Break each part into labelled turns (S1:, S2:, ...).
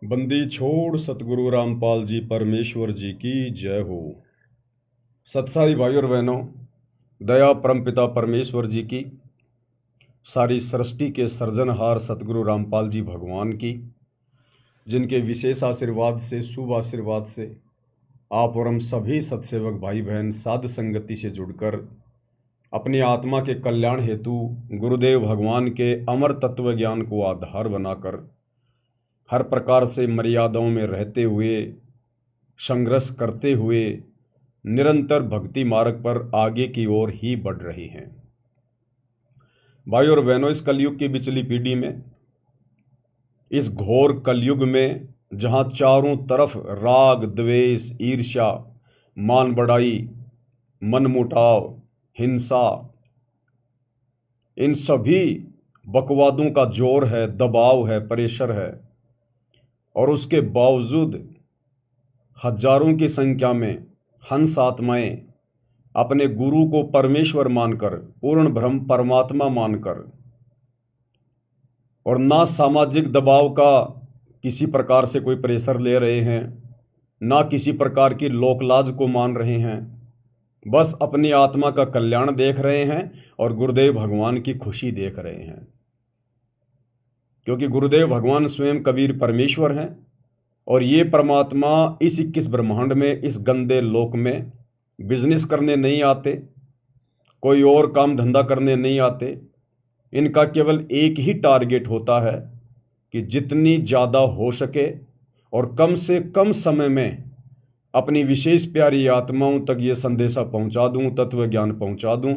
S1: बंदी छोड़ सतगुरु रामपाल जी परमेश्वर जी की जय हो। सत्साई भाई और बहनों, दया परमपिता परमेश्वर जी की, सारी सृष्टि के सृजनहार सतगुरु रामपाल जी भगवान की, जिनके विशेष आशीर्वाद से, शुभ आशीर्वाद से आप और हम सभी सत्सेवक भाई बहन साध संगति से जुड़कर अपनी आत्मा के कल्याण हेतु गुरुदेव भगवान के अमर तत्व ज्ञान को आधार बनाकर हर प्रकार से मर्यादाओं में रहते हुए, संघर्ष करते हुए निरंतर भक्ति मार्ग पर आगे की ओर ही बढ़ रही हैं। भाई और बहनों, इस कलयुग की बिचली पीढ़ी में, इस घोर कलयुग में, जहां चारों तरफ राग, द्वेष, ईर्ष्या, मान बढ़ाई, मनमुटाव, हिंसा, इन सभी बकवादों का जोर है, दबाव है, प्रेशर है, और उसके बावजूद हजारों की संख्या में हंस आत्माएं अपने गुरु को परमेश्वर मानकर, पूर्ण ब्रह्म परमात्मा मानकर, और ना सामाजिक दबाव का किसी प्रकार से कोई प्रेशर ले रहे हैं, ना किसी प्रकार की लोकलाज को मान रहे हैं, बस अपनी आत्मा का कल्याण देख रहे हैं और गुरुदेव भगवान की खुशी देख रहे हैं। क्योंकि गुरुदेव भगवान स्वयं कबीर परमेश्वर हैं और ये परमात्मा इस 21 ब्रह्मांड में, इस गंदे लोक में बिजनेस करने नहीं आते, कोई और काम धंधा करने नहीं आते। इनका केवल एक ही टारगेट होता है कि जितनी ज़्यादा हो सके और कम से कम समय में अपनी विशेष प्यारी आत्माओं तक ये संदेशा पहुंचा दूं, तत्व ज्ञान पहुंचा दूं,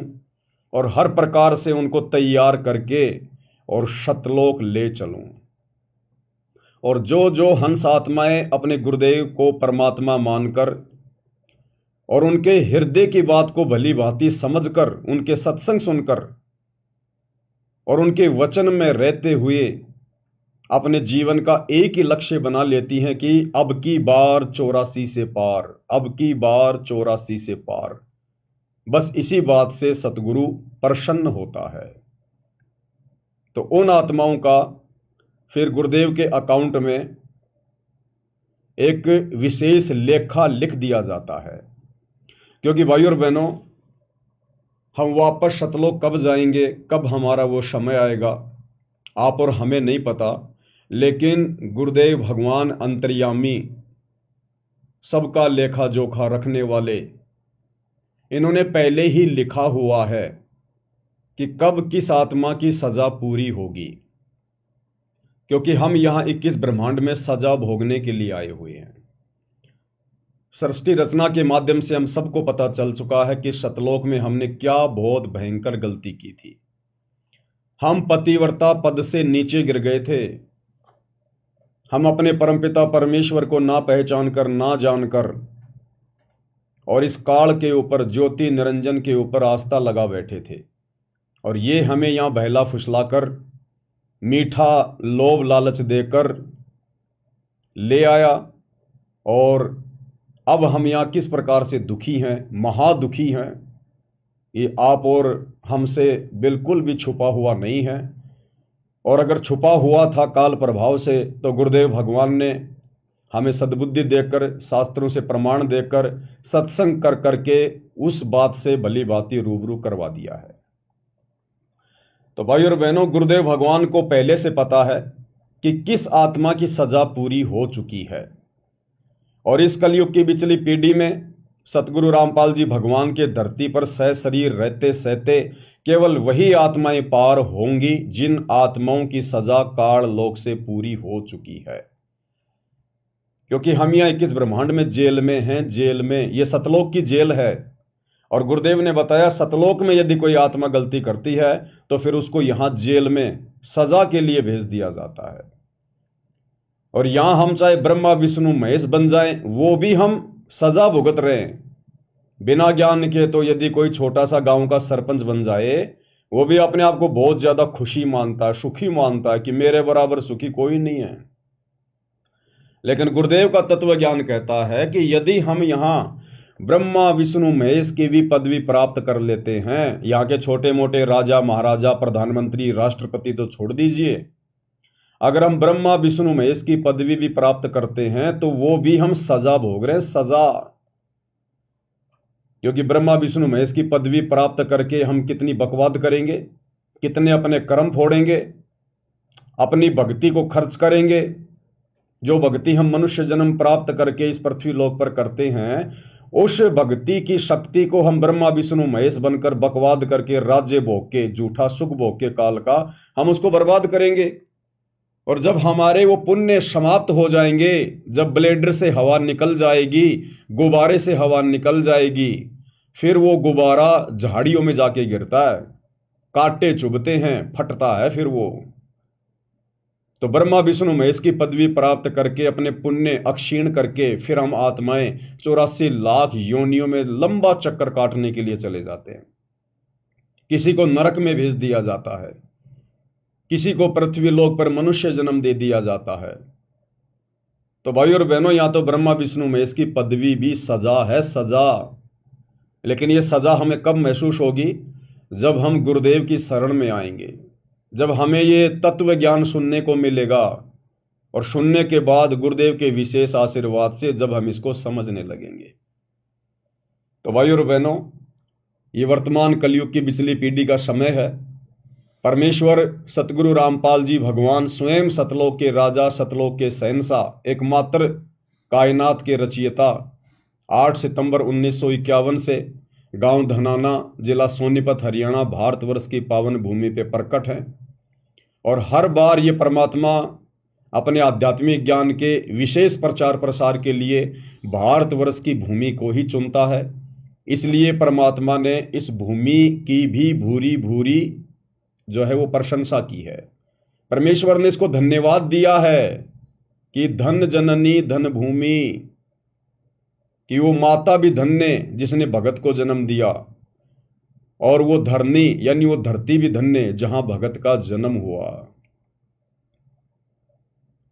S1: और हर प्रकार से उनको तैयार करके और शतलोक ले चलूं। और जो जो हंस आत्माएं अपने गुरुदेव को परमात्मा मानकर और उनके हृदय की बात को भली भांति समझकर, उनके सत्संग सुनकर और उनके वचन में रहते हुए अपने जीवन का एक ही लक्ष्य बना लेती हैं कि अब की बार 84 से पार, अब की बार 84 से पार, बस इसी बात से सतगुरु प्रसन्न होता है। तो उन आत्माओं का फिर गुरुदेव के अकाउंट में एक विशेष लेखा लिख दिया जाता है। क्योंकि भाई और बहनों, हम वापस सतलोक कब जाएंगे, कब हमारा वो समय आएगा, आप और हमें नहीं पता। लेकिन गुरुदेव भगवान अंतर्यामी, सबका लेखा जोखा रखने वाले, इन्होंने पहले ही लिखा हुआ है कि कब किस आत्मा की सजा पूरी होगी। क्योंकि हम यहां 21 ब्रह्मांड में सजा भोगने के लिए आए हुए हैं। सृष्टि रचना के माध्यम से हम सबको पता चल चुका है कि सतलोक में हमने क्या बहुत भयंकर गलती की थी। हम पतिव्रता पद से नीचे गिर गए थे। हम अपने परमपिता परमेश्वर को ना पहचान कर, ना जानकर, और इस काल के ऊपर, ज्योति निरंजन के ऊपर आस्था लगा बैठे थे। और ये हमें यहां बहला फुसलाकर, मीठा लोभ लालच देकर ले आया। और अब हम यहाँ किस प्रकार से दुखी हैं, महादुखी हैं, ये आप और हमसे बिल्कुल भी छुपा हुआ नहीं है। और अगर छुपा हुआ था काल प्रभाव से, तो गुरुदेव भगवान ने हमें सद्बुद्धि देकर, शास्त्रों से प्रमाण देकर, सत्संग कर करके उस बात से भली भांति रूबरू करवा दिया है। तो भाई और बहनों, गुरुदेव भगवान को पहले से पता है कि किस आत्मा की सजा पूरी हो चुकी है। और इस कलयुग की बिचली पीढ़ी में सतगुरु रामपाल जी भगवान के धरती पर सह शरीर रहते सहते केवल वही आत्माएं पार होंगी जिन आत्माओं की सजा काल लोक से पूरी हो चुकी है। क्योंकि हम यहाँ 21 ब्रह्मांड में जेल में हैं, जेल में, ये सतलोक की जेल है। और गुरुदेव ने बताया, सतलोक में यदि कोई आत्मा गलती करती है तो फिर उसको यहां जेल में सजा के लिए भेज दिया जाता है। और यहां हम चाहे ब्रह्मा विष्णु महेश बन जाएं, वो भी हम सजा भुगत रहे हैं बिना ज्ञान के। तो यदि कोई छोटा सा गांव का सरपंच बन जाए, वो भी अपने आप को बहुत ज्यादा खुशी मानता है, सुखी मानता है कि मेरे बराबर सुखी कोई नहीं है। लेकिन गुरुदेव का तत्व ज्ञान कहता है कि यदि हम यहां ब्रह्मा विष्णु महेश की भी पदवी प्राप्त कर लेते हैं, यहाँ के छोटे मोटे राजा महाराजा, प्रधानमंत्री, राष्ट्रपति तो छोड़ दीजिए, अगर हम ब्रह्मा विष्णु महेश की पदवी भी प्राप्त करते हैं तो वो भी हम सजा भोग रहे हैं, सजा। क्योंकि ब्रह्मा विष्णु महेश की पदवी प्राप्त करके हम कितनी बकवाद करेंगे, कितने अपने कर्म फोड़ेंगे, अपनी भक्ति को खर्च करेंगे। जो भक्ति हम मनुष्य जन्म प्राप्त करके इस पृथ्वी लोक पर करते हैं, उस भक्ति की शक्ति को हम ब्रह्मा विष्णु महेश बनकर बकवाद करके, राज्य भोग के, झूठा सुख भोग के काल का, हम उसको बर्बाद करेंगे। और जब हमारे वो पुण्य समाप्त हो जाएंगे, जब ब्लेडर से हवा निकल जाएगी, गुब्बारे से हवा निकल जाएगी, फिर वो गुब्बारा झाड़ियों में जाके गिरता है, कांटे चुभते हैं, फटता है फिर वो। तो ब्रह्मा विष्णु महेश की पदवी प्राप्त करके, अपने पुण्य अक्षीण करके, फिर हम आत्माएं 84 लाख योनियों में लंबा चक्कर काटने के लिए चले जाते हैं। किसी को नरक में भेज दिया जाता है, किसी को पृथ्वी लोक पर मनुष्य जन्म दे दिया जाता है। तो भाई और बहनों, यहां तो ब्रह्मा विष्णु महेश की पदवी भी सजा है, सजा। लेकिन ये सजा हमें कब महसूस होगी? जब हम गुरुदेव की शरण में आएंगे, जब हमें ये तत्व ज्ञान सुनने को मिलेगा, और सुनने के बाद गुरुदेव के विशेष आशीर्वाद से जब हम इसको समझने लगेंगे। तो भाई और बहनों, ये वर्तमान कलयुग की बिचली पीढ़ी का समय है। परमेश्वर सतगुरु रामपाल जी भगवान स्वयं सतलोक के राजा, सतलोक के शहंशाह, एकमात्र कायनात के रचयिता, 8 सितंबर 1951 से गांव धनाना, जिला सोनीपत, हरियाणा, भारतवर्ष की पावन भूमि पे प्रकट हैं। और हर बार ये परमात्मा अपने आध्यात्मिक ज्ञान के विशेष प्रचार प्रसार के लिए भारतवर्ष की भूमि को ही चुनता है। इसलिए परमात्मा ने इस भूमि की भी भूरी भूरी जो है वो प्रशंसा की है। परमेश्वर ने इसको धन्यवाद दिया है कि धन जननी धन भूमि, कि वो माता भी धन्य जिसने भगत को जन्म दिया, और वो धरनी यानी वो धरती भी धन्य जहां भगत का जन्म हुआ।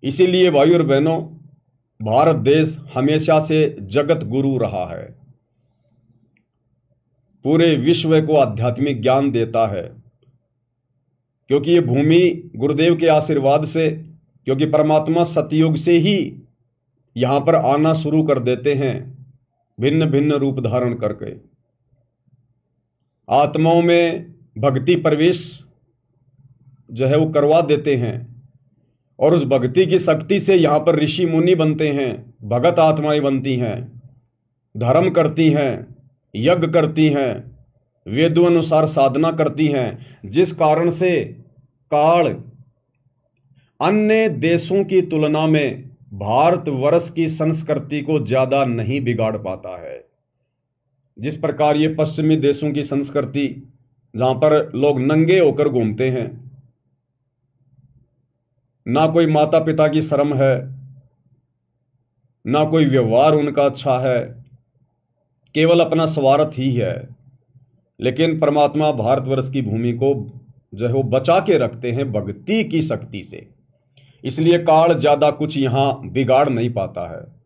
S1: इसीलिए भाई और बहनों, भारत देश हमेशा से जगत गुरु रहा है, पूरे विश्व को आध्यात्मिक ज्ञान देता है। क्योंकि ये भूमि गुरुदेव के आशीर्वाद से, क्योंकि परमात्मा सतयुग से ही यहां पर आना शुरू कर देते हैं, भिन्न भिन्न रूप धारण करके आत्माओं में भक्ति प्रवेश जो है वो करवा देते हैं। और उस भक्ति की शक्ति से यहां पर ऋषि मुनि बनते हैं, भगत आत्माएं बनती हैं, धर्म करती हैं, यज्ञ करती हैं, वेदों अनुसार साधना करती हैं, जिस कारण से काल अन्य देशों की तुलना में भारतवर्ष की संस्कृति को ज्यादा नहीं बिगाड़ पाता है। जिस प्रकार ये पश्चिमी देशों की संस्कृति, जहां पर लोग नंगे होकर घूमते हैं, ना कोई माता पिता की शर्म है, ना कोई व्यवहार उनका अच्छा है, केवल अपना स्वार्थ ही है। लेकिन परमात्मा भारतवर्ष की भूमि को जो है वो बचा के रखते हैं भक्ति की शक्ति से। इसलिए काल ज्यादा कुछ यहां बिगाड़ नहीं पाता है।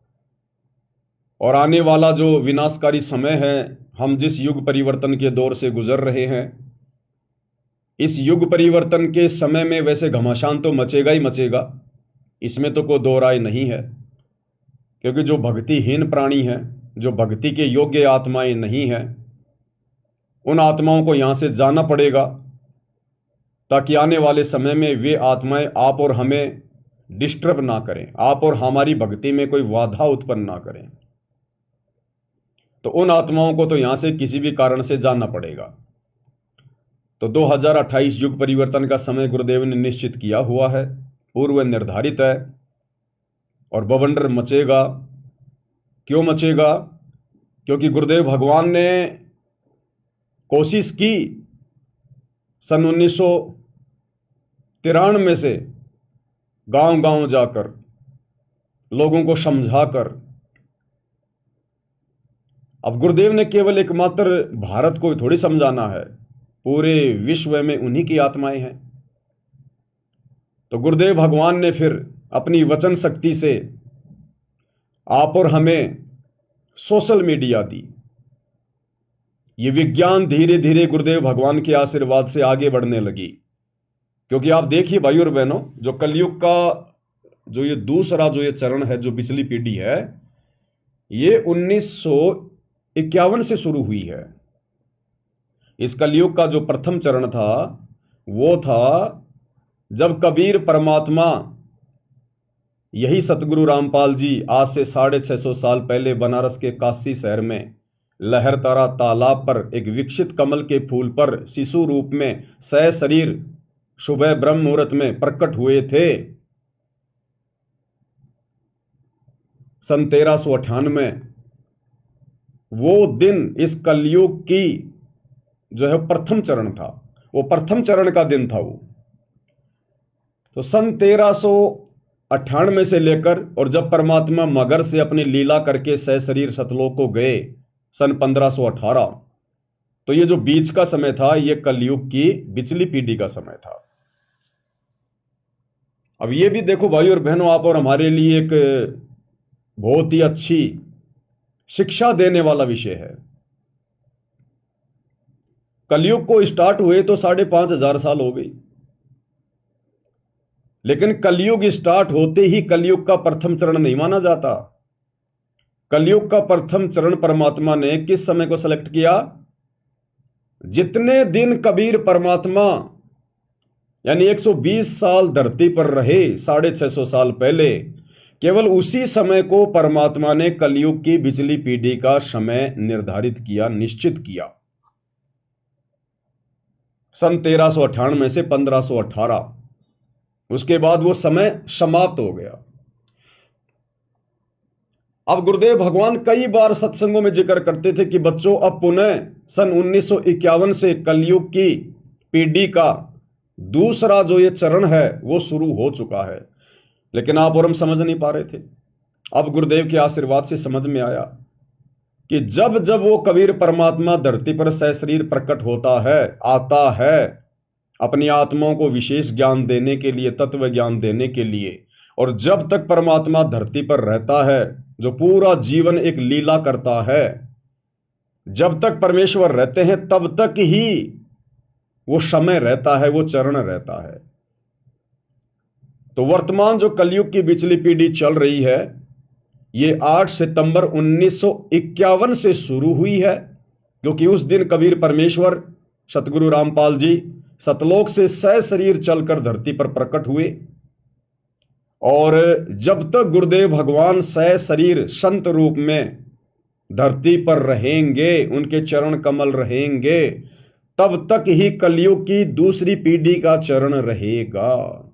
S1: और आने वाला जो विनाशकारी समय है, हम जिस युग परिवर्तन के दौर से गुजर रहे हैं, इस युग परिवर्तन के समय में वैसे घमासान तो मचेगा ही मचेगा, इसमें तो कोई दो राय नहीं है। क्योंकि जो भक्तिहीन प्राणी हैं, जो भक्ति के योग्य आत्माएं नहीं हैं, उन आत्माओं को यहां से जाना पड़ेगा, ताकि आने वाले समय में वे आत्माएं आप और हमें डिस्टर्ब ना करें, आप और हमारी भक्ति में कोई बाधा उत्पन्न ना करें। तो उन आत्माओं को तो यहां से किसी भी कारण से जाना पड़ेगा। तो 2028 युग परिवर्तन का समय गुरुदेव ने निश्चित किया हुआ है, पूर्व निर्धारित है, और बवंडर मचेगा। क्यों मचेगा? क्योंकि गुरुदेव भगवान ने कोशिश की सन 1993 से गांव गांव जाकर लोगों को समझाकर। अब गुरुदेव ने केवल एकमात्र भारत को थोड़ी समझाना है, पूरे विश्व में उन्हीं की आत्माएं हैं। तो गुरुदेव भगवान ने फिर अपनी वचन शक्ति से आप और हमें सोशल मीडिया दी। ये विज्ञान धीरे धीरे गुरुदेव भगवान के आशीर्वाद से आगे बढ़ने लगी। क्योंकि आप देखिए भाई और बहनों, जो कलयुग का जो ये दूसरा जो ये चरण है, जो पिछली पीढ़ी है, ये 1951 से शुरू हुई है। इस कलयुग का जो प्रथम चरण था वो था जब कबीर परमात्मा, यही सतगुरु रामपाल जी आज से 650 साल पहले बनारस के काशी शहर में लहरतारा तालाब पर एक विकसित कमल के फूल पर शिशु रूप में सशरीर सुबह ब्रह्म मुहूर्त में प्रकट हुए थे। सन 1398 वो दिन इस कलयुग की जो है प्रथम चरण था, वो प्रथम चरण का दिन था वो। तो सन 1398 से लेकर और जब परमात्मा मगर से अपनी लीला करके सशरीर सतलोक को गए सन 1518, तो ये जो बीच का समय था ये कलयुग की पिछली पीढ़ी का समय था। अब ये भी देखो भाई और बहनों, आप और हमारे लिए एक बहुत ही अच्छी शिक्षा देने वाला विषय है। कलयुग को स्टार्ट हुए तो 5,500 साल हो गई, लेकिन कलयुग स्टार्ट होते ही कलयुग का प्रथम चरण नहीं माना जाता। कलयुग का प्रथम चरण परमात्मा ने किस समय को सेलेक्ट किया? जितने दिन कबीर परमात्मा यानी 120 साल धरती पर रहे 650 साल पहले, केवल उसी समय को परमात्मा ने कलयुग की पिछली पीढ़ी का समय निर्धारित किया, निश्चित किया। सन 1398 से 1518, उसके बाद वो समय समाप्त हो गया। अब गुरुदेव भगवान कई बार सत्संगों में जिक्र करते थे कि बच्चों, अब पुनः सन 1951 से कलयुग की पीढ़ी का दूसरा जो ये चरण है वो शुरू हो चुका है, लेकिन आप और हम समझ नहीं पा रहे थे। अब गुरुदेव के आशीर्वाद से समझ में आया कि जब जब वो कबीर परमात्मा धरती पर सशरीर प्रकट होता है, आता है अपनी आत्माओं को विशेष ज्ञान देने के लिए, तत्व ज्ञान देने के लिए, और जब तक परमात्मा धरती पर रहता है, जो पूरा जीवन एक लीला करता है, जब तक परमेश्वर रहते हैं तब तक ही वो समय रहता है, वो चरण रहता है। तो वर्तमान जो कलयुग की पिछली पीढ़ी चल रही है, ये 8 सितंबर 1951 से शुरू हुई है, क्योंकि उस दिन कबीर परमेश्वर सतगुरु रामपाल जी सतलोक से सशरीर चलकर धरती पर प्रकट हुए। और जब तक गुरुदेव भगवान सशरीर संत रूप में धरती पर रहेंगे, उनके चरण कमल रहेंगे, तब तक ही कलयुग की दूसरी पीढ़ी का चरण रहेगा।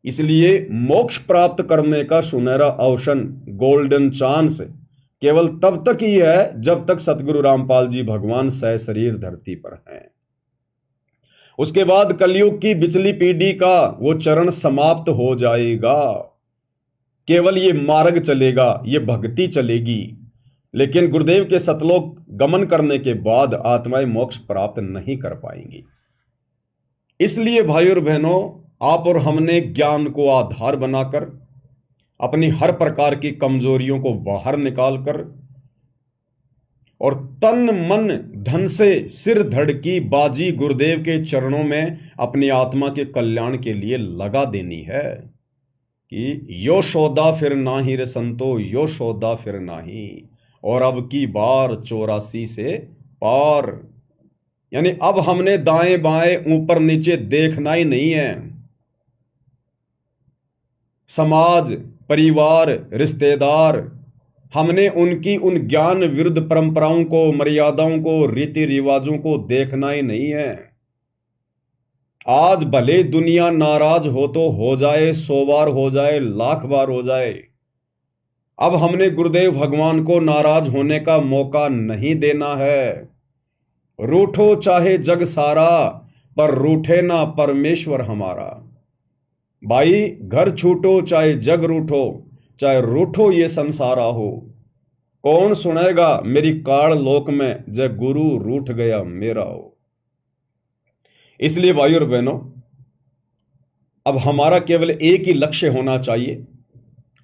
S1: इसलिए मोक्ष प्राप्त करने का सुनहरा अवसर, गोल्डन चांस, केवल तब तक ही है जब तक सतगुरु रामपाल जी भगवान सशरीर धरती पर हैं। उसके बाद कलयुग की पिछली पीढ़ी का वो चरण समाप्त हो जाएगा। केवल ये मार्ग चलेगा, ये भक्ति चलेगी, लेकिन गुरुदेव के सतलोक गमन करने के बाद आत्माएं मोक्ष प्राप्त नहीं कर पाएंगी। इसलिए भाई और बहनों, आप और हमने ज्ञान को आधार बनाकर अपनी हर प्रकार की कमजोरियों को बाहर निकालकर और तन मन धन से सिर धड़ की बाजी गुरुदेव के चरणों में अपनी आत्मा के कल्याण के लिए लगा देनी है कि यो सौदा फिर नाही रे संतो, यो सौदा फिर नाही, और अब की बार 84 से पार। यानी अब हमने दाएं बाएं ऊपर नीचे देखना ही नहीं है। समाज, परिवार, रिश्तेदार, हमने उनकी उन ज्ञान विरुद्ध परंपराओं को, मर्यादाओं को, रीति रिवाजों को देखना ही नहीं है। आज भले दुनिया नाराज हो तो हो जाए, 100 बार हो जाए, 1,00,000 बार हो जाए, अब हमने गुरुदेव भगवान को नाराज होने का मौका नहीं देना है। रूठो चाहे जग सारा, पर रूठे ना परमेश्वर हमारा। भाई, घर छूटो चाहे जग रूठो, चाहे रूठो ये संसारा हो, कौन सुनेगा मेरी काल लोक में, जय गुरु रूठ गया मेरा हो। इसलिए भाई और बहनों, अब हमारा केवल एक ही लक्ष्य होना चाहिए,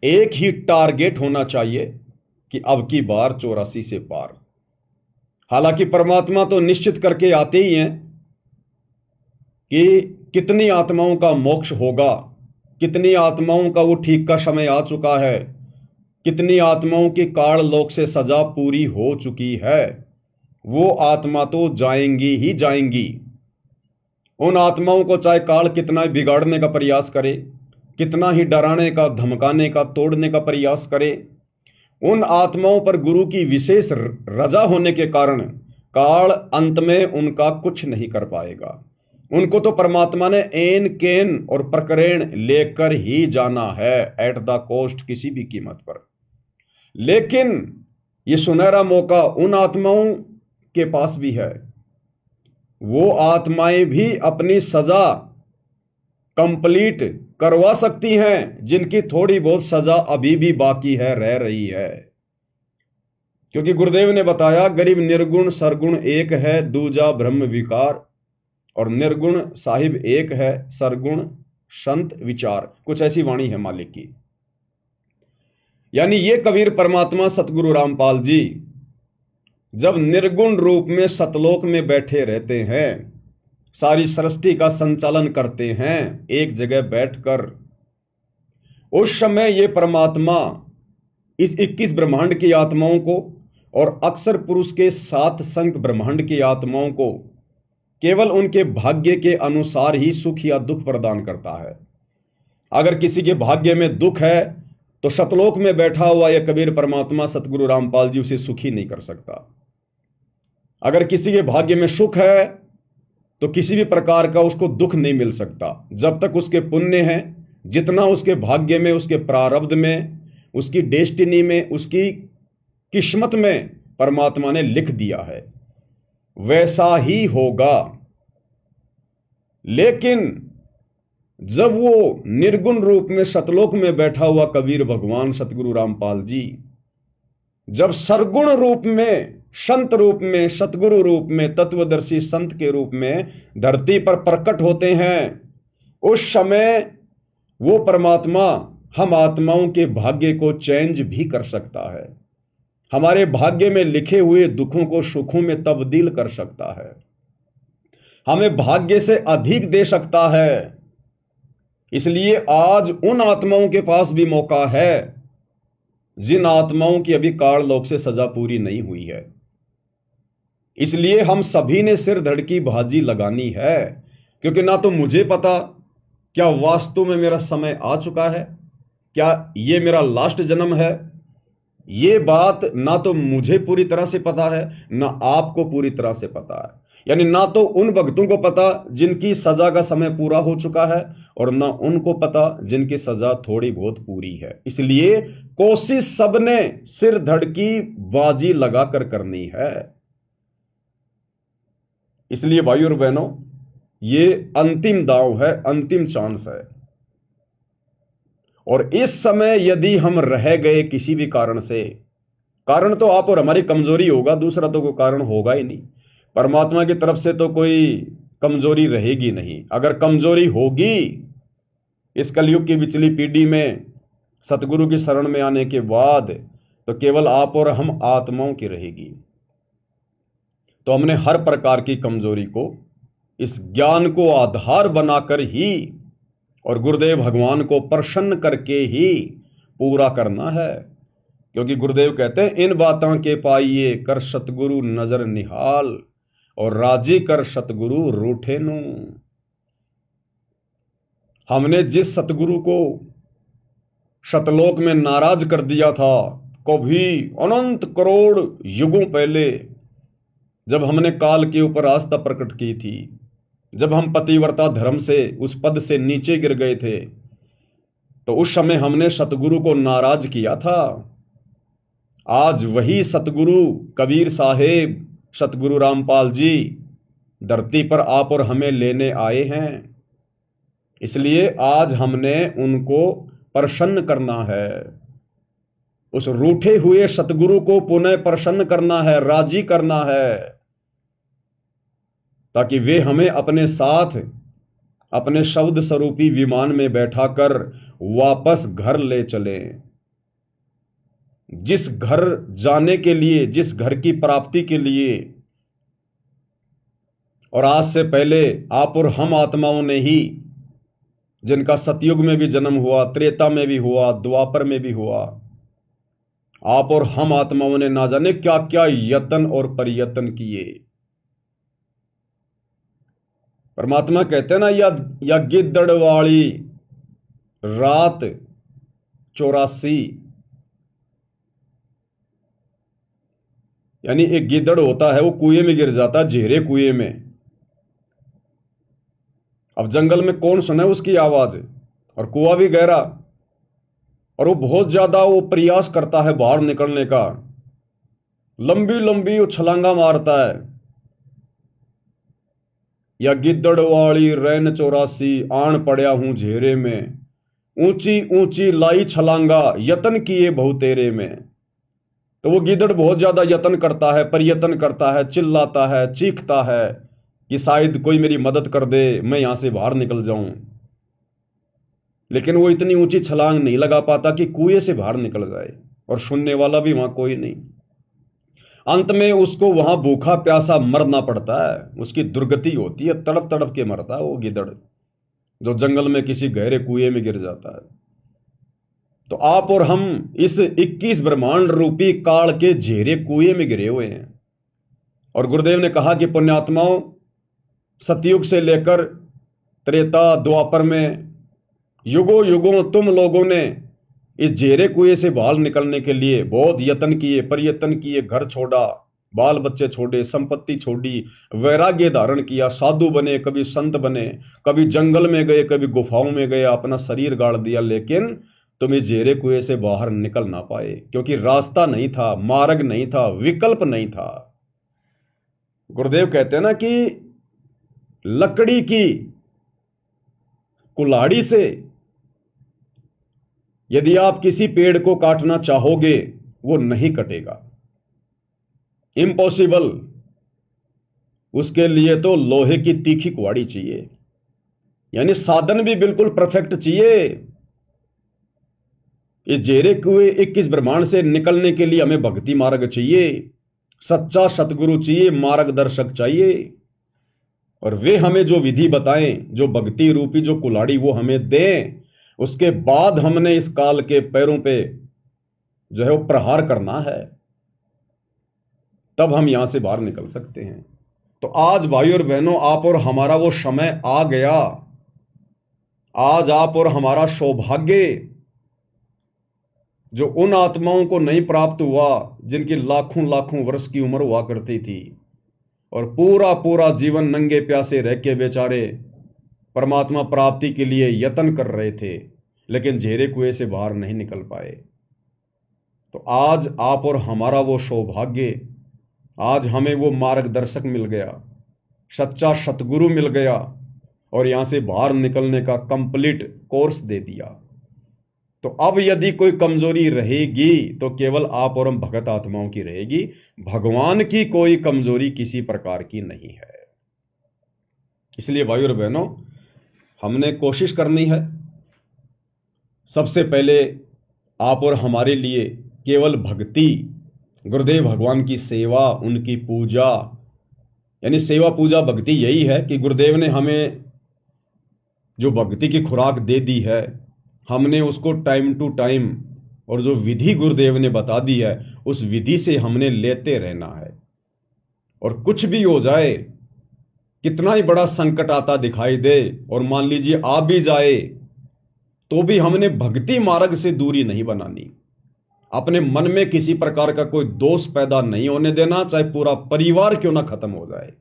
S1: एक ही टारगेट होना चाहिए कि अब की बार 84 से पार। हालांकि परमात्मा तो निश्चित करके आते ही हैं कि कितनी आत्माओं का मोक्ष होगा, कितनी आत्माओं का वो ठीक का समय आ चुका है, कितनी आत्माओं की काल लोक से सजा पूरी हो चुकी है। वो आत्मा तो जाएंगी ही जाएंगी। उन आत्माओं को चाहे काल कितना बिगाड़ने का प्रयास करे, कितना ही डराने का, धमकाने का, तोड़ने का प्रयास करे, उन आत्माओं पर गुरु की विशेष रजा होने के कारण काल अंत में उनका कुछ नहीं कर पाएगा। उनको तो परमात्मा ने एन केन और प्रकरण लेकर ही जाना है, एट द कॉस्ट, किसी भी कीमत पर। लेकिन ये सुनहरा मौका उन आत्माओं के पास भी है। वो आत्माएं भी अपनी सजा कंप्लीट करवा सकती हैं, जिनकी थोड़ी बहुत सजा अभी भी बाकी है, रह रही है। क्योंकि गुरुदेव ने बताया, गरीब निर्गुण सरगुण एक है, दूजा ब्रह्म विकार, और निर्गुण साहिब एक है, सरगुण संत विचार। कुछ ऐसी वाणी है मालिक की। यानी ये कबीर परमात्मा सतगुरु रामपाल जी जब निर्गुण रूप में सतलोक में बैठे रहते हैं, सारी सृष्टि का संचालन करते हैं एक जगह बैठकर, उस समय ये परमात्मा इस 21 ब्रह्मांड की आत्माओं को और अक्षर पुरुष के 7 संख्य ब्रह्मांड की आत्माओं को केवल उनके भाग्य के अनुसार ही सुख या दुख प्रदान करता है। अगर किसी के भाग्य में दुख है तो सतलोक में बैठा हुआ यह कबीर परमात्मा सतगुरु रामपाल जी उसे सुखी नहीं कर सकता। अगर किसी के भाग्य में सुख है तो किसी भी प्रकार का उसको दुख नहीं मिल सकता, जब तक उसके पुण्य हैं, जितना उसके भाग्य में, उसके प्रारब्ध में, उसकी डेस्टिनी में, उसकी किस्मत में परमात्मा ने लिख दिया है, वैसा ही होगा। लेकिन जब वो निर्गुण रूप में सतलोक में बैठा हुआ कबीर भगवान सतगुरु रामपाल जी जब सरगुण रूप में, संत रूप में, सतगुरु रूप में, तत्वदर्शी संत के रूप में धरती पर प्रकट होते हैं, उस समय वो परमात्मा हम आत्माओं के भाग्य को चेंज भी कर सकता है, हमारे भाग्य में लिखे हुए दुखों को सुखों में तब्दील कर सकता है, हमें भाग्य से अधिक दे सकता है। इसलिए आज उन आत्माओं के पास भी मौका है जिन आत्माओं की अभी काल लोक से सजा पूरी नहीं हुई है। इसलिए हम सभी ने सिर धड़ की बाजी लगानी है, क्योंकि ना तो मुझे पता क्या वास्तव में मेरा समय आ चुका है, क्या ये मेरा लास्ट जन्म है। ये बात ना तो मुझे पूरी तरह से पता है, ना आपको पूरी तरह से पता है। यानी ना तो उन भक्तों को पता जिनकी सजा का समय पूरा हो चुका है, और ना उनको पता जिनकी सजा थोड़ी बहुत पूरी है। इसलिए कोशिश सबने सिर धड़ की बाजी लगाकर करनी है। इसलिए भाइयों और बहनों, ये अंतिम दांव है, अंतिम चांस है। और इस समय यदि हम रह गए किसी भी कारण से, कारण तो आप और हमारी कमजोरी होगा, दूसरा तो कोई कारण होगा ही नहीं। परमात्मा की तरफ से तो कोई कमजोरी रहेगी नहीं। अगर कमजोरी होगी इस कलयुग की पिछली पीढ़ी में सतगुरु की शरण में आने के बाद, तो केवल आप और हम आत्माओं की रहेगी। तो हमने हर प्रकार की कमजोरी को इस ज्ञान को आधार बनाकर ही और गुरुदेव भगवान को प्रसन्न करके ही पूरा करना है। क्योंकि गुरुदेव कहते हैं, इन बातों के पाइए कर सतगुरु नजर निहाल, और राजी कर सतगुरु रूठे नु। हमने जिस सतगुरु को सतलोक में नाराज कर दिया था, कभी अनंत करोड़ युगों पहले, जब हमने काल के ऊपर आस्था प्रकट की थी, जब हम पतिव्रता धर्म से उस पद से नीचे गिर गए थे, तो उस समय हमने सतगुरु को नाराज किया था। आज वही सतगुरु कबीर साहेब सतगुरु रामपाल जी धरती पर आप और हमें लेने आए हैं। इसलिए आज हमने उनको प्रसन्न करना है, उस रूठे हुए सतगुरु को पुनः प्रसन्न करना है, राजी करना है, ताकि वे हमें अपने साथ अपने शब्द स्वरूपी विमान में बैठाकर वापस घर ले चलें। जिस घर जाने के लिए, जिस घर की प्राप्ति के लिए और आज से पहले आप और हम आत्माओं ने ही, जिनका सतयुग में भी जन्म हुआ, त्रेता में भी हुआ, द्वापर में भी हुआ, आप और हम आत्माओं ने ना जाने क्या क्या यत्न और प्रयत्न किए। परमात्मा कहते हैं ना, या गिद्दड़ वाली रात 84, यानी एक गिद्दड़ होता है, वो कुएं में गिर जाता है, झेरे कुएं में। अब जंगल में कौन सुने उसकी आवाज, और कुआं भी गहरा, और वो बहुत ज्यादा वो प्रयास करता है बाहर निकलने का, लंबी लंबी वो छलांगा मारता है। या गिद्दड़ वाली रैन 84, आन पड़या हूं झेरे में, ऊंची ऊंची लाई छलांगा, यतन किए बहुतेरे में। तो वो गिद्दड़ बहुत ज्यादा यत्न करता है, प्रयत्न करता है, चिल्लाता है, चीखता है कि शायद कोई मेरी मदद कर दे, मैं यहां से बाहर निकल जाऊं। लेकिन वो इतनी ऊंची छलांग नहीं लगा पाता कि कुएं से बाहर निकल जाए, और सुनने वाला भी वहां कोई नहीं। अंत में उसको वहां भूखा प्यासा मरना पड़ता है, उसकी दुर्गति होती है, तड़प तड़प के मरता है वो गिद्दड़, जो जंगल में किसी गहरे कुएं में गिर जाता है। तो आप और हम इस 21 ब्रह्मांड रूपी काल के झेरे कुएं में गिरे हुए हैं। और गुरुदेव ने कहा कि पुण्यात्माओं, सतयुग से लेकर त्रेता द्वापर में युगों युगों तुम लोगों ने इस झेरे कुएं से बाहर निकलने के लिए बहुत यत्न किए, प्रयत्न किए, घर छोड़ा, बाल बच्चे छोड़े, संपत्ति छोड़ी, वैराग्य धारण किया, साधु बने, कभी संत बने, कभी जंगल में गए, कभी गुफाओं में गए, अपना शरीर गाड़ दिया, लेकिन तुम इस झेरे कुएं से बाहर निकल ना पाए, क्योंकि रास्ता नहीं था, मार्ग नहीं था, विकल्प नहीं था। गुरुदेव कहते हैं ना कि लकड़ी की कुल्हाड़ी से यदि आप किसी पेड़ को काटना चाहोगे, वो नहीं कटेगा, इम्पॉसिबल। उसके लिए तो लोहे की तीखी कुल्हाड़ी चाहिए, यानी साधन भी बिल्कुल परफेक्ट चाहिए। इस झेरे कुएं 21 ब्रह्मांड से निकलने के लिए हमें भक्ति मार्ग चाहिए, सच्चा सतगुरु चाहिए, मार्गदर्शक चाहिए, और वे हमें जो विधि बताएं, जो भक्ति रूपी जो कुल्हाड़ी वो हमें दें, उसके बाद हमने इस काल के पैरों पे जो है वो प्रहार करना है, तब हम यहां से बाहर निकल सकते हैं। तो आज भाई और बहनों, आप और हमारा वो समय आ गया। आज आप और हमारा सौभाग्य जो उन आत्माओं को नहीं प्राप्त हुआ जिनकी लाखों लाखों वर्ष की उम्र हुआ करती थी, और पूरा पूरा जीवन नंगे प्यासे रह के बेचारे परमात्मा प्राप्ति के लिए यत्न कर रहे थे, लेकिन झेरे कुएं से बाहर नहीं निकल पाए। तो आज आप और हमारा वो सौभाग्य, आज हमें वो मार्गदर्शक मिल गया, सच्चा सतगुरु मिल गया, और यहां से बाहर निकलने का कंप्लीट कोर्स दे दिया। तो अब यदि कोई कमजोरी रहेगी तो केवल आप और हम भगत आत्माओं की रहेगी, भगवान की कोई कमजोरी किसी प्रकार की नहीं है। इसलिए भाई और बहनों, हमने कोशिश करनी है सबसे पहले आप और हमारे लिए केवल भक्ति, गुरुदेव भगवान की सेवा, उनकी पूजा, यानी सेवा पूजा भक्ति यही है कि गुरुदेव ने हमें जो भक्ति की खुराक दे दी है, हमने उसको टाइम टू टाइम, और जो विधि गुरुदेव ने बता दी है उस विधि से हमने लेते रहना है। और कुछ भी हो जाए, कितना ही बड़ा संकट आता दिखाई दे, और मान लीजिए आ भी जाए, तो भी हमने भक्ति मार्ग से दूरी नहीं बनानी। अपने मन में किसी प्रकार का कोई दोष पैदा नहीं होने देना, चाहे पूरा परिवार क्यों ना खत्म हो जाए,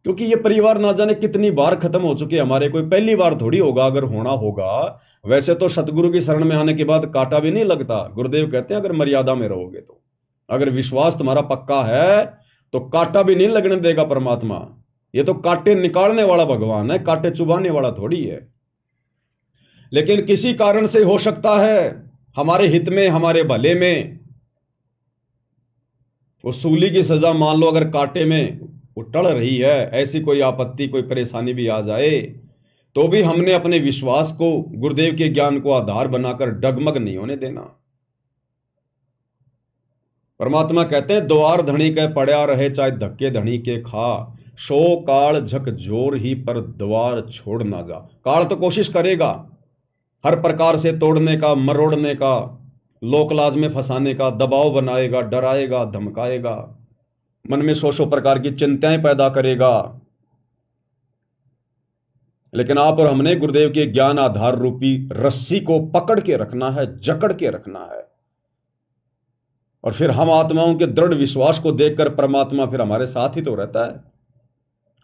S1: क्योंकि ये परिवार ना जाने कितनी बार खत्म हो चुके हमारे, कोई पहली बार थोड़ी होगा। अगर होना होगा, वैसे तो सतगुरु की शरण में आने के बाद कांटा भी नहीं लगता। गुरुदेव कहते हैं अगर मर्यादा में रहोगे तो, अगर विश्वास तुम्हारा पक्का है तो कांटा भी नहीं लगने देगा परमात्मा। ये तो कांटे निकालने वाला भगवान है, कांटे चुभाने वाला थोड़ी है। लेकिन किसी कारण से हो सकता है हमारे हित में, हमारे भले में, वो सूली की सजा मान लो अगर कांटे में वो टल रही है, ऐसी कोई आपत्ति, कोई परेशानी भी आ जाए, तो भी हमने अपने विश्वास को, गुरुदेव के ज्ञान को आधार बनाकर डगमग नहीं होने देना। परमात्मा कहते हैं द्वार धनी के पड़ा रहे चाहे धक्के धनी के खा, शो काल झक जोर ही पर द्वार छोड़ ना जा। काल तो कोशिश करेगा हर प्रकार से तोड़ने का, मरोड़ने का, लोकलाज में फंसाने का, दबाव बनाएगा, डराएगा, धमकाएगा, मन में सौ प्रकार की चिंताएं पैदा करेगा। लेकिन आप और हमने गुरुदेव के ज्ञान आधार रूपी रस्सी को पकड़ के रखना है, जकड़ के रखना है। और फिर हम आत्माओं के दृढ़ विश्वास को देखकर परमात्मा फिर हमारे साथ ही तो रहता है,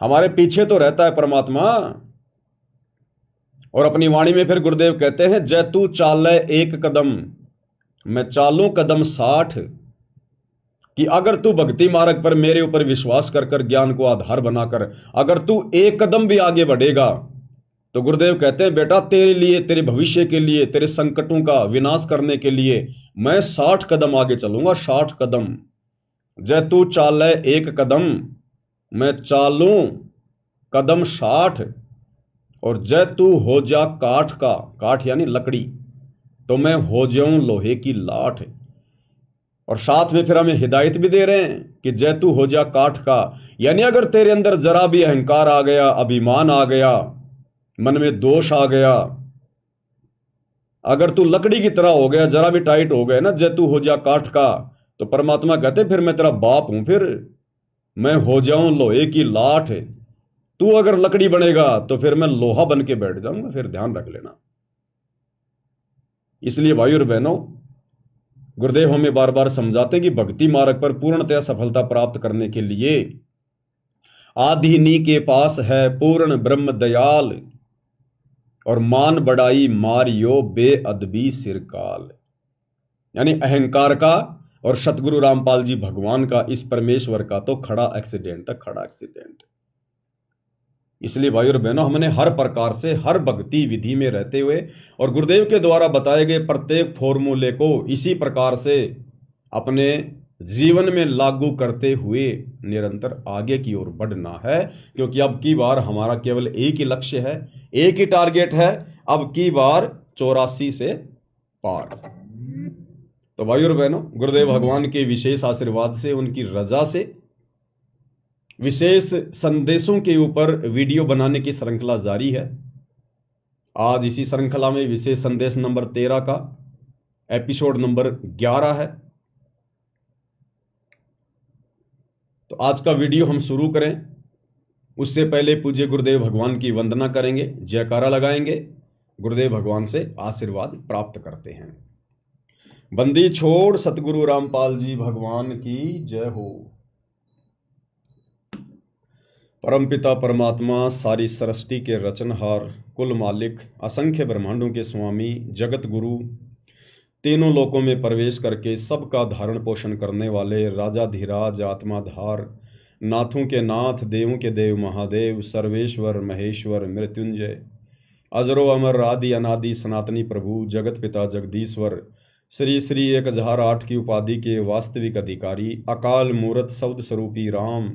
S1: हमारे पीछे तो रहता है परमात्मा। और अपनी वाणी में फिर गुरुदेव कहते हैं, जय तू चाले एक कदम मैं चालूं कदम 60, कि अगर तू भक्ति मार्ग पर मेरे ऊपर विश्वास कर कर ज्ञान को आधार बनाकर अगर तू एक कदम भी आगे बढ़ेगा तो गुरुदेव कहते हैं बेटा तेरे लिए, तेरे भविष्य के लिए, तेरे संकटों का विनाश करने के लिए मैं 60 कदम आगे चलूंगा, 60 कदम। जय तू चाले एक कदम मैं चालूं कदम 60, और जय तू हो जा काठ का, काठ यानी लकड़ी, तो मैं हो जाऊं लोहे की लाठ। और साथ में फिर हमें हिदायत भी दे रहे हैं कि जय तू हो जा काठ का, यानी अगर तेरे अंदर जरा भी अहंकार आ गया, अभिमान आ गया, मन में दोष आ गया, अगर तू लकड़ी की तरह हो गया, जरा भी टाइट हो गया ना, जय तू हो जा काठ का, तो परमात्मा कहते फिर मैं तेरा बाप हूं, फिर मैं हो जाऊं लोहे की लाठ। तू अगर लकड़ी बनेगा तो फिर मैं लोहा बन के बैठ जाऊंगा, फिर ध्यान रख लेना। इसलिए भाई और बहनों, गुरुदेव हमें बार बार समझाते हैं कि भक्ति मार्ग पर पूर्णतया सफलता प्राप्त करने के लिए आदिनी के पास है पूर्ण ब्रह्म दयाल, और मान बढ़ाई मारियो बेअदबी सिरकाल। यानी अहंकार का और सतगुरु रामपाल जी भगवान का, इस परमेश्वर का तो खड़ा एक्सीडेंट है, खड़ा एक्सीडेंट। इसलिए भाई और बहनों, हमने हर प्रकार से हर भक्ति विधि में रहते हुए और गुरुदेव के द्वारा बताए गए प्रत्येक फॉर्मूले को इसी प्रकार से अपने जीवन में लागू करते हुए निरंतर आगे की ओर बढ़ना है, क्योंकि अब की बार हमारा केवल एक ही लक्ष्य है, एक ही टारगेट है, अब की बार 84 से पार। तो भाई और बहनों, गुरुदेव भगवान के विशेष आशीर्वाद से, उनकी रजा से विशेष संदेशों के ऊपर वीडियो बनाने की श्रृंखला जारी है। आज इसी श्रृंखला में विशेष संदेश नंबर 13 का एपिसोड नंबर 11 है। तो आज का वीडियो हम शुरू करें उससे पहले पूज्य गुरुदेव भगवान की वंदना करेंगे, जयकारा लगाएंगे, गुरुदेव भगवान से आशीर्वाद प्राप्त करते हैं। बंदी छोड़ सतगुरु रामपाल जी भगवान की जय हो। परमपिता परमात्मा, सारी सृष्टि के रचनहार, कुल मालिक, असंख्य ब्रह्मांडों के स्वामी, जगत गुरु, तीनों लोकों में प्रवेश करके सबका धारण पोषण करने वाले राजाधिराज, आत्माधार, नाथों के नाथ, देवों के देव महादेव, सर्वेश्वर महेश्वर मृत्युंजय, अजरो अमर आदि अनादि सनातनी प्रभु, जगत पिता जगदीश्वर, श्री श्री 1008 की उपाधि के वास्तविक अधिकारी, अकाल मूर्त शब्द स्वरूपी राम,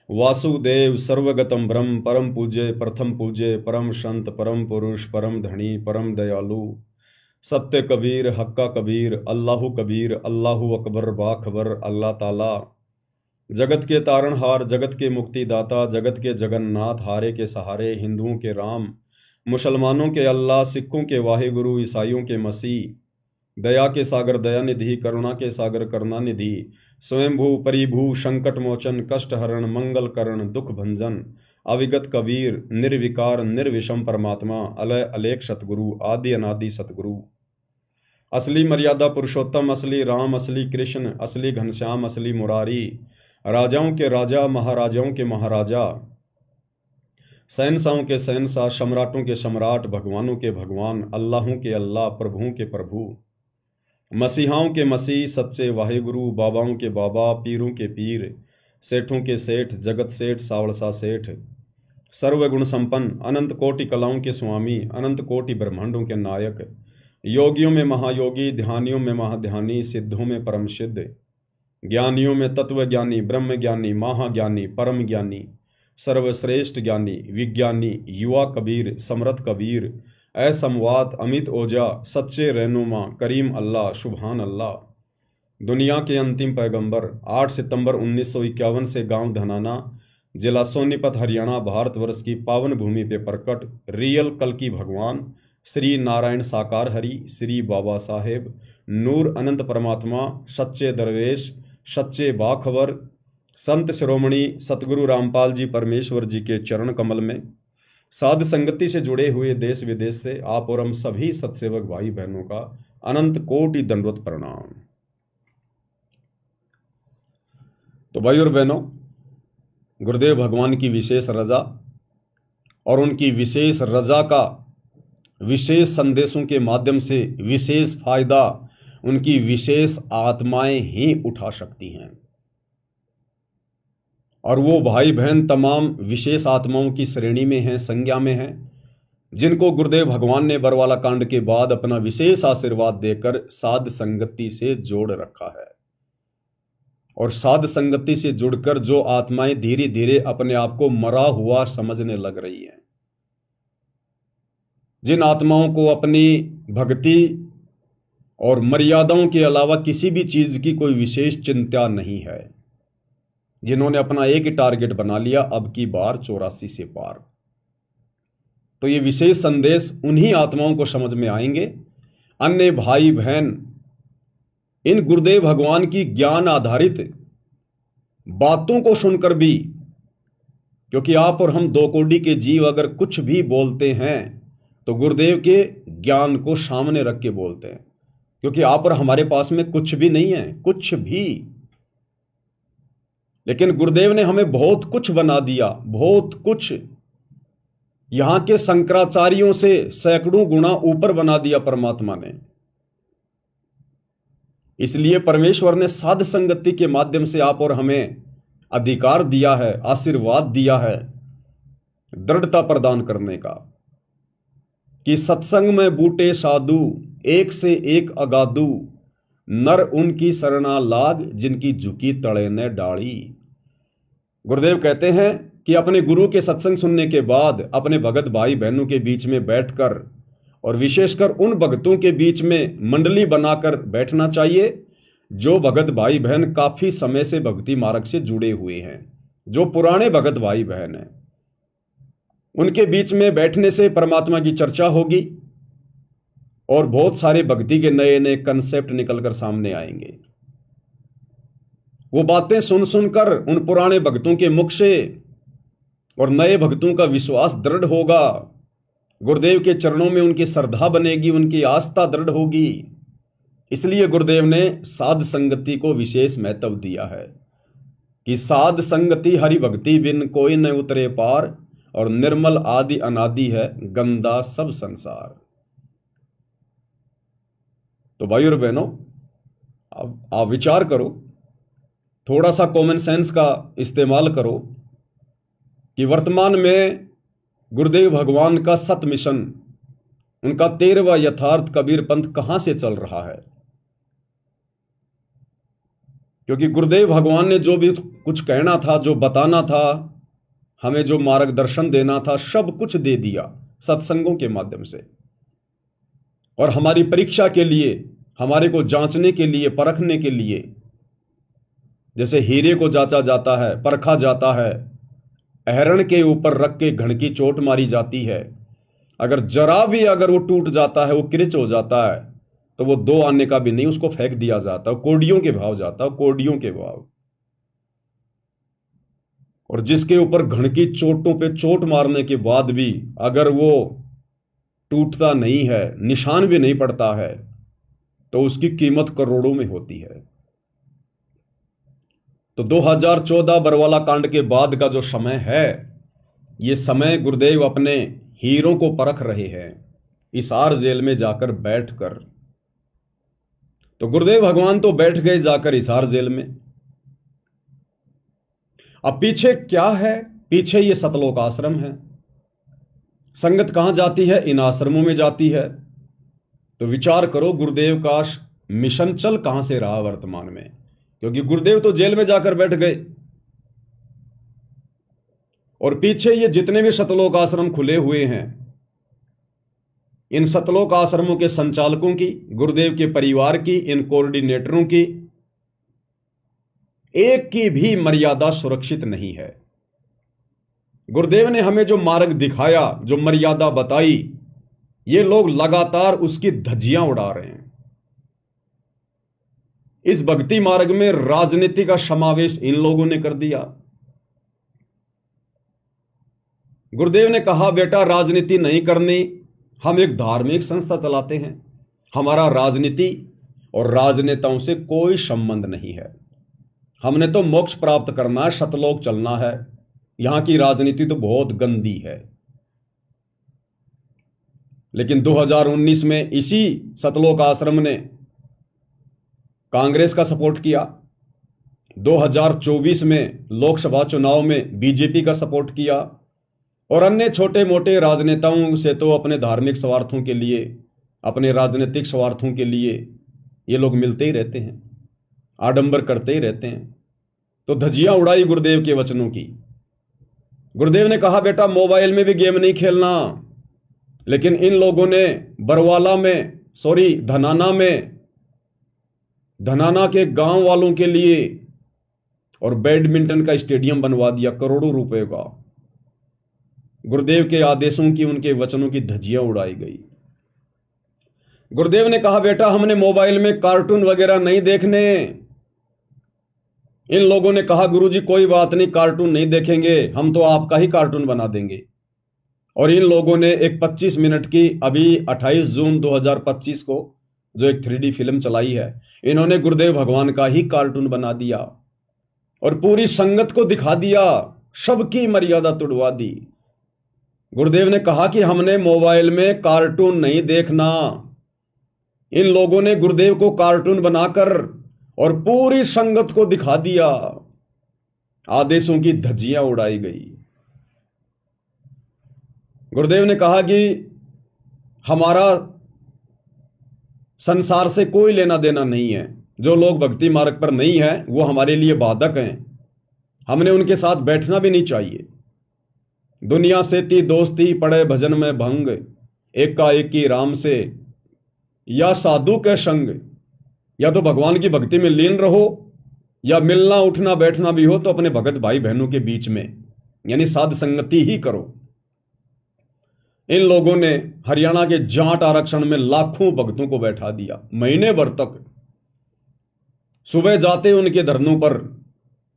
S1: वासुदेव, सर्वगतम ब्रह्म, परम पूज्य, प्रथम पूज्य, परम संत, परम पुरुष, परम धनी, परम दयालु, सत्य कबीर, हक्का कबीर, अल्लाहु कबीर, अल्लाहु अकबर, बाखबर, अल्लाह ताला, जगत के तारणहार, जगत के मुक्तिदाता, जगत के जगन्नाथ, हारे के सहारे, हिंदुओं के राम, मुसलमानों के अल्लाह, सिखों के वाहिगुरु, ईसाइयों के मसीह, दया के सागर दयानिधि, करुणा के सागर करुणानिधि, स्वयंभू परिभू, संकट मोचन, कष्ट हरण, मंगल करण, दुख भंजन, अविगत कबीर, निर्विकार निर्विषम परमात्मा, अलय अलेख सतगुरु, आदि अनादि सतगुरु, असली मर्यादा पुरुषोत्तम, असली राम, असली कृष्ण, असली घनश्याम, असली मुरारी, राजाओं के राजा, महाराजाओं के महाराजा, शहंशाहों के शहंशाह, सम्राटों के सम्राट, भगवानों के भगवान, अल्लाहों के अल्लाह, प्रभुओं के प्रभु, मसीहाओं के मसीह, सच्चे वाहिगुरु, बाबाओं के बाबा, पीरों के पीर, सेठों के सेठ, जगत सेठ, सावड़सा सेठ, सर्वगुण संपन्न, अनंत कोटि कलाओं के स्वामी, अनंत कोटि ब्रह्मांडों के नायक, योगियों में महायोगी, ध्यानियों में महाध्यानी, सिद्धों में परम सिद्ध, ज्ञानियों में तत्व ज्ञानी, ब्रह्म ज्ञानी, महाज्ञानी, परम ज्ञानी, सर्वश्रेष्ठ ज्ञानी, विज्ञानी, युवा कबीर, समर्थ कबीर, असमवात, अमित ओजा, सच्चे रहनुमा, करीम अल्लाह, सुभान अल्लाह, दुनिया के अंतिम पैगंबर 8 सितंबर 1951 से गांव धनाना, जिला सोनीपत, हरियाणा, भारतवर्ष की पावन भूमि पे प्रकट रियल कल्कि भगवान श्री नारायण साकार हरि, श्री बाबा साहेब नूर अनंत परमात्मा, सच्चे दरवेश, सच्चे बाखबर, संत शिरोमणि सतगुरु रामपाल जी परमेश्वर जी के चरण कमल में साध संगति से जुड़े हुए देश विदेश से आप और हम सभी सत्सेवक भाई बहनों का अनंत कोटि दंडवत प्रणाम। तो भाई और बहनों, गुरुदेव भगवान की विशेष रजा और उनकी विशेष रजा का विशेष संदेशों के माध्यम से विशेष फायदा उनकी विशेष आत्माएं ही उठा सकती हैं। और वो भाई बहन तमाम विशेष आत्माओं की श्रेणी में हैं, संज्ञा में हैं, जिनको गुरुदेव भगवान ने बरवाला कांड के बाद अपना विशेष आशीर्वाद देकर साध संगति से जोड़ रखा है। और साध संगति से जुड़कर जो आत्माएं धीरे धीरे अपने आप को मरा हुआ समझने लग रही हैं, जिन आत्माओं को अपनी भक्ति और मर्यादाओं के अलावा किसी भी चीज की कोई विशेष चिंता नहीं है, जिन्होंने अपना एक ही टारगेट बना लिया, अब की बार 84 से पार, तो ये विशेष संदेश उन्हीं आत्माओं को समझ में आएंगे। अन्य भाई बहन इन गुरुदेव भगवान की ज्ञान आधारित बातों को सुनकर भी, क्योंकि आप और हम दो कोटि के जीव अगर कुछ भी बोलते हैं तो गुरुदेव के ज्ञान को सामने रख के बोलते हैं, क्योंकि आप और हमारे पास में कुछ भी नहीं है, कुछ भी। लेकिन गुरुदेव ने हमें बहुत कुछ बना दिया, बहुत कुछ, यहां के शंकराचार्यों से सैकड़ों गुना ऊपर बना दिया परमात्मा ने। इसलिए परमेश्वर ने साध संगति के माध्यम से आप और हमें अधिकार दिया है, आशीर्वाद दिया है, दृढ़ता प्रदान करने का, कि सत्संग में बूटे साधु एक से एक अगाधु, नर उनकी शरणा लाग जिनकी झुकी तड़े ने डाली। गुरुदेव कहते हैं कि अपने गुरु के सत्संग सुनने के बाद अपने भगत भाई बहनों के बीच में बैठकर, और विशेषकर उन भक्तों के बीच में मंडली बनाकर बैठना चाहिए जो भगत भाई बहन काफी समय से भक्ति मार्ग से जुड़े हुए हैं, जो पुराने भगत भाई बहन हैं। उनके बीच में बैठने से परमात्मा की चर्चा होगी और बहुत सारे भक्ति के नए नए कंसेप्ट निकलकर सामने आएंगे। वो बातें सुन सुनकर उन पुराने भक्तों के मुख से और नए भक्तों का विश्वास दृढ़ होगा, गुरुदेव के चरणों में उनकी श्रद्धा बनेगी, उनकी आस्था दृढ़ होगी। इसलिए गुरुदेव ने साध संगति को विशेष महत्व दिया है कि साध संगति हरि भक्ति बिन कोई न उतरे पार, और निर्मल आदि अनादि है गंदा सब संसार। तो भाई और बहनों, अब आप विचार करो, थोड़ा सा कॉमन सेंस का इस्तेमाल करो कि वर्तमान में गुरुदेव भगवान का सत मिशन, उनका 13वां यथार्थ कबीर पंथ कहां से चल रहा है। क्योंकि गुरुदेव भगवान ने जो भी कुछ कहना था, जो बताना था, हमें जो मार्गदर्शन देना था, सब कुछ दे दिया सत्संगों के माध्यम से। और हमारी परीक्षा के लिए, हमारे को जांचने के लिए, परखने के लिए, जैसे हीरे को जांचा जाता है, परखा जाता है, अहरण के ऊपर रख के घण की चोट मारी जाती है, अगर जरा भी अगर वो टूट जाता है, वो किरच हो जाता है, तो वो 2 आने का भी नहीं, उसको फेंक दिया जाता है, कोडियों के भाव जाता है, कोडियों के भाव। और जिसके ऊपर घण की चोटों पे चोट मारने के बाद भी अगर वो टूटता नहीं है, निशान भी नहीं पड़ता है, तो उसकी कीमत करोड़ों में होती है। तो 2014 बरवाला कांड के बाद का जो समय है, ये समय गुरुदेव अपने हीरों को परख रहे हैं हिसार जेल में जाकर बैठकर। तो गुरुदेव भगवान तो बैठ गए जाकर हिसार जेल में। अब पीछे क्या है? पीछे ये सतलोक आश्रम है। संगत कहां जाती है? इन आश्रमों में जाती है। तो विचार करो, गुरुदेव का मिशन चल कहां से रहा वर्तमान में, क्योंकि गुरुदेव तो जेल में जाकर बैठ गए। और पीछे ये जितने भी सतलोक आश्रम खुले हुए हैं, इन सतलोक आश्रमों के संचालकों की, गुरुदेव के परिवार की, इन कोऑर्डिनेटरों की एक की भी मर्यादा सुरक्षित नहीं है। गुरुदेव ने हमें जो मार्ग दिखाया, जो मर्यादा बताई, ये लोग लगातार उसकी धज्जियां उड़ा रहे हैं। इस भक्ति मार्ग में राजनीति का समावेश इन लोगों ने कर दिया। गुरुदेव ने कहा, बेटा राजनीति नहीं करनी, हम एक धार्मिक संस्था चलाते हैं, हमारा राजनीति और राजनेताओं से कोई संबंध नहीं है, हमने तो मोक्ष प्राप्त करना है, सतलोक चलना है, यहां की राजनीति तो बहुत गंदी है। लेकिन 2019 में इसी सतलोक आश्रम ने कांग्रेस का सपोर्ट किया, 2024 में लोकसभा चुनाव में बीजेपी का सपोर्ट किया, और अन्य छोटे मोटे राजनेताओं से तो अपने धार्मिक स्वार्थों के लिए, अपने राजनीतिक स्वार्थों के लिए ये लोग मिलते ही रहते हैं, आडंबर करते ही रहते हैं। तो धज्जियां उड़ाई गुरुदेव के वचनों की। गुरुदेव ने कहा, बेटा मोबाइल में भी गेम नहीं खेलना। लेकिन इन लोगों ने बरवाला में, धनाना के गांव वालों के लिए और बैडमिंटन का स्टेडियम बनवा दिया करोड़ों रुपए का। गुरुदेव के आदेशों की, उनके वचनों की धज्जियां उड़ाई गई। गुरुदेव ने कहा, बेटा हमने मोबाइल में कार्टून वगैरह नहीं देखने। इन लोगों ने कहा, गुरुजी कोई बात नहीं, कार्टून नहीं देखेंगे, हम तो आपका ही कार्टून बना देंगे। और इन लोगों ने एक 25 मिनट की, अभी 28 जून 2025 को जो एक 3D फिल्म चलाई है, इन्होंने गुरुदेव भगवान का ही कार्टून बना दिया और पूरी संगत को दिखा दिया, सबकी मर्यादा तुड़वा दी। गुरुदेव ने कहा कि हमने मोबाइल में कार्टून नहीं देखना। इन लोगों ने गुरुदेव को कार्टून बनाकर और पूरी संगत को दिखा दिया। आदेशों की धज्जियां उड़ाई गई। गुरुदेव ने कहा कि हमारा संसार से कोई लेना देना नहीं है, जो लोग भक्ति मार्ग पर नहीं है वो हमारे लिए बाधक हैं, हमने उनके साथ बैठना भी नहीं चाहिए। दुनिया से ती दोस्ती, पड़े भजन में भंग, एकाएकी राम से या साधु के संग। या तो भगवान की भक्ति में लीन रहो, या मिलना उठना बैठना भी हो तो अपने भगत भाई बहनों के बीच में, यानी साध संगति ही करो। इन लोगों ने हरियाणा के जाट आरक्षण में लाखों भक्तों को बैठा दिया, महीने भर तक। सुबह जाते उनके धरनों पर,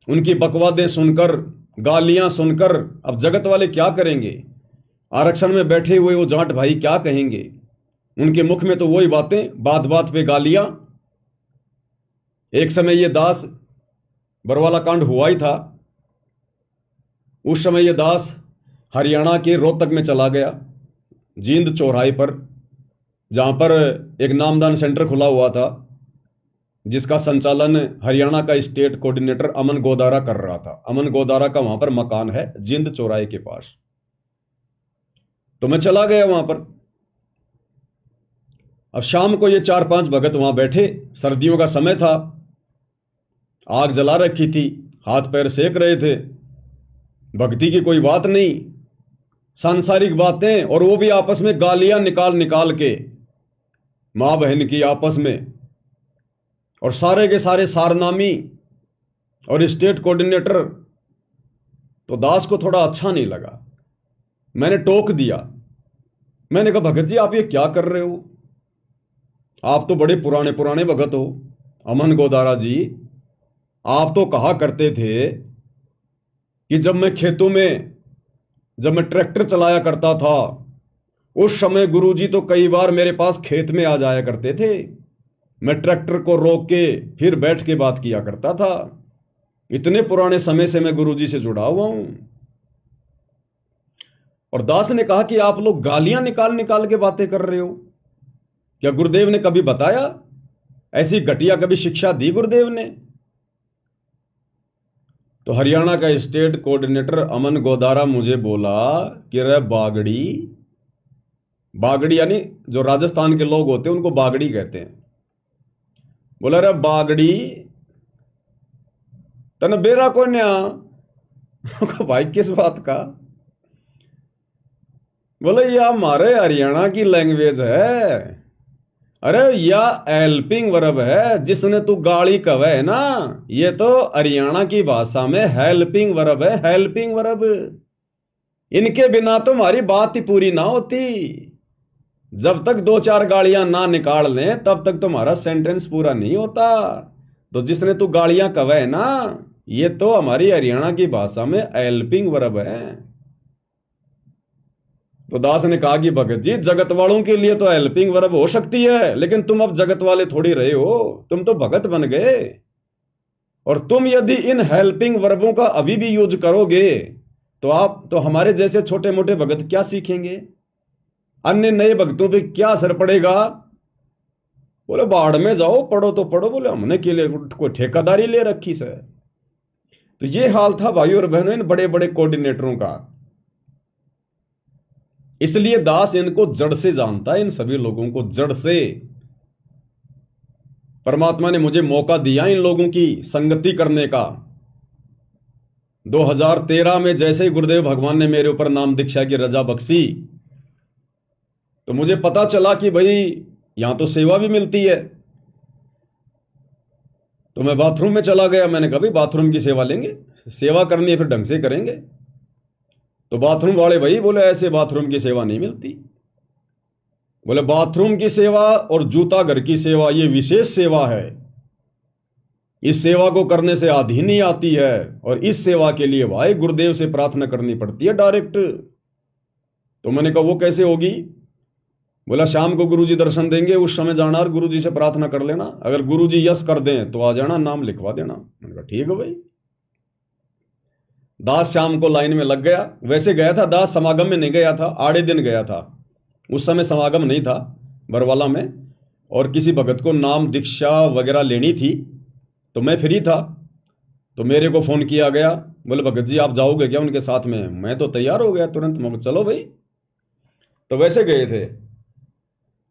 S1: उनकी बकवादें सुनकर, गालियां सुनकर, अब जगत वाले क्या करेंगे? आरक्षण में बैठे हुए वो जाट भाई क्या कहेंगे? उनके मुख में तो वही बातें, बात बात पे गालियां। एक समय ये दास, बरवाला कांड हुआ ही था, उस समय ये दास हरियाणा के रोहतक में चला गया, जींद चौराहे पर, जहां पर एक नामदान सेंटर खुला हुआ था, जिसका संचालन हरियाणा का स्टेट कोऑर्डिनेटर अमन गोदारा कर रहा था। अमन गोदारा का वहां पर मकान है जींद चौराहे के पास। तो मैं चला गया वहां पर। अब शाम को ये 4-5 भगत वहां बैठे, सर्दियों का समय था, आग जला रखी थी, हाथ पैर सेक रहे थे, भक्ति की कोई बात नहीं, सांसारिक बातें, और वो भी आपस में गालियां निकाल निकाल के, मां बहन की आपस में, और सारे के सारे सारनामी और स्टेट कोऑर्डिनेटर। तो दास को थोड़ा अच्छा नहीं लगा, मैंने टोक दिया। मैंने कहा, भगत जी आप ये क्या कर रहे हो? आप तो बड़े पुराने पुराने भगत हो। अमन गोदारा जी, आप तो कहा करते थे कि जब मैं खेतों में, जब मैं ट्रैक्टर चलाया करता था, उस समय गुरुजी तो कई बार मेरे पास खेत में आ जाया करते थे, मैं ट्रैक्टर को रोक के फिर बैठ के बात किया करता था। इतने पुराने समय से मैं गुरुजी से जुड़ा हुआ हूं। और दास ने कहा कि आप लोग गालियां निकाल निकाल के बातें कर रहे हो, क्या गुरुदेव ने कभी बताया? ऐसी घटिया कभी शिक्षा दी गुरुदेव ने? तो हरियाणा का स्टेट कोऑर्डिनेटर अमन गोदारा मुझे बोला कि रे बागड़ी, बागड़ी यानी जो राजस्थान के लोग होते हैं उनको बागड़ी कहते हैं। बोला, रे बागड़ी तने बेरा को न्या। भाई किस बात का? बोले, ये हमारे हरियाणा की लैंग्वेज है, अरे या हेल्पिंग वर्ब है, जिसने तू गाड़ी कवे है ना, ये तो हरियाणा की भाषा में हेल्पिंग वर्ब है, हेल्पिंग वर्ब। इनके बिना तो हमारी बात ही पूरी ना होती। जब तक दो चार गाड़ियां ना निकाल लें तब तक तुम्हारा सेंटेंस पूरा नहीं होता। तो जिसने तू गाड़ियां कवे है ना, ये तो हमारी हरियाणा की भाषा में हेल्पिंग वर्ब है। तो दास ने कहा कि भगत जी, जगत वालों के लिए तो हेल्पिंग वर्ब हो सकती है, लेकिन तुम अब जगत वाले थोड़ी रहे हो, तुम तो भगत बन गए। और तुम यदि इन हेल्पिंग वर्बों का अभी भी यूज करोगे तो हमारे जैसे छोटे मोटे भगत क्या सीखेंगे, अन्य नए भक्तों पे क्या असर पड़ेगा। बोले बाढ़ में जाओ, पढ़ो तो पढ़ो, बोले हमने के लिए कोई ठेकेदारी ले रखी से। तो ये हाल था भाइयों और बहनों इन बड़े बड़े कोऑर्डिनेटरों का। इसलिए दास इनको जड़ से जानता है, इन सभी लोगों को जड़ से। परमात्मा ने मुझे मौका दिया इन लोगों की संगति करने का। 2013 में जैसे ही गुरुदेव भगवान ने मेरे ऊपर नाम दीक्षा की रजा बख्शी, तो मुझे पता चला कि भाई यहां तो सेवा भी मिलती है। तो मैं बाथरूम में चला गया, मैंने कहा भाई बाथरूम की सेवा लेंगे, सेवा करनी है फिर ढंग से करेंगे। तो बाथरूम वाले भाई बोले ऐसे बाथरूम की सेवा नहीं मिलती। बोले बाथरूम की सेवा और जूता घर की सेवा ये विशेष सेवा है, इस सेवा को करने से आधी नहीं आती है, और इस सेवा के लिए भाई गुरुदेव से प्रार्थना करनी पड़ती है डायरेक्ट। तो मैंने कहा वो कैसे होगी। बोला शाम को गुरुजी दर्शन देंगे, उस समय जाना और गुरुजी से प्रार्थना कर लेना, अगर गुरुजी यस कर दें तो आ जाना, नाम लिखवा देना। मैंने कहा ठीक है भाई। दास शाम को लाइन में लग गया। वैसे गया था दास, समागम में नहीं गया था, आड़े दिन गया था। उस समय समागम नहीं था बरवाला में, और किसी भगत को नाम दीक्षा वगैरह लेनी थी, तो मैं फ्री था। तो मेरे को फ़ोन किया गया, बोले भगत जी आप जाओगे क्या उनके साथ में। मैं तो तैयार हो गया तुरंत, मैं चलो भाई। तो वैसे गए थे।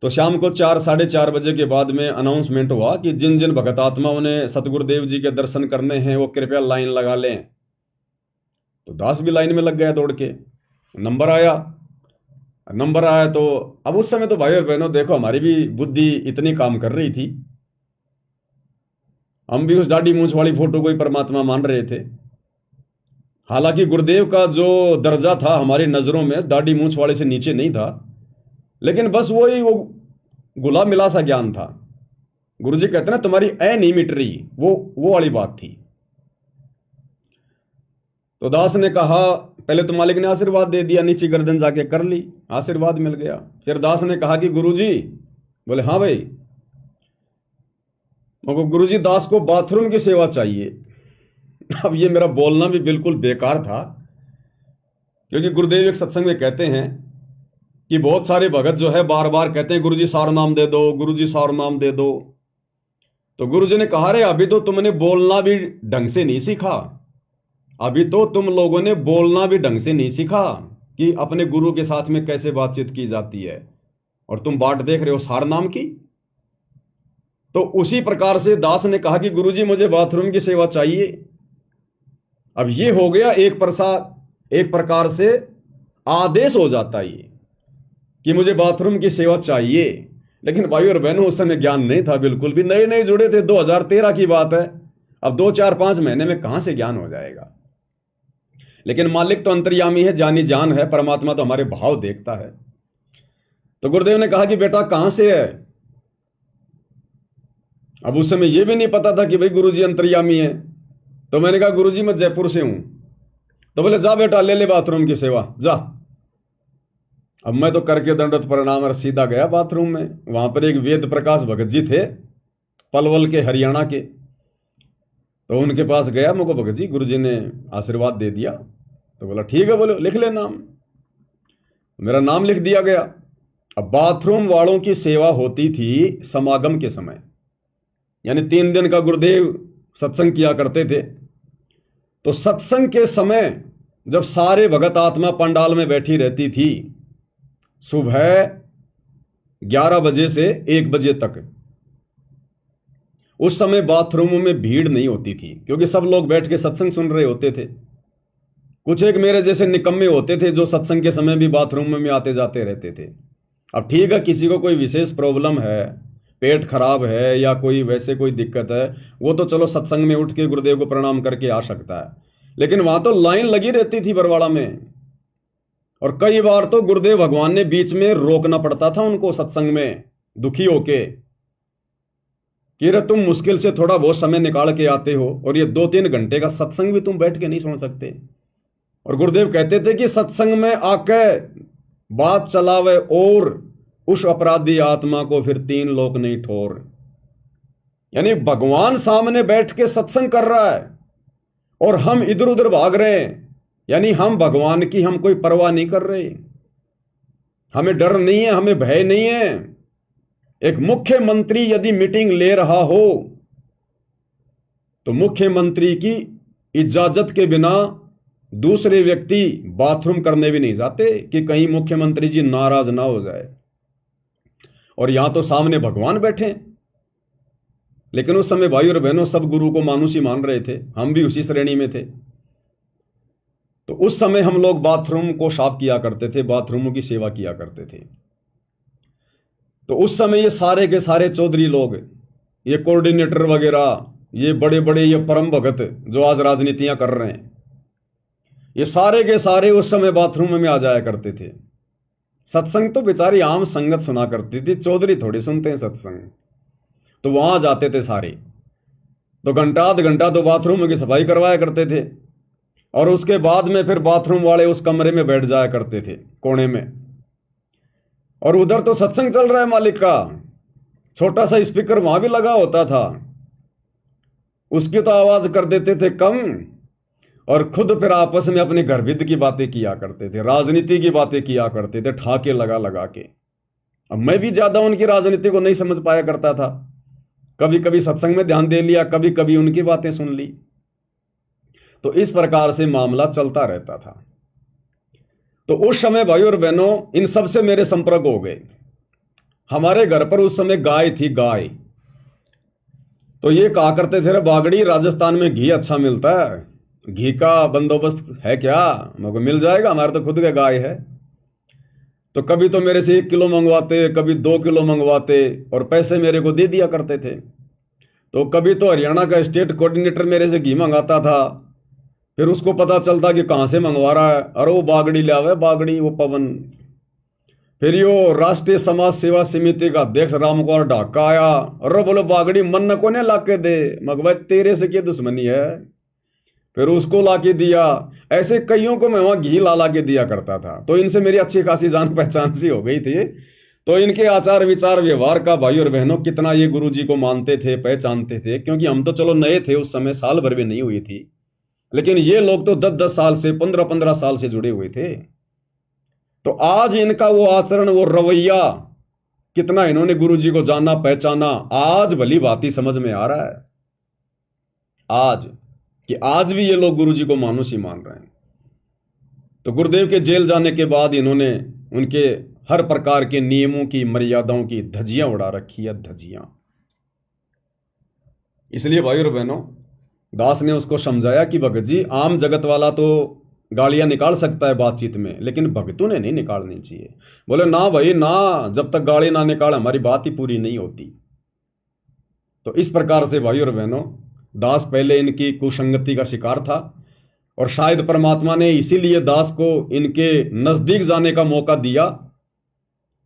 S1: तो शाम को 4 साढ़े 4 बजे के बाद में अनाउंसमेंट हुआ कि जिन जिन भगत आत्माओं ने सतगुरुदेव जी के दर्शन करने हैं वो कृपया लाइन लगा लें। तो दास भी लाइन में लग गया दौड़ के। नंबर आया तो अब उस समय तो भाई और बहनों देखो हमारी भी बुद्धि इतनी काम कर रही थी, हम भी उस दाढ़ी मूंछ वाली फोटो को ही परमात्मा मान रहे थे। हालांकि गुरुदेव का जो दर्जा था हमारी नजरों में दाढ़ी मूंछ वाले से नीचे नहीं था, लेकिन बस वो गुला मिला सा ज्ञान था। गुरुजी कहते ना तुम्हारी ऐ नहीं मिट रही, वो वाली बात थी। तो दास ने कहा पहले तो मालिक ने आशीर्वाद दे दिया, नीचे गर्दन जाके कर ली, आशीर्वाद मिल गया। फिर दास ने कहा कि गुरुजी, बोले हाँ भाई। मगर गुरुजी दास को बाथरूम की सेवा चाहिए। अब ये मेरा बोलना भी बिल्कुल बेकार था, क्योंकि गुरुदेव एक सत्संग में कहते हैं कि बहुत सारे भगत जो है बार बार कहते हैं गुरुजी सार नाम दे दो, गुरुजी सार नाम दे दो। तो गुरुजी ने कहा रे अभी तो तुमने बोलना भी ढंग से नहीं सीखा, अभी तो तुम लोगों ने बोलना भी ढंग से नहीं सीखा कि अपने गुरु के साथ में कैसे बातचीत की जाती है, और तुम बाट देख रहे हो सार नाम की। तो उसी प्रकार से दास ने कहा कि गुरुजी मुझे बाथरूम की सेवा चाहिए। अब ये हो गया एक प्रकार से आदेश हो जाता है ये कि मुझे बाथरूम की सेवा चाहिए। लेकिन भाई और बहनों उस समय ज्ञान नहीं था, बिल्कुल भी नए नए जुड़े थे, 2013 की बात है। अब 2 4 5 महीने में कहां से ज्ञान हो जाएगा। लेकिन मालिक तो अंतर्यामी है, जानी जान है, परमात्मा तो हमारे भाव देखता है। तो गुरुदेव ने कहा कि बेटा कहां से है। अब उस समय यह भी नहीं पता था कि भाई गुरुजी अंतर्यामी है। तो मैंने कहा गुरुजी मैं जयपुर से हूं। तो बोले जा बेटा ले ले बाथरूम की सेवा जा। अब मैं तो करके दंडवत प्रणाम और सीधा गया बाथरूम में। वहां पर एक वेद प्रकाश भगत जी थे, पलवल के, हरियाणा के। तो उनके पास गया, मुझको भगत जी गुरुजी ने आशीर्वाद दे दिया। तो बोला ठीक है, बोलो लिख ले नाम। मेरा नाम लिख दिया गया। अब बाथरूम वालों की सेवा होती थी समागम के समय, यानी 3 दिन का गुरुदेव सत्संग किया करते थे। तो सत्संग के समय जब सारे भगत आत्मा पंडाल में बैठी रहती थी, सुबह 11 बजे से 1 बजे तक, उस समय बाथरूमों में भीड़ नहीं होती थी, क्योंकि सब लोग बैठ के सत्संग सुन रहे होते थे। कुछ एक मेरे जैसे निकम्मे होते थे जो सत्संग के समय भी बाथरूम में आते जाते रहते थे। अब ठीक है, किसी को कोई विशेष प्रॉब्लम है, पेट खराब है या कोई वैसे कोई दिक्कत है, वो तो चलो सत्संग में उठ के गुरुदेव को प्रणाम करके आ सकता है, लेकिन वहां तो लाइन लगी रहती थी बरवाड़ा में। और कई बार तो गुरुदेव भगवान ने बीच में रोकना पड़ता था उनको सत्संग में, दुखी होके कि रे तुम मुश्किल से थोड़ा बहुत समय निकाल के आते हो और ये 2-3 घंटे का सत्संग भी तुम बैठ के नहीं सुन सकते। और गुरुदेव कहते थे कि सत्संग में आके बात चलावे और उस अपराधी आत्मा को फिर 3 लोक नहीं ठोर। यानी भगवान सामने बैठ के सत्संग कर रहा है और हम इधर उधर भाग रहे हैं, यानी हम भगवान की हम कोई परवाह नहीं कर रहे, हमें डर नहीं है, हमें भय नहीं है। एक मुख्यमंत्री यदि मीटिंग ले रहा हो तो मुख्यमंत्री की इजाजत के बिना दूसरे व्यक्ति बाथरूम करने भी नहीं जाते कि कहीं मुख्यमंत्री जी नाराज ना हो जाए। और यहां तो सामने भगवान बैठे, लेकिन उस समय भाई और बहनों सब गुरु को मानुष ही मान रहे थे, हम भी उसी श्रेणी में थे। तो उस समय हम लोग बाथरूम को साफ किया करते थे, बाथरूमों की सेवा किया करते थे। तो उस समय ये सारे के सारे चौधरी लोग, ये कोऑर्डिनेटर वगैरह, ये बड़े बड़े ये परम भगत जो आज राजनीतियां कर रहे हैं, ये सारे के सारे उस समय बाथरूम में आ जाया करते थे। सत्संग तो बेचारी आम संगत सुना करती थी, चौधरी थोड़ी सुनते हैं सत्संग। तो वहां जाते थे सारे, तो घंटा आध घंटा तो बाथरूम की सफाई करवाया करते थे और उसके बाद में फिर बाथरूम वाले उस कमरे में बैठ जाया करते थे कोने में। और उधर तो सत्संग चल रहा है मालिक का, छोटा सा स्पीकर वहां भी लगा होता था, उसकी तो आवाज कर देते थे कम और खुद फिर आपस में अपने घर विद की बातें किया करते थे, राजनीति की बातें किया करते थे ठाके लगा लगा के। अब मैं भी ज्यादा उनकी राजनीति को नहीं समझ पाया करता था, कभी कभी सत्संग में ध्यान दे लिया, कभी कभी उनकी बातें सुन ली। तो इस प्रकार से मामला चलता रहता था। तो उस समय भाई और बहनों इन सब से मेरे संपर्क हो गए। हमारे घर पर उस समय गाय थी, गाय। तो ये कहा करते थे, बागड़ी राजस्थान में घी अच्छा मिलता है, घी का बंदोबस्त है क्या? मगर मिल जाएगा, हमारे तो खुद का गाय है। तो कभी तो मेरे से 1 किलो मंगवाते, कभी 2 किलो मंगवाते और पैसे मेरे को दे दिया करते थे। तो कभी तो हरियाणा का स्टेट कोऑर्डिनेटर मेरे से घी मंगाता था, फिर उसको पता चलता कि कहाँ से मंगवा रहा है, अरे वो बागड़ी ले आवे, बागड़ी वो पवन। फिर यो राष्ट्रीय समाज सेवा समिति का अध्यक्ष रामकुमार ढाका आया, अरे बोलो बागड़ी मन न कोने लाके दे, मगर तेरे से क्या दुश्मनी है, फिर उसको लाके दिया। ऐसे कईयों को मैं वहां घी ला के दिया करता था। तो इनसे मेरी अच्छी खासी जान पहचान सी हो गई थी। तो इनके आचार विचार व्यवहार का भाई और बहनों कितना ये गुरु जी को मानते थे, पहचानते थे, क्योंकि हम तो चलो नए थे उस समय, साल भर भी नहीं हुई थी, लेकिन ये लोग तो 10-10 साल से, 15-15 साल से जुड़े हुए थे। तो आज इनका वो आचरण, वो रवैया, कितना इन्होंने गुरु जी को जाना पहचाना, आज भली बात ही समझ में आ रहा है। आज कि आज भी ये लोग गुरु जी को मानुष ही मान रहे हैं। तो गुरुदेव के जेल जाने के बाद इन्होंने उनके हर प्रकार के नियमों की, मर्यादाओं की धज्जियां उड़ा रखी है, धज्जियां। इसलिए भाई और बहनों, दास ने उसको समझाया कि भगत जी, आम जगत वाला तो गालियां निकाल सकता है बातचीत में, लेकिन भगतों ने नहीं निकालनी चाहिए। बोले ना भाई ना, जब तक गाली ना निकाले हमारी बात ही पूरी नहीं होती। तो इस प्रकार से भाई और बहनों, दास पहले इनकी कुसंगति का शिकार था और शायद परमात्मा ने इसीलिए दास को इनके नजदीक जाने का मौका दिया,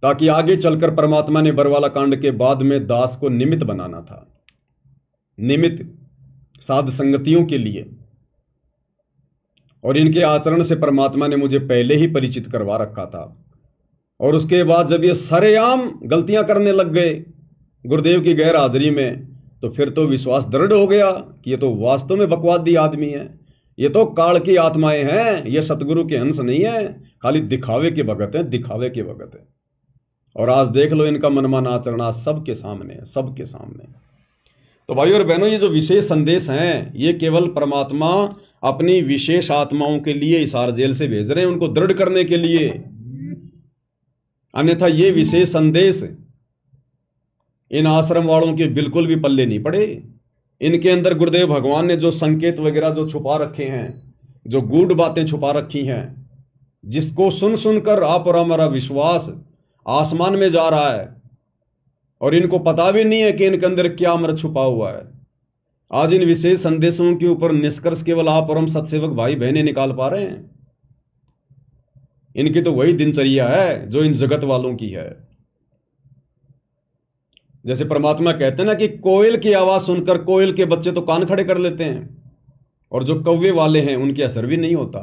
S1: ताकि आगे चलकर परमात्मा ने बरवाला कांड के बाद में दास को निमित्त बनाना था, निमित्त साध संगतियों के लिए। और इनके आचरण से परमात्मा ने मुझे पहले ही परिचित करवा रखा था। और उसके बाद जब ये सरेआम गलतियां करने लग गए गुरुदेव की गैर हाजिरी में, तो फिर तो विश्वास दृढ़ हो गया कि ये तो वास्तव में बकवादी आदमी है, ये तो काल की आत्माएं हैं, ये सतगुरु के अंश नहीं है, खाली दिखावे के भगत हैं, दिखावे के भगत है। और आज देख लो इनका मनमाना आचरण आज सबके सामने है, सबके सामने। तो भाई और बहनों, ये जो विशेष संदेश हैं, ये केवल परमात्मा अपनी विशेष आत्माओं के लिए हिसार जेल से भेज रहे हैं, उनको दृढ़ करने के लिए। अन्यथा ये विशेष संदेश इन आश्रम वालों के बिल्कुल भी पल्ले नहीं पड़े। इनके अंदर गुरुदेव भगवान ने जो संकेत वगैरह जो छुपा रखे हैं, जो गूढ़ बातें छुपा रखी हैं, जिसको सुन सुनकर आप और हमारा विश्वास आसमान में जा रहा है, और इनको पता भी नहीं है कि इनके अंदर क्या अमृत छुपा हुआ है। आज इन विशेष संदेशों के ऊपर निष्कर्ष केवल आप और हम सत्सेवक भाई बहनें निकाल पा रहे हैं। इनकी तो वही दिनचर्या है जो इन जगत वालों की है। जैसे परमात्मा कहते हैं ना कि कोयल की आवाज सुनकर कोयल के बच्चे तो कान खड़े कर लेते हैं, और जो कौवे वाले हैं उनके असर भी नहीं होता।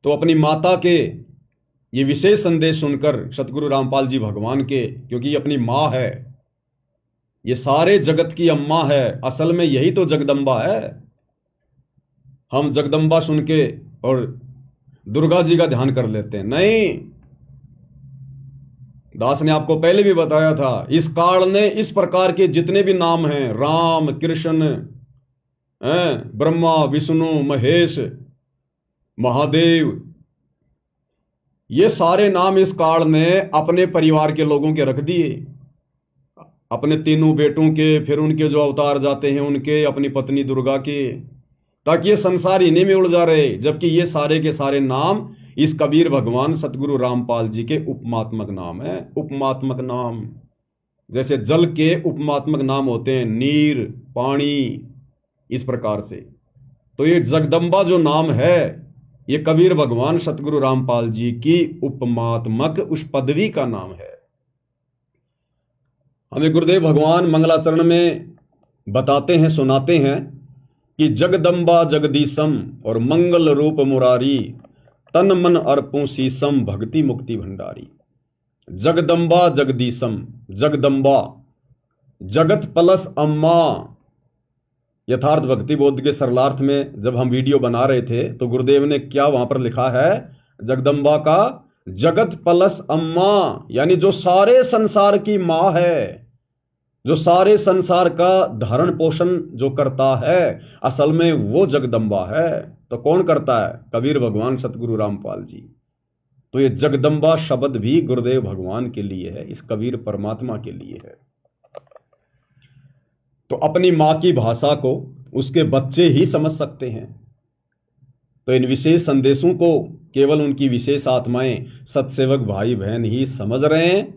S1: तो अपनी माता के ये विशेष संदेश सुनकर सतगुरु रामपाल जी भगवान के, क्योंकि ये अपनी माँ है, ये सारे जगत की अम्मा है, असल में यही तो जगदम्बा है। हम जगदम्बा सुन के और दुर्गा जी का ध्यान कर लेते हैं, नहीं। दास ने आपको पहले भी बताया था, इस काल ने इस प्रकार के जितने भी नाम हैं, राम, कृष्ण, ब्रह्मा, विष्णु, महेश, महादेव, ये सारे नाम इस काल ने अपने परिवार के लोगों के रख दिए, अपने तीनों बेटों के, फिर उनके जो अवतार जाते हैं उनके, अपनी पत्नी दुर्गा के, ताकि ये संसार इन्हीं में उलझा रहे। जबकि ये सारे के सारे नाम इस कबीर भगवान सतगुरु रामपाल जी के उपमात्मक नाम है। उपमात्मक नाम, जैसे जल के उपमात्मक नाम होते हैं, नीर, पानी, इस प्रकार से। तो ये जगदम्बा जो नाम है, ये कबीर भगवान सतगुरु रामपाल जी की उपमात्मक उस पदवी का नाम है। हमें गुरुदेव भगवान मंगलाचरण में बताते हैं, सुनाते हैं कि जगदम्बा जगदीशम और मंगल रूप मुरारी, तन मन अर्पूं शीसम भक्ति मुक्ति भंडारी। जगदम्बा जगदीशम, जगदम्बा जगत प्लस अम्मा। यथार्थ भक्ति बोध के सरलार्थ में जब हम वीडियो बना रहे थे तो गुरुदेव ने क्या वहां पर लिखा है, जगदम्बा का जगत प्लस अम्मा, यानी जो सारे संसार की मां है, जो सारे संसार का धारण पोषण जो करता है, असल में वो जगदम्बा है। तो कौन करता है? कबीर भगवान सतगुरु रामपाल जी। तो ये जगदम्बा शब्द भी गुरुदेव भगवान के लिए है, इस कबीर परमात्मा के लिए है। तो अपनी मां की भाषा को उसके बच्चे ही समझ सकते हैं। तो इन विशेष संदेशों को केवल उनकी विशेष आत्माएं, सत्सेवक भाई बहन ही समझ रहे हैं,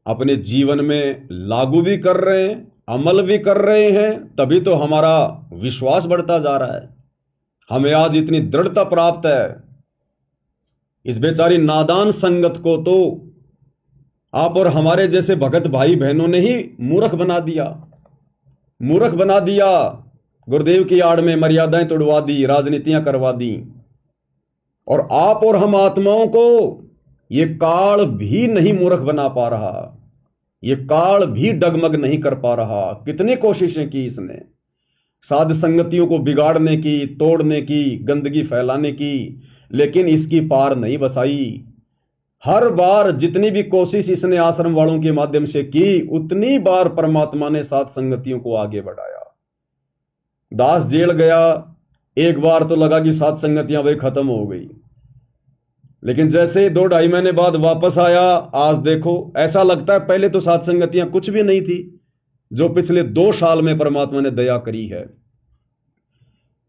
S1: अपने जीवन में लागू भी कर रहे हैं, अमल भी कर रहे हैं। तभी तो हमारा विश्वास बढ़ता जा रहा है, हमें आज इतनी दृढ़ता प्राप्त है। इस बेचारी नादान संगत को तो आप और हमारे जैसे भगत भाई बहनों ने ही मूर्ख बना दिया, मूर्ख बना दिया। गुरुदेव की आड़ में मर्यादाएं तोड़वा दी, राजनीतियां करवा दी। और आप और हम आत्माओं को ये काल भी नहीं मूर्ख बना पा रहा, ये काल भी डगमग नहीं कर पा रहा। कितनी कोशिशें की इसने, साध संगतियों को बिगाड़ने की, तोड़ने की, गंदगी फैलाने की, लेकिन इसकी पार नहीं बसाई। हर बार जितनी भी कोशिश इसने आश्रम वालों के माध्यम से की, उतनी बार परमात्मा ने साध संगतियों को आगे बढ़ाया। दास जेल गया, एक बार तो लगा कि साध संगतियां भाई खत्म हो गई, लेकिन जैसे 2-2.5 महीने बाद वापस आया, आज देखो ऐसा लगता है पहले तो साध संगतियां कुछ भी नहीं थी, जो पिछले 2 साल में परमात्मा ने दया करी है।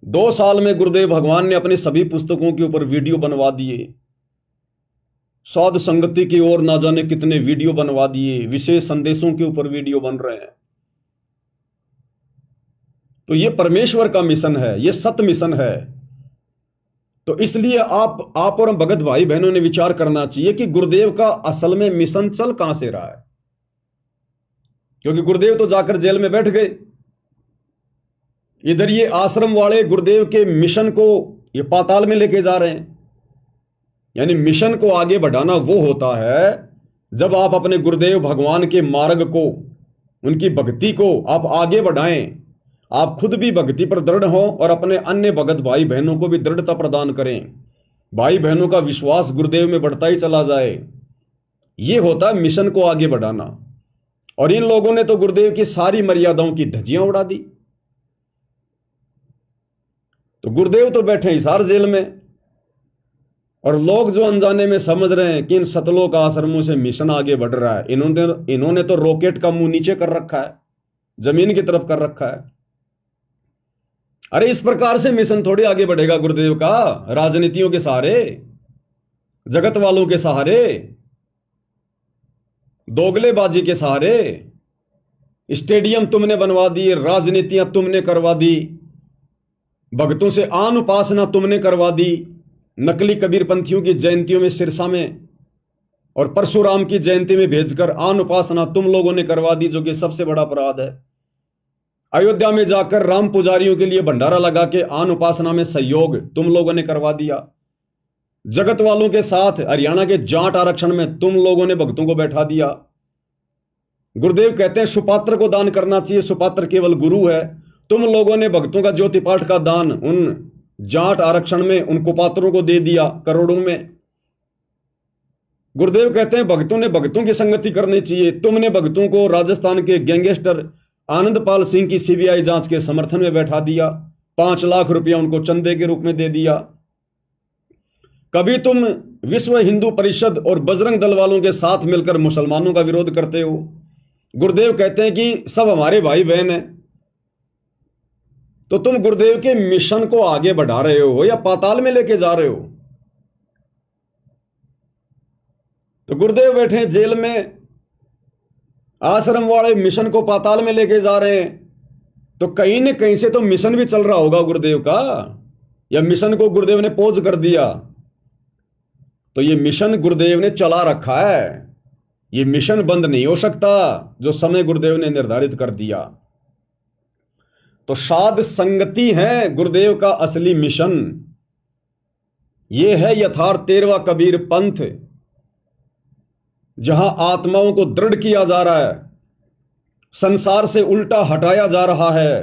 S1: 2 साल में गुरुदेव भगवान ने अपनी सभी पुस्तकों के ऊपर वीडियो बनवा दिए, साध संगति की ओर ना जाने कितने वीडियो बनवा दिए, विशेष संदेशों के ऊपर वीडियो बन रहे हैं। तो ये परमेश्वर का मिशन है, ये सत्य मिशन है। तो इसलिए आप और हम भगत भाई बहनों ने विचार करना चाहिए कि गुरुदेव का असल में मिशन चल कहां से रहा है। क्योंकि गुरुदेव तो जाकर जेल में बैठ गए, इधर ये आश्रम वाले गुरुदेव के मिशन को ये पाताल में लेके जा रहे हैं। यानी मिशन को आगे बढ़ाना वो होता है जब आप अपने गुरुदेव भगवान के मार्ग को, उनकी भक्ति को आप आगे बढ़ाएं, आप खुद भी भक्ति पर दृढ़ हों और अपने अन्य भगत भाई बहनों को भी दृढ़ता प्रदान करें। भाई बहनों का विश्वास गुरुदेव में बढ़ता ही चला जाए, ये होता है मिशन को आगे बढ़ाना। और इन लोगों ने तो गुरुदेव की सारी मर्यादाओं की धज्जियां उड़ा दी। तो गुरुदेव तो बैठे हिसार जेल में, और लोग जो अनजाने में समझ रहे हैं कि इन सतलोक आश्रमों से मिशन आगे बढ़ रहा है, इन्होंने तो रॉकेट का मुंह नीचे कर रखा है, जमीन की तरफ कर रखा है। अरे इस प्रकार से मिशन थोड़ी आगे बढ़ेगा गुरुदेव का, राजनीतियों के सहारे, जगत वालों के सहारे। दोगलेबाजी के सहारे स्टेडियम तुमने बनवा दिए, राजनीतियां तुमने करवा दी, भक्तों से आन उपासना तुमने करवा दी, नकली कबीरपंथियों की जयंतियों में सिरसा में और परशुराम की जयंती में भेजकर आन उपासना तुम लोगों ने करवा दी, जो कि सबसे बड़ा अपराध है। अयोध्या में जाकर राम पुजारियों के लिए भंडारा लगा के आन उपासना में सहयोग तुम लोगों ने करवा दिया। जगत वालों के साथ हरियाणा के जाट आरक्षण में तुम लोगों ने भक्तों को बैठा दिया। गुरुदेव कहते हैं सुपात्र को दान करना चाहिए, सुपात्र केवल गुरु है। तुम लोगों ने भक्तों का ज्योति पाठ का दान उन जाट आरक्षण में उन कुपात्रों को दे दिया करोड़ों में। गुरुदेव कहते हैं भक्तों ने भक्तों की संगति करनी चाहिए। तुमने भक्तों को राजस्थान के गैंगस्टर आनंदपाल सिंह की सीबीआई जांच के समर्थन में बैठा दिया, 5 लाख रुपया उनको चंदे के रूप में दे दिया। कभी तुम विश्व हिंदू परिषद और बजरंग दल वालों के साथ मिलकर मुसलमानों का विरोध करते हो। गुरुदेव कहते हैं कि सब हमारे भाई बहन हैं। तो तुम गुरुदेव के मिशन को आगे बढ़ा रहे हो या पाताल में लेके जा रहे हो? तो गुरुदेव बैठे हैं जेल में, आश्रम वाले मिशन को पाताल में लेके जा रहे हैं। तो कहीं न कहीं से तो मिशन भी चल रहा होगा गुरुदेव का, या मिशन को गुरुदेव ने पोज कर दिया। तो ये मिशन गुरुदेव ने चला रखा है, ये मिशन बंद नहीं हो सकता जो समय गुरुदेव ने निर्धारित कर दिया। तो साध संगति है गुरुदेव का असली मिशन। यह है यथार्थ 13वां कबीर पंथ, जहां आत्माओं को दृढ़ किया जा रहा है, संसार से उल्टा हटाया जा रहा है।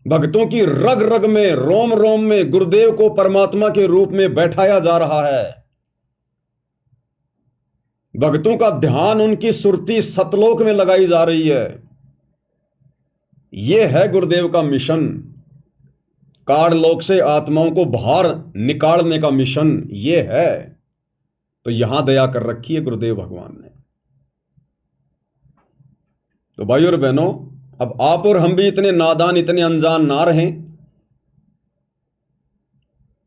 S1: भक्तों की रग रग में, रोम रोम में गुरुदेव को परमात्मा के रूप में बैठाया जा रहा है। भक्तों का ध्यान उनकी सुरती सतलोक में लगाई जा रही है। यह है गुरुदेव का मिशन। काड़लोक से आत्माओं को बाहर निकालने का मिशन यह है। तो यहां दया कर रखी है गुरुदेव भगवान ने। तो भाइयों और बहनों, अब आप और हम भी इतने नादान, इतने अनजान ना रहें।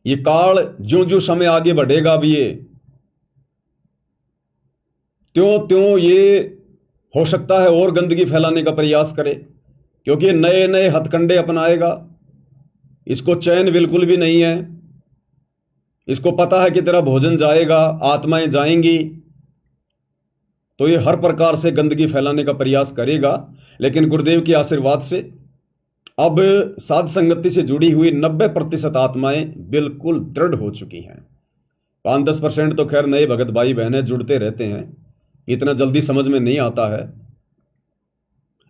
S1: ये काल ज्यों ज्यों समय आगे बढ़ेगा भी ये त्यों त्यों ये हो सकता है और गंदगी फैलाने का प्रयास करे, क्योंकि नए नए हथकंडे अपनाएगा। इसको चैन बिल्कुल भी नहीं है। इसको पता है कि तेरा भोजन जाएगा, आत्माएं जाएंगी, तो ये हर प्रकार से गंदगी फैलाने का प्रयास करेगा। लेकिन गुरुदेव के आशीर्वाद से अब साध संगति से जुड़ी हुई 90% आत्माएं बिल्कुल दृढ़ हो चुकी हैं। 5-10% तो खैर नए भगत भाई बहनें जुड़ते रहते हैं, इतना जल्दी समझ में नहीं आता है।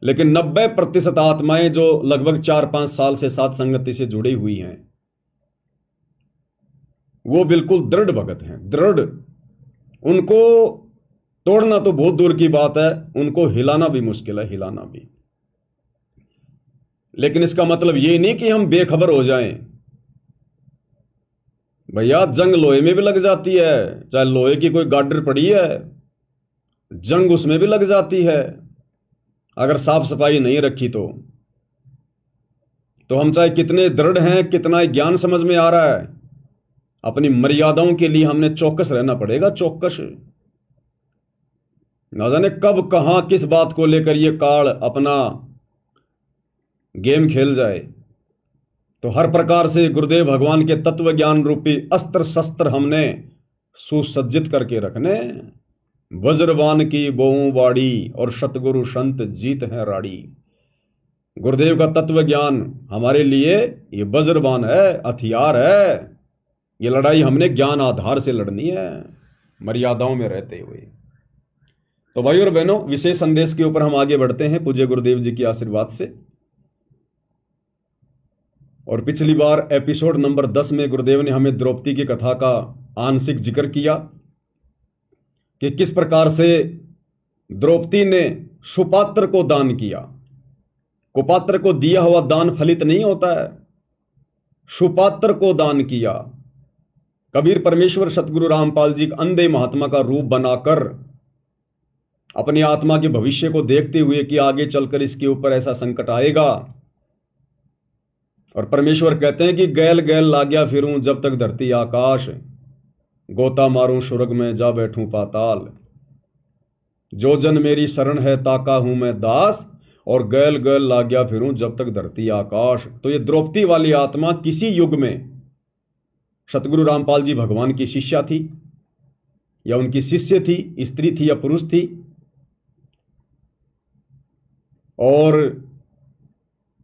S1: लेकिन 90% आत्माएं जो लगभग 4-5 साल से साध संगति से जुड़ी हुई हैं, वो बिल्कुल दृढ़ भगत हैं, दृढ़। उनको तोड़ना तो बहुत दूर की बात है, उनको हिलाना भी मुश्किल है, हिलाना भी। लेकिन इसका मतलब ये नहीं कि हम बेखबर हो जाएं। भैया जंग लोहे में भी लग जाती है, चाहे लोहे की कोई गाडर पड़ी है, जंग उसमें भी लग जाती है अगर साफ सफाई नहीं रखी तो। हम चाहे कितने दृढ़ हैं, कितना ज्ञान समझ में आ रहा है, अपनी मर्यादाओं के लिए हमने चौकस रहना पड़ेगा, चौकस। ना जाने कब कहां किस बात को लेकर ये काल अपना गेम खेल जाए। तो हर प्रकार से गुरुदेव भगवान के तत्व ज्ञान रूपी अस्त्र शस्त्र हमने सुसज्जित करके रखने। वज्रबान की बोऊं बाड़ी और सतगुरु संत जीत है राड़ी। गुरुदेव का तत्व ज्ञान हमारे लिए ये वज्रबान है, हथियार है। ये लड़ाई हमने ज्ञान आधार से लड़नी है, मर्यादाओं में रहते हुए। तो भाई और बहनों, विशेष संदेश के ऊपर हम आगे बढ़ते हैं पूज्य गुरुदेव जी के आशीर्वाद से। और पिछली बार एपिसोड नंबर 10 में गुरुदेव ने हमें द्रौपदी की कथा का आंशिक जिक्र किया कि किस प्रकार से द्रौपदी ने सुपात्र को दान किया। कुपात्र को दिया हुआ दान फलित नहीं होता है, सुपात्र को दान किया। कबीर परमेश्वर सतगुरु रामपाल जी अंधे महात्मा का रूप बनाकर अपनी आत्मा के भविष्य को देखते हुए कि आगे चलकर इसके ऊपर ऐसा संकट आएगा, और परमेश्वर कहते हैं कि गैल गैल लाग्या फिरूं जब तक धरती आकाश, गोता मारूं स्वर्ग में जा बैठूं पाताल। जो जन मेरी शरण है ताका हूं मैं दास, और गैल गैल लाग्या फिरूं जब तक धरती आकाश। तो ये द्रौपदी वाली आत्मा किसी युग में सतगुरु रामपाल जी भगवान की शिष्या थी, या उनकी शिष्य थी, स्त्री थी या पुरुष थी, और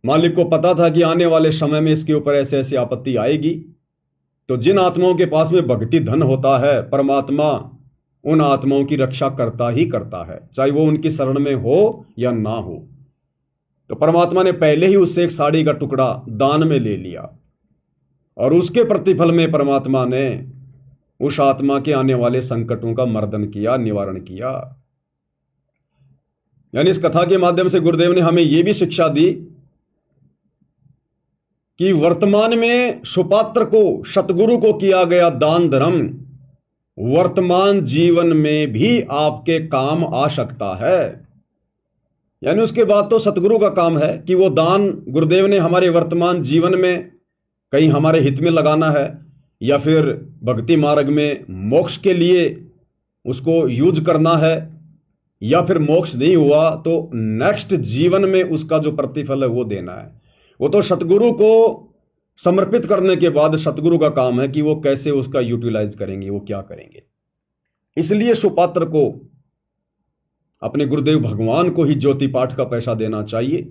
S1: मालिक को पता था कि आने वाले समय में इसके ऊपर ऐसे ऐसी आपत्ति आएगी। तो जिन आत्माओं के पास में भक्ति धन होता है, परमात्मा उन आत्माओं की रक्षा करता ही करता है, चाहे वो उनकी शरण में हो या ना हो। तो परमात्मा ने पहले ही उससे एक साड़ी का टुकड़ा दान में ले लिया, और उसके प्रतिफल में परमात्मा ने उस आत्मा के आने वाले संकटों का मर्दन किया, निवारण किया। यानी इस कथा के माध्यम से गुरुदेव ने हमें यह भी शिक्षा दी कि वर्तमान में सुपात्र को, सतगुरु को किया गया दान धर्म वर्तमान जीवन में भी आपके काम आ सकता है। यानी उसके बाद तो सतगुरु का काम है कि वो दान गुरुदेव ने हमारे वर्तमान जीवन में कहीं हमारे हित में लगाना है, या फिर भक्ति मार्ग में मोक्ष के लिए उसको यूज करना है, या फिर मोक्ष नहीं हुआ तो नेक्स्ट जीवन में उसका जो प्रतिफल है वो देना है। वो तो सतगुरु को समर्पित करने के बाद सतगुरु का काम है कि वो कैसे उसका यूटिलाइज करेंगे, वो क्या करेंगे। इसलिए सुपात्र को अपने गुरुदेव भगवान को ही ज्योति पाठ का पैसा देना चाहिए,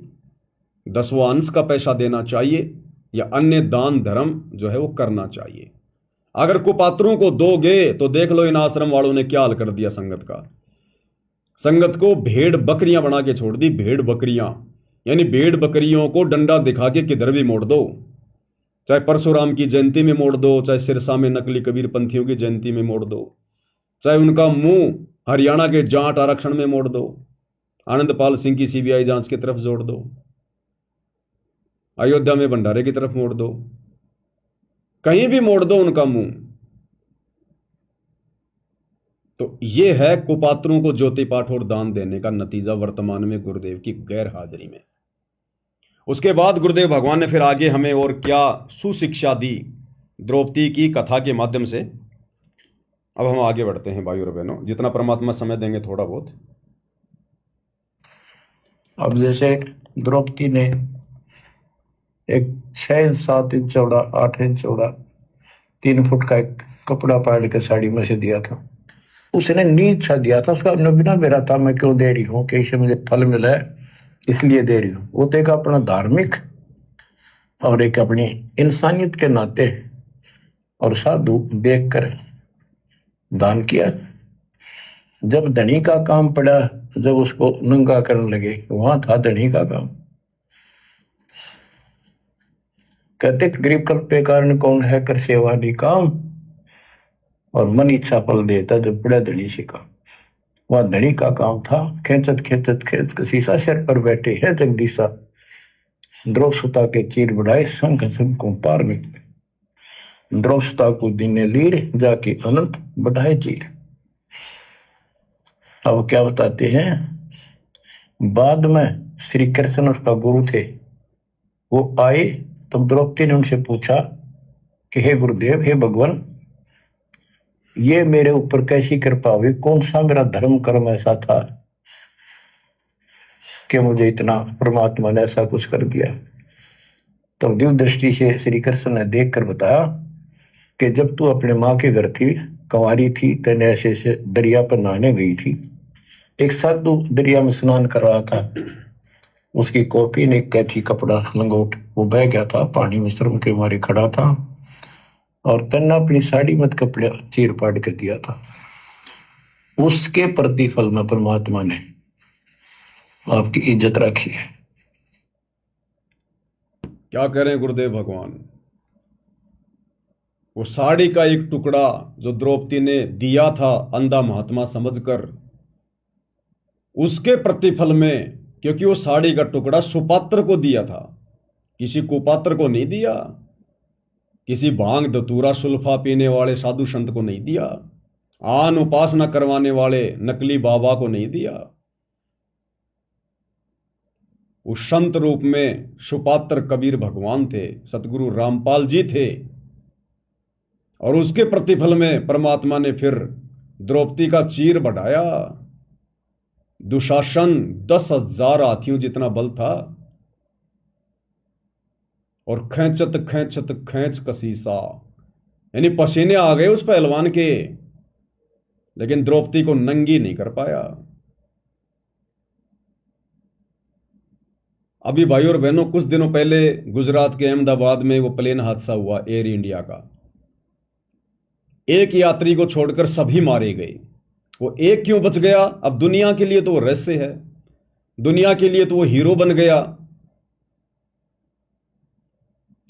S1: 10वां अंश का पैसा देना चाहिए, या अन्य दान धर्म जो है वो करना चाहिए। अगर कुपात्रों को दोगे तो देख लो इन आश्रम वालों ने क्या हाल कर दिया संगत का। संगत को भेड़ बकरियां बना के छोड़ दी, भेड़ बकरियां। यानी भेड़ बकरियों को डंडा दिखा के किधर भी मोड़ दो, चाहे परशुराम की जयंती में मोड़ दो, चाहे सिरसा में नकली कबीर पंथियों की जयंती में मोड़ दो, चाहे उनका मुंह हरियाणा के जाट आरक्षण में मोड़ दो, आनंदपाल सिंह की सीबीआई जांच की तरफ जोड़ दो, अयोध्या में भंडारे की तरफ मोड़ दो, कहीं भी मोड़ दो उनका मुंह। तो यह है कुपात्रों को ज्योति पाठ और दान देने का नतीजा वर्तमान में गुरुदेव की गैर हाजिरी में। उसके बाद गुरुदेव भगवान ने फिर आगे हमें और क्या सुशिक्षा दी द्रौपदी की कथा के माध्यम से। अब हम आगे बढ़ते हैं भाई और बहनों, जितना परमात्मा समय देंगे थोड़ा बहुत।
S2: अब जैसे द्रौपदी ने एक 6 इंच 7 इंच चौड़ा 8 इंच चौड़ा 3 फुट का एक कपड़ा पाड़ के साड़ी में से दिया था। उसने नीच सा दिया था, उसका बिना मेरा था मैं क्यों दे रही हूँ कि इससे मुझे फल मिला है इसलिए दे रही हूँ। वो तो एक अपना धार्मिक और एक अपनी इंसानियत के नाते और साधु देख कर दान किया। जब धनी का काम पड़ा, जब उसको नंगा करने लगे, वहां था धनी का काम। कहते गरीब कल्पे कारण कौन है कर सेवा निकाम, और मन इच्छा फल देता जब बड़ा धनी से काम। वह धनी का काम था। खेचत खेचत खेच कसीसा सिर पर बैठे है जगदीशा, द्रौपदा के चीर बढ़ाए संख संख को पार निकले। द्रौपदा को दिने लीर जाके अनंत बढ़ाए चीर। अब क्या बताते हैं, बाद में श्री कृष्ण उसका गुरु थे, वो आए तब द्रौपदी ने उनसे पूछा कि हे गुरुदेव, हे भगवान, ये मेरे ऊपर कैसी कृपा हुई, कौन सा मेरा धर्म कर्म ऐसा था कि मुझे इतना परमात्मा ने ऐसा कुछ कर दिया। तब दिव्य दृष्टि से श्री कृष्ण ने देख कर बताया कि जब तू अपने माँ के घर थी, कंवारी थी, तेने ऐसे से दरिया पर नहाने गई थी। एक साधु दरिया में स्नान कर रहा था, उसकी कॉपी ने कैथी कपड़ा लंगोट वो बह गया था, पानी में शर्म के मारे खड़ा था, और तन्ना अपनी साड़ी मत कपड़े चीर पाड़ कर दिया था। उसके प्रतिफल में परमात्मा ने आपकी इज्जत रखी है।
S1: क्या कह रहे हैं गुरुदेव भगवान। वो साड़ी का एक टुकड़ा जो द्रौपदी ने दिया था अंधा महात्मा समझकर, उसके प्रतिफल में, क्योंकि वो साड़ी का टुकड़ा सुपात्र को दिया था, किसी कुपात्र को नहीं दिया, किसी भांग धतूरा सुल्फा पीने वाले साधु संत को नहीं दिया, आन उपासना करवाने वाले नकली बाबा को नहीं दिया। उस संत रूप में सुपात्र कबीर भगवान थे, सतगुरु रामपाल जी थे, और उसके प्रतिफल में परमात्मा ने फिर द्रौपदी का चीर बढ़ाया। दुशासन 10,000 हाथियों जितना बल था, और खैंचत खैंचत खैंच कसीसा, यानी पसीने आ गए उस पहलवान के, लेकिन द्रौपदी को नंगी नहीं कर पाया। अभी भाई और बहनों, कुछ दिनों पहले गुजरात के अहमदाबाद में वो प्लेन हादसा हुआ एयर इंडिया का। एक यात्री को छोड़कर सभी मारे गए। वो एक क्यों बच गया? अब दुनिया के लिए तो वो रहस्य है, दुनिया के लिए तो वो हीरो बन गया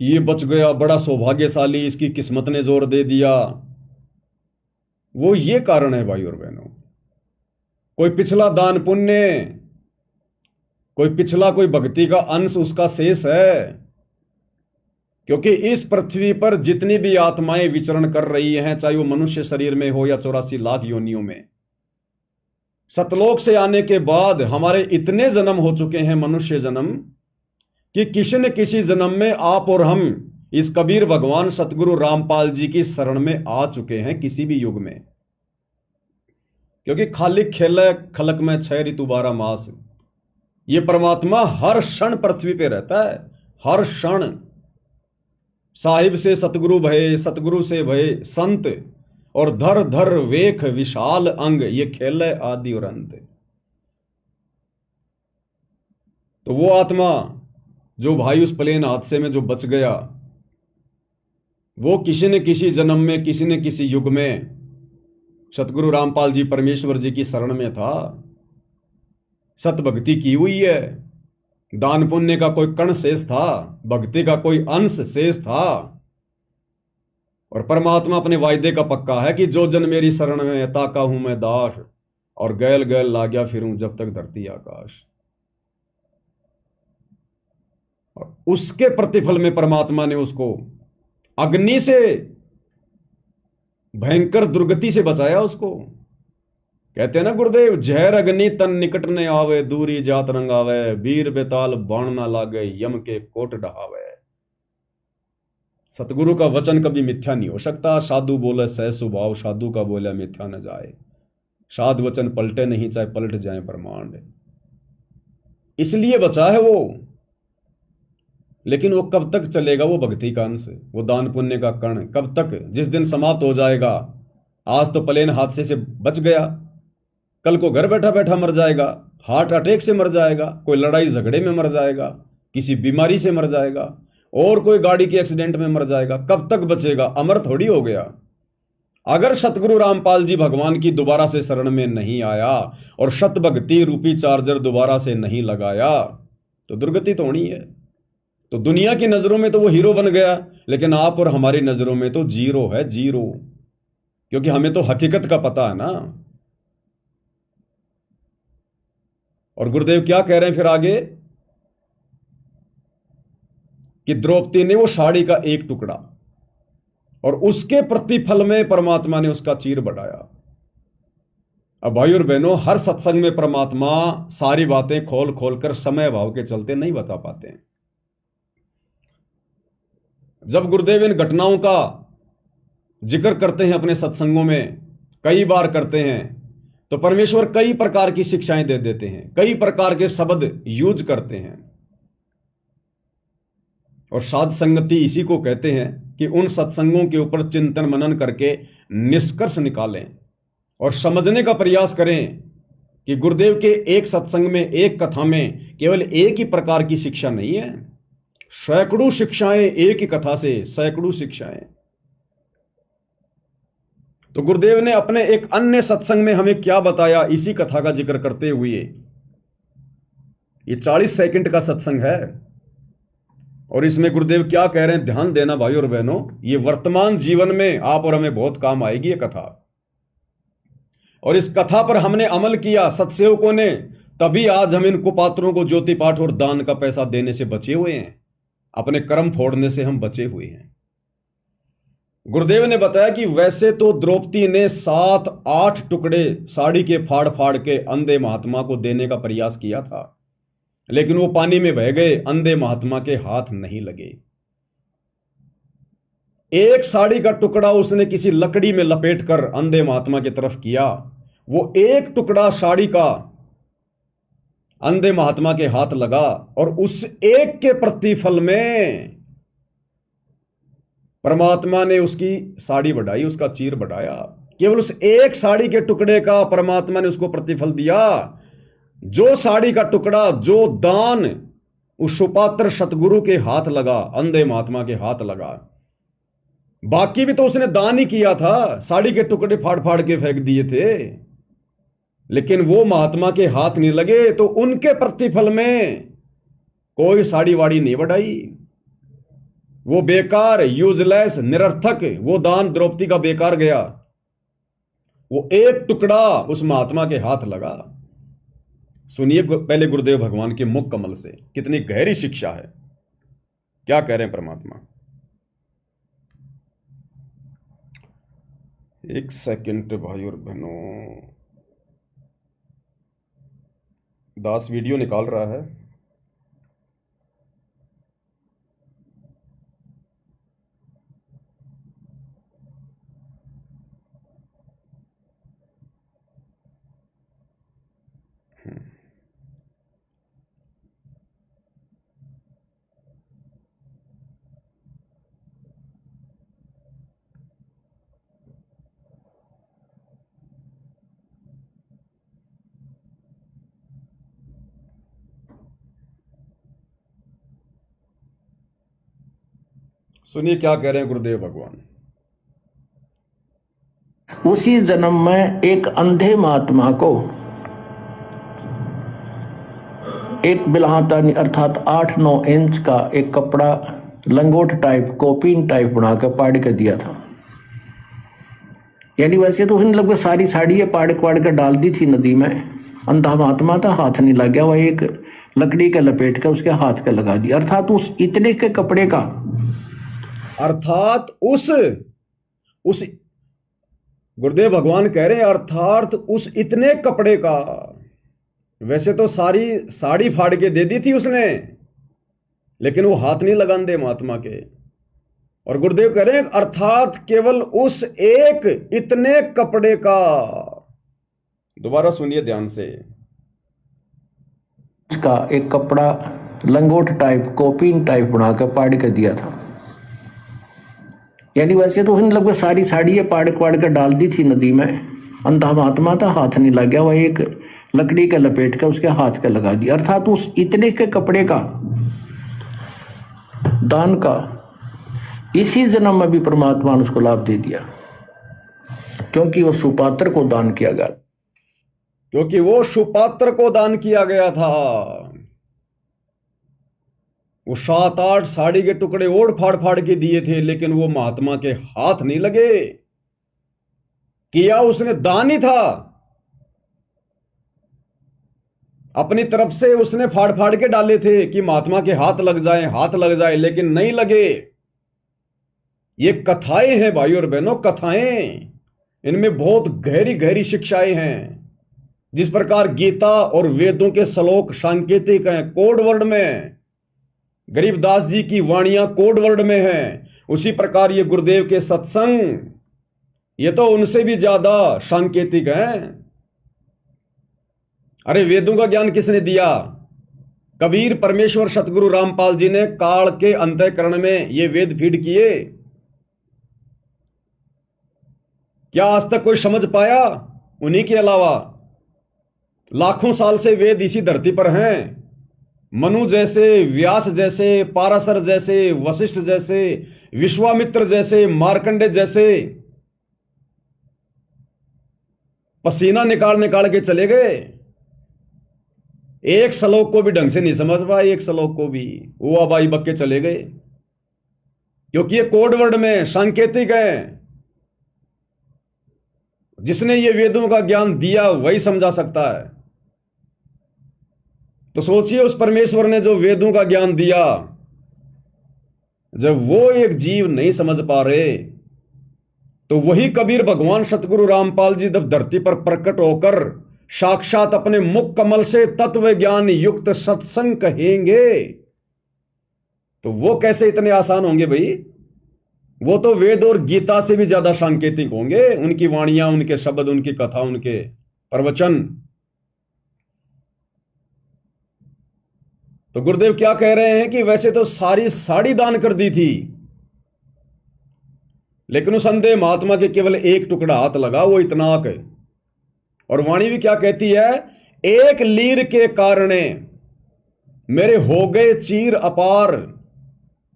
S1: कि ये बच गया, बड़ा सौभाग्यशाली, इसकी किस्मत ने जोर दे दिया। वो ये कारण है भाई और बहनों, कोई पिछला दान पुण्य, कोई पिछला कोई भक्ति का अंश उसका शेष है। क्योंकि इस पृथ्वी पर जितनी भी आत्माएं विचरण कर रही हैं, चाहे वो मनुष्य शरीर में हो या 84 लाख योनियों में, सतलोक से आने के बाद हमारे इतने जन्म हो चुके हैं, मनुष्य जन्म, कि किसी न किसी जन्म में आप और हम इस कबीर भगवान सतगुरु रामपाल जी की शरण में आ चुके हैं, किसी भी युग में। क्योंकि खाली खेल खलक में 6 ऋतु 12 मास, ये परमात्मा हर क्षण पृथ्वी पे रहता है, हर क्षण। साहिब से सतगुरु भये, सतगुरु से भये संत, और धर धर वेख विशाल अंग, ये खेल है आदि और अंत। तो वो आत्मा जो भाई उस प्लेन हादसे में जो बच गया, वो किसी न किसी जन्म में, किसी न किसी युग में सतगुरु रामपाल जी परमेश्वर जी की शरण में था, सतभक्ति की हुई है, दान पुण्य का कोई कण शेष था, भक्ति का कोई अंश शेष था। और परमात्मा अपने वायदे का पक्का है कि जो जन मेरी शरण में, ताका हूं मैं दास, और गैल गैल लाग्या फिरूं जब तक धरती आकाश। और उसके प्रतिफल में परमात्मा ने उसको अग्नि से, भयंकर दुर्गति से बचाया उसको। कहते हैं ना गुरुदेव, जहर अग्नि तन निकट ने आवे, दूरी जात रंगावे, वीर बेताल बाण ना लागे, यम के कोट डहावे। सतगुरु का वचन कभी मिथ्या नहीं हो सकता। साधु बोले सह सुभाव, साधु का बोला मिथ्या न जाए। साध वचन पलटे नहीं, चाहे पलट जाए ब्रह्मांड। इसलिए बचा है वो। लेकिन वो कब तक चलेगा? वो भक्ति का अंश, वो दान पुण्य का कण कब तक? जिस दिन समाप्त हो जाएगा। आज तो प्लेन हादसे से बच गया, कल को घर बैठा बैठा मर जाएगा, हार्ट अटैक से मर जाएगा, कोई लड़ाई झगड़े में मर जाएगा, किसी बीमारी से मर जाएगा, और कोई गाड़ी के एक्सीडेंट में मर जाएगा। कब तक बचेगा? अमर थोड़ी हो गया। अगर सतगुरु रामपाल जी भगवान की दोबारा से शरण में नहीं आया और शत भक्ति रूपी चार्जर दोबारा से नहीं लगाया, तो दुर्गति तो होनी है। तो दुनिया की नजरों में तो वो हीरो बन गया, लेकिन आप और हमारी नजरों में तो जीरो है, जीरो। क्योंकि हमें तो हकीकत का पता है ना। और गुरुदेव क्या कह रहे हैं फिर आगे, कि द्रौपदी ने वो साड़ी का एक टुकड़ा, और उसके प्रतिफल में परमात्मा ने उसका चीर बढ़ाया। अब भाई और बहनों, हर सत्संग में परमात्मा सारी बातें खोल खोल कर समय भाव के चलते नहीं बता पाते हैं। जब गुरुदेव इन घटनाओं का जिक्र करते हैं अपने सत्संगों में, कई बार करते हैं, तो परमेश्वर कई प्रकार की शिक्षाएं दे देते हैं, कई प्रकार के शब्द यूज करते हैं। और साध संगति इसी को कहते हैं कि उन सत्संगों के ऊपर चिंतन मनन करके निष्कर्ष निकालें और समझने का प्रयास करें कि गुरुदेव के एक सत्संग में, एक कथा में केवल एक ही प्रकार की शिक्षा नहीं है, सैकड़ों शिक्षाएं एक ही कथा से, सैकड़ों शिक्षाएं। तो गुरुदेव ने अपने एक अन्य सत्संग में हमें क्या बताया, इसी कथा का जिक्र करते हुए, ये 40 सेकंड का सत्संग है, और इसमें गुरुदेव क्या कह रहे हैं ध्यान देना भाई और बहनों। ये वर्तमान जीवन में आप और हमें बहुत काम आएगी ये कथा। और इस कथा पर हमने अमल किया सत्सेवकों ने, तभी आज हम इन कुपात्रों को ज्योति पाठ और दान का पैसा देने से बचे हुए हैं, अपने कर्म फोड़ने से हम बचे हुए हैं। गुरुदेव ने बताया कि वैसे तो द्रौपदी ने 7-8 टुकड़े साड़ी के फाड़ फाड़ के अंधे महात्मा को देने का प्रयास किया था, लेकिन वो पानी में बह गए, अंधे महात्मा के हाथ नहीं लगे। एक साड़ी का टुकड़ा उसने किसी लकड़ी में लपेटकर अंधे महात्मा की तरफ किया। वो एक टुकड़ा साड़ी का अंधे महात्मा के हाथ लगा और उस एक के प्रतिफल में परमात्मा ने उसकी साड़ी बढ़ाई, उसका चीर बढ़ाया। केवल उस एक साड़ी के टुकड़े का परमात्मा ने उसको प्रतिफल दिया। जो साड़ी का टुकड़ा, जो दान उस सुपात्र सतगुरु के हाथ लगा, अंधे महात्मा के हाथ लगा, बाकी भी तो उसने दान ही किया था, साड़ी के टुकड़े फाड़ फाड़ के फेंक दिए थे, लेकिन वो महात्मा के हाथ नहीं लगे तो उनके प्रतिफल में कोई साड़ी वाड़ी नहीं बढ़ाई। वो बेकार, यूजलेस, निरर्थक वो दान द्रौपदी का बेकार गया। वो एक टुकड़ा उस महात्मा के हाथ लगा। सुनिए पहले गुरुदेव भगवान के मुख कमल से, कितनी गहरी शिक्षा है। क्या कह रहे हैं परमात्मा। एक सेकंड भाई और बहनों, दास वीडियो निकाल रहा है। सुनिए क्या कह रहे हैं गुरुदेव भगवान।
S2: उसी जन्म में एक अंधे महात्मा को एक बिल्हातानी अर्थात 8-9 इंच का एक कपड़ा लंगोट टाइप, कोपीन टाइप बनाकर पाड़ के दिया था। यानी वैसे तो उसने लगभग सारी साड़ी पाड़ कर डाल दी थी नदी में। अंधा महात्मा था, हाथ नहीं लग गया, वह एक लकड़ी का लपेट कर उसके हाथ का लगा दिया। अर्थात उस इतने के कपड़े का,
S1: अर्थात उस गुरुदेव भगवान कह रहे हैं अर्थात उस इतने कपड़े का। वैसे तो सारी साड़ी फाड़ के दे दी थी उसने, लेकिन वो हाथ नहीं लगाते महात्मा के। और गुरुदेव कह रहे हैं अर्थात केवल उस एक इतने कपड़े का। दोबारा सुनिए ध्यान से।
S2: उसका एक कपड़ा लंगोट टाइप, कोपीन टाइप बनाकर पाड़ के दिया था। यानी वैसे तो उसने लगभग सारी साड़ी पाड़ कर डाल दी थी नदी में। अंधा महात्मा था, हाथ नहीं लग गया, वह एक लकड़ी का लपेट कर उसके हाथ का लगा दिया। अर्थात उस इतने के कपड़े का दान का इसी जन्म में भी परमात्मा ने उसको लाभ दे दिया, क्योंकि वो सुपात्र को दान किया गया,
S1: क्योंकि वो सुपात्र को दान किया गया था। वो 7-8 साड़ी के टुकड़े ओढ़ फाड़ के दिए थे, लेकिन वो महात्मा के हाथ नहीं लगे। किया उसने दान ही था, अपनी तरफ से उसने फाड़ के डाले थे कि महात्मा के हाथ लग जाए, लेकिन नहीं लगे। ये कथाएं हैं भाई और बहनों, कथाएं। इनमें बहुत गहरी गहरी शिक्षाएं हैं। जिस प्रकार गीता और वेदों के श्लोक सांकेतिक हैं, कोड वर्ड में, गरीबदास जी की वाणियां कोड वर्ड में हैं, उसी प्रकार ये गुरुदेव के सत्संग, ये तो उनसे भी ज्यादा सांकेतिक हैं। अरे वेदों का ज्ञान किसने दिया? कबीर, परमेश्वर, सतगुरु रामपाल जी ने काल के अंतःकरण में ये वेद फीड किए। क्या आज तक कोई समझ पाया? उन्हीं के अलावा लाखों साल से वेद इसी धरती पर हैं। मनु जैसे, व्यास जैसे, पाराशर जैसे, वशिष्ठ जैसे, विश्वामित्र जैसे, मार्कंडे जैसे पसीना निकाल के चले गए। एक श्लोक को भी ढंग से नहीं समझ पाए, एक श्लोक को भी वो अबाई बक्के चले गए, क्योंकि ये कोड वर्ड में सांकेतिक है। जिसने ये वेदों का ज्ञान दिया वही समझा सकता है। तो सोचिए, उस परमेश्वर ने जो वेदों का ज्ञान दिया, जब वो एक जीव नहीं समझ पा रहे, तो वही कबीर भगवान सतगुरु रामपाल जी जब धरती पर प्रकट होकर साक्षात अपने मुख कमल से तत्व ज्ञान युक्त सत्संग कहेंगे, तो वो कैसे इतने आसान होंगे भाई? वो तो वेद और गीता से भी ज्यादा सांकेतिक होंगे। उनकी वाणियां, उनके शब्द, उनकी कथा, उनके प्रवचन। तो गुरुदेव क्या कह रहे हैं कि वैसे तो सारी साड़ी दान कर दी थी, लेकिन उस अंधे महात्मा के केवल एक टुकड़ा हाथ लगा, वो इतनाक है। और वाणी भी क्या कहती है, एक लीर के कारणे मेरे हो गए चीर अपार।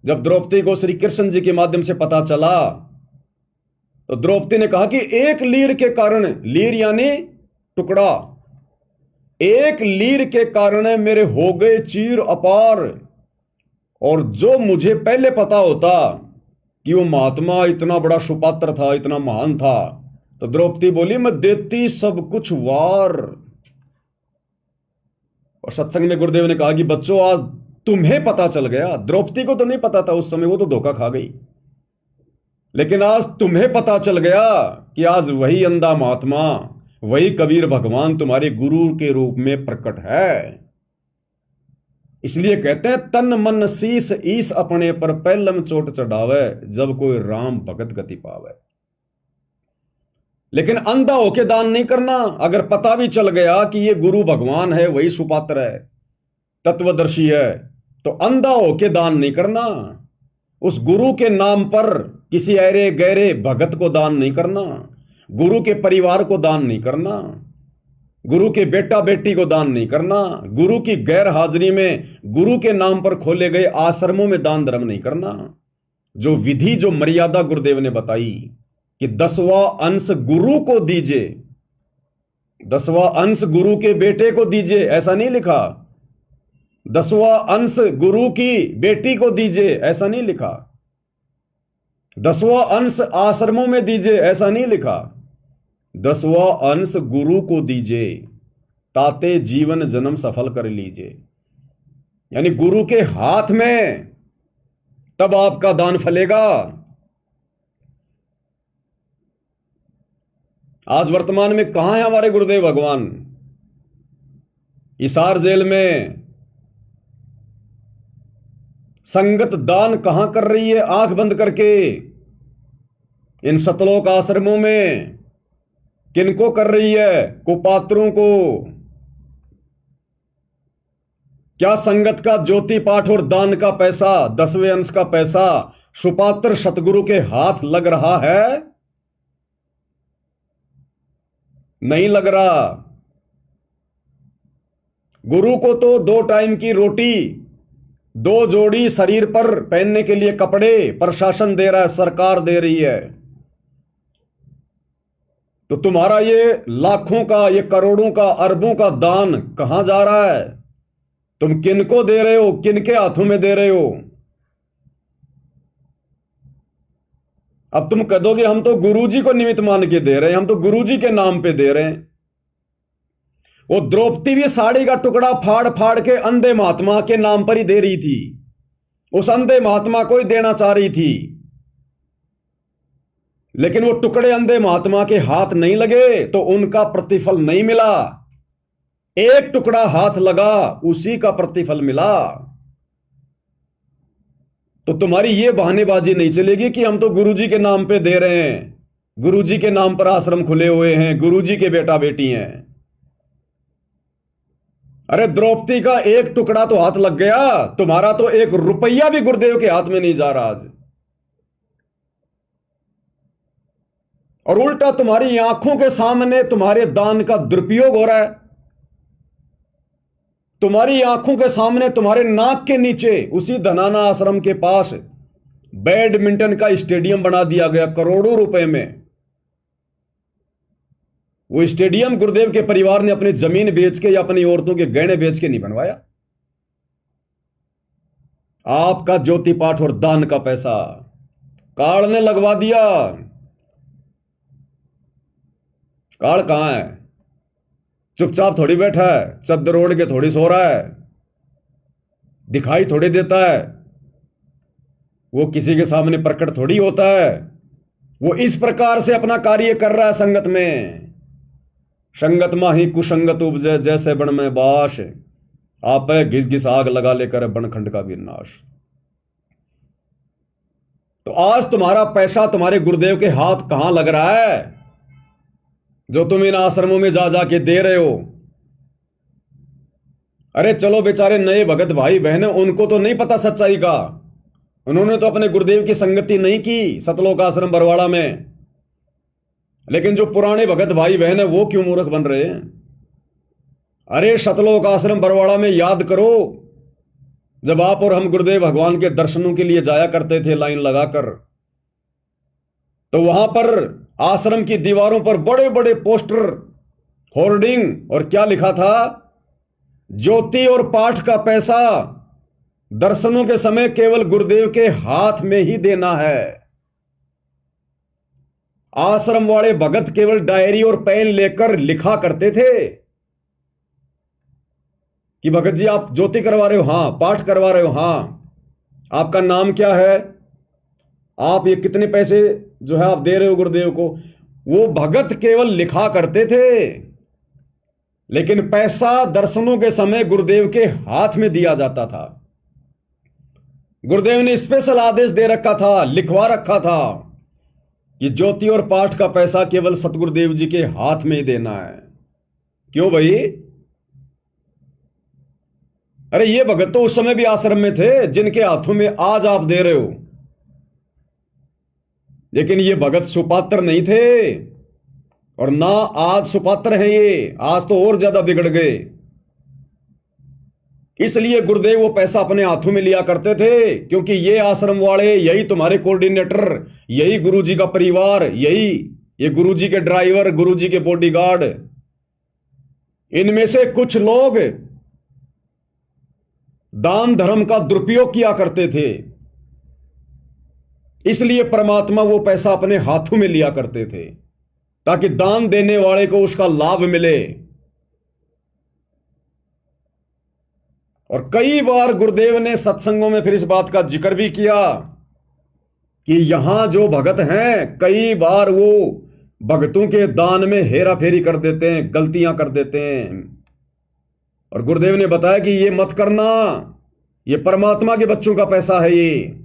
S1: जब द्रौपदी को श्री कृष्ण जी के माध्यम से पता चला तो द्रौपदी ने कहा कि एक लीर के कारण, लीर यानी टुकड़ा, एक लीर के कारण मेरे हो गए चीर अपार। और जो मुझे पहले पता होता कि वो महात्मा इतना बड़ा सुपात्र था, इतना महान था, तो द्रौपदी बोली मैं देती सब कुछ वार। और सत्संग में गुरुदेव ने कहा कि बच्चों आज तुम्हें पता चल गया, द्रौपदी को तो नहीं पता था उस समय, वो तो धोखा खा गई, लेकिन आज तुम्हें पता चल गया कि आज वही अंधा महात्मा, वही कबीर भगवान तुम्हारे गुरु के रूप में प्रकट है। इसलिए कहते हैं तन मन शीस ईस अपने पर पहलम चोट चढ़ावे, जब कोई राम भगत गति पावे। लेकिन अंधा होके दान नहीं करना। अगर पता भी चल गया कि ये गुरु भगवान है, वही सुपात्र है, तत्वदर्शी है, तो अंधा होके दान नहीं करना। उस गुरु के नाम पर किसी ऐरे गहरे भगत को दान नहीं करना, गुरु के परिवार को दान नहीं करना, गुरु के बेटा बेटी को दान नहीं करना, गुरु की गैर हाजिरी में गुरु के नाम पर खोले गए आश्रमों में दान धर्म नहीं करना। जो विधि, जो मर्यादा गुरुदेव ने बताई कि 10वां अंश गुरु को दीजिए, 10वां अंश गुरु के बेटे को दीजिए, ऐसा नहीं लिखा। 10वां अंश गुरु की बेटी को दीजिए, ऐसा नहीं लिखा। 10वां अंश आश्रमों में दीजिए, ऐसा नहीं लिखा। 10वां अंश गुरु को दीजिए, ताते जीवन जन्म सफल कर लीजिए। यानी गुरु के हाथ में, तब आपका दान फलेगा। आज वर्तमान में कहां है हमारे गुरुदेव भगवान? हिसार जेल में संगत दान कहां कर रही है आंख बंद करके? इन सतलोक आश्रमों में किनको कर रही है? कुपात्रों को। क्या संगत का ज्योति पाठ और दान का पैसा, 10वें अंश का पैसा सुपात्र सतगुरु के हाथ लग रहा है? नहीं लग रहा। गुरु को तो 2 टाइम की रोटी, 2 जोड़ी शरीर पर पहनने के लिए कपड़े प्रशासन दे रहा है, सरकार दे रही है। तो तुम्हारा ये लाखों का, ये करोड़ों का, अरबों का दान कहां जा रहा है? तुम किनको दे रहे हो? किनके हाथों में दे रहे हो? अब तुम कह दोगे हम तो गुरुजी को निमित्त मान के दे रहे हैं, हम तो गुरुजी के नाम पे दे रहे हैं। वो द्रौपदी भी साड़ी का टुकड़ा फाड़ फाड़ के अंधे महात्मा के नाम पर ही दे रही थी। उस अंधे महात्मा को ही देना चाह रही थी, लेकिन वो टुकड़े अंधे महात्मा के हाथ नहीं लगे तो उनका प्रतिफल नहीं मिला। एक टुकड़ा हाथ लगा, उसी का प्रतिफल मिला। तो तुम्हारी ये बहानेबाजी नहीं चलेगी कि हम तो गुरुजी के नाम पे दे रहे हैं, गुरुजी के नाम पर आश्रम खुले हुए हैं, गुरुजी के बेटा बेटी हैं। अरे द्रौपदी का एक टुकड़ा तो हाथ लग गया, तुम्हारा तो 1 रुपया भी गुरुदेव के हाथ में नहीं जा रहा आज। और उल्टा तुम्हारी आंखों के सामने तुम्हारे दान का दुरुपयोग हो रहा है। तुम्हारी आंखों के सामने, तुम्हारे नाक के नीचे, उसी धनाना आश्रम के पास बैडमिंटन का स्टेडियम बना दिया गया करोड़ों रुपए में। वो स्टेडियम गुरुदेव के परिवार ने अपनी जमीन बेच के या अपनी औरतों के गहने बेच के नहीं बनवाया। आपका ज्योति पाठ और दान का पैसा काल ने लगवा दिया। काल कहां है? चुपचाप थोड़ी बैठा है, चद्दर ओढ़ के थोड़ी सो रहा है, दिखाई थोड़ी देता है, वो किसी के सामने प्रकट थोड़ी होता है। वो इस प्रकार से अपना कार्य कर रहा है संगत में। संगत माही कुसंगत उपजे, जैसे बन में बाश, आप घिस घिस आग लगा लेकर बनखंड का विनाश। तो आज तुम्हारा पैसा तुम्हारे गुरुदेव के हाथ कहां लग रहा है, जो तुम इन आश्रमों में जा जाके दे रहे हो? अरे चलो बेचारे नए भगत भाई बहन, उनको तो नहीं पता सच्चाई का। उन्होंने तो अपने गुरुदेव की संगति नहीं की सतलोक आश्रम बरवाड़ा में। लेकिन जो पुराने भगत भाई बहन है वो क्यों मूर्ख बन रहे हैं? अरे सतलोक आश्रम बरवाड़ा में याद करो, जब आप और हम गुरुदेव भगवान के दर्शनों के लिए जाया करते थे लाइन लगाकर, तो वहां पर आश्रम की दीवारों पर बड़े बड़े पोस्टर, होर्डिंग, और क्या लिखा था? ज्योति और पाठ का पैसा दर्शनों के समय केवल गुरुदेव के हाथ में ही देना है। आश्रम वाले भगत केवल डायरी और पेन लेकर लिखा करते थे कि भगत जी आप ज्योति करवा रहे हो, हां। पाठ करवा रहे हो, हां। आपका नाम क्या है? आप ये कितने पैसे जो है आप दे रहे हो गुरुदेव को? वो भगत केवल लिखा करते थे, लेकिन पैसा दर्शनों के समय गुरुदेव के हाथ में दिया जाता था। गुरुदेव ने स्पेशल आदेश दे रखा था, लिखवा रखा था कि ज्योति और पाठ का पैसा केवल सतगुरुदेव जी के हाथ में ही देना है। क्यों भाई? अरे ये भगत तो उस समय भी आश्रम में थे जिनके हाथों में आज आप दे रहे हो, लेकिन ये भगत सुपात्र नहीं थे, और ना आज सुपात्र हैं ये। आज तो और ज्यादा बिगड़ गए। इसलिए गुरुदेव वो पैसा अपने हाथों में लिया करते थे, क्योंकि ये आश्रम वाले, यही तुम्हारे कोऑर्डिनेटर, यही गुरुजी का परिवार, यही ये गुरुजी के ड्राइवर, गुरुजी के बॉडीगार्ड, इनमें से कुछ लोग दान धर्म का दुरुपयोग किया करते थे। इसलिए परमात्मा वो पैसा अपने हाथों में लिया करते थे, ताकि दान देने वाले को उसका लाभ मिले। और कई बार गुरुदेव ने सत्संगों में फिर इस बात का जिक्र भी किया कि यहां जो भगत हैं, कई बार वो भगतों के दान में हेरा फेरी कर देते हैं, गलतियां कर देते हैं। और गुरुदेव ने बताया कि ये मत करना, ये परमात्मा के बच्चों का पैसा है। ये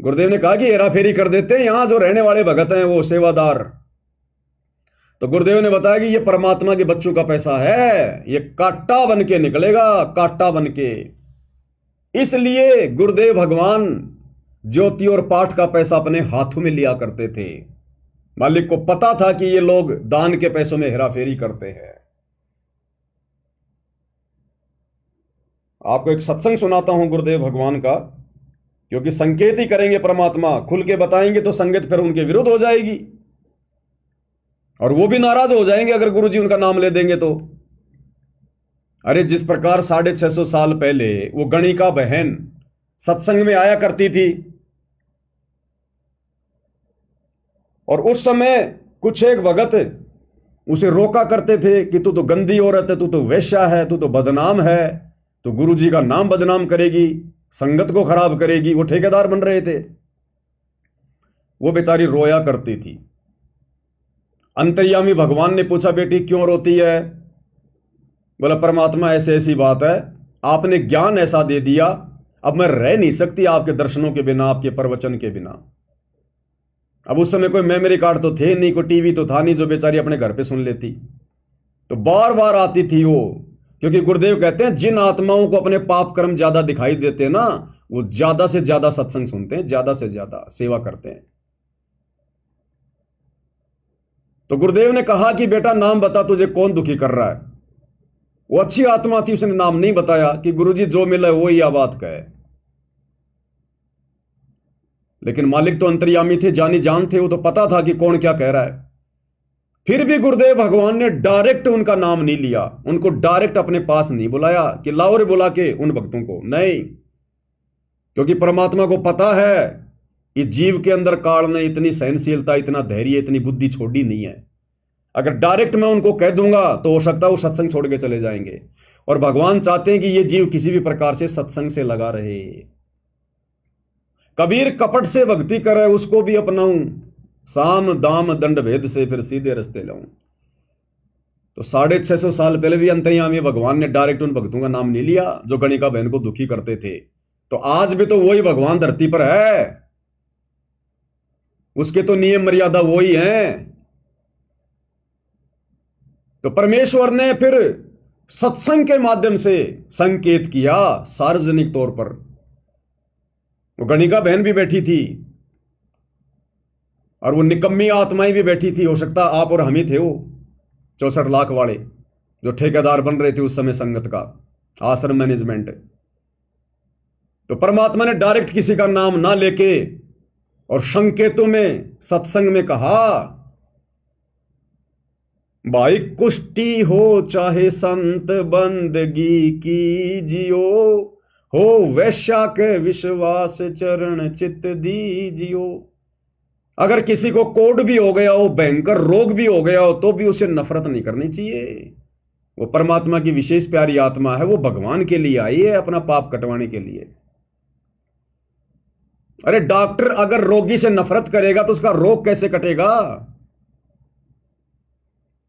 S1: गुरुदेव ने कहा कि हेरा फेरी कर देते हैं यहां जो रहने वाले भगत हैं, वो सेवादार। तो गुरुदेव ने बताया कि ये परमात्मा के बच्चों का पैसा है, ये कांटा बन के निकलेगा, कांटा बन के। इसलिए गुरुदेव भगवान ज्योति और पाठ का पैसा अपने हाथों में लिया करते थे। मालिक को पता था कि ये लोग दान के पैसों में हेराफेरी करते हैं। आपको एक सत्संग सुनाता हूं गुरुदेव भगवान का, क्योंकि संकेत ही करेंगे परमात्मा, खुल के बताएंगे तो संगत फिर उनके विरुद्ध हो जाएगी, और वो भी नाराज हो जाएंगे अगर गुरुजी उनका नाम ले देंगे तो। अरे जिस प्रकार 650 साल पहले वो गणिका बहन सत्संग में आया करती थी, और उस समय कुछ एक भगत उसे रोका करते थे कि तू तो गंदी औरत है, तू तो वेश्या है, तू तो बदनाम है, तो गुरुजी का नाम बदनाम करेगी, संगत को खराब करेगी। वो ठेकेदार बन रहे थे। वो बेचारी रोया करती थी। अंतर्यामी भगवान ने पूछा, बेटी क्यों रोती है? बोला, परमात्मा ऐसे ऐसी बात है, आपने ज्ञान ऐसा दे दिया, अब मैं रह नहीं सकती आपके दर्शनों के बिना, आपके प्रवचन के बिना। अब उस समय कोई मेमोरी कार्ड तो थे नहीं, कोई टीवी तो था नहीं जो बेचारी अपने घर पे सुन लेती। तो बार बार आती थी वो, क्योंकि गुरुदेव कहते हैं जिन आत्माओं को अपने पाप कर्म ज्यादा दिखाई देते हैं ना, वो ज्यादा से ज्यादा सत्संग सुनते हैं, ज्यादा से ज्यादा सेवा करते हैं। तो गुरुदेव ने कहा कि बेटा नाम बता, तुझे कौन दुखी कर रहा है? वो अच्छी आत्मा थी, उसने नाम नहीं बताया कि गुरुजी जो मिला है वो ही बात कहे। लेकिन मालिक तो अंतर्यामी थे, जानी जान थे, वो तो पता था कि कौन क्या कह रहा है। फिर भी गुरुदेव भगवान ने डायरेक्ट उनका नाम नहीं लिया, उनको डायरेक्ट अपने पास नहीं बुलाया कि लाओ रे बुला के उन भक्तों को, नहीं। क्योंकि परमात्मा को पता है इस जीव के अंदर काल ने इतनी सहनशीलता, इतना धैर्य, इतनी बुद्धि छोड़ी नहीं है। अगर डायरेक्ट मैं उनको कह दूंगा तो हो सकता है वो सत्संग छोड़ के चले जाएंगे। और भगवान चाहते हैं कि ये जीव किसी भी प्रकार से सत्संग से लगा रहे। कबीर कपट से भक्ति करे उसको भी अपनाऊं, साम दाम दंड भेद से फिर सीधे रास्ते लाऊं। तो 650 साल पहले भी अंतर्यामी भगवान ने डायरेक्ट उन भक्तों का नाम नहीं लिया जो गणिका बहन को दुखी करते थे। तो आज भी तो वही भगवान धरती पर है, उसके तो नियम मर्यादा वही हैं। तो परमेश्वर ने फिर सत्संग के माध्यम से संकेत किया सार्वजनिक तौर पर। वो गणिका बहन भी बैठी थी और वो निकम्मी आत्माएं भी बैठी थी। हो सकता आप और हम ही थे वो 64 लाख वाले जो ठेकेदार बन रहे थे उस समय संगत का, आश्रम मैनेजमेंट। तो परमात्मा ने डायरेक्ट किसी का नाम ना लेके और संकेतों में सत्संग में कहा, भाई कुष्टी हो चाहे संत बंदगी कीजियो, हो वैश्या के विश्वास चरण चित दीजियो। अगर किसी को कोढ़ भी हो गया हो, भयंकर रोग भी हो गया हो, तो भी उसे नफरत नहीं करनी चाहिए। वो परमात्मा की विशेष प्यारी आत्मा है, वो भगवान के लिए आई है अपना पाप कटवाने के लिए। अरे डॉक्टर अगर रोगी से नफरत करेगा तो उसका रोग कैसे कटेगा?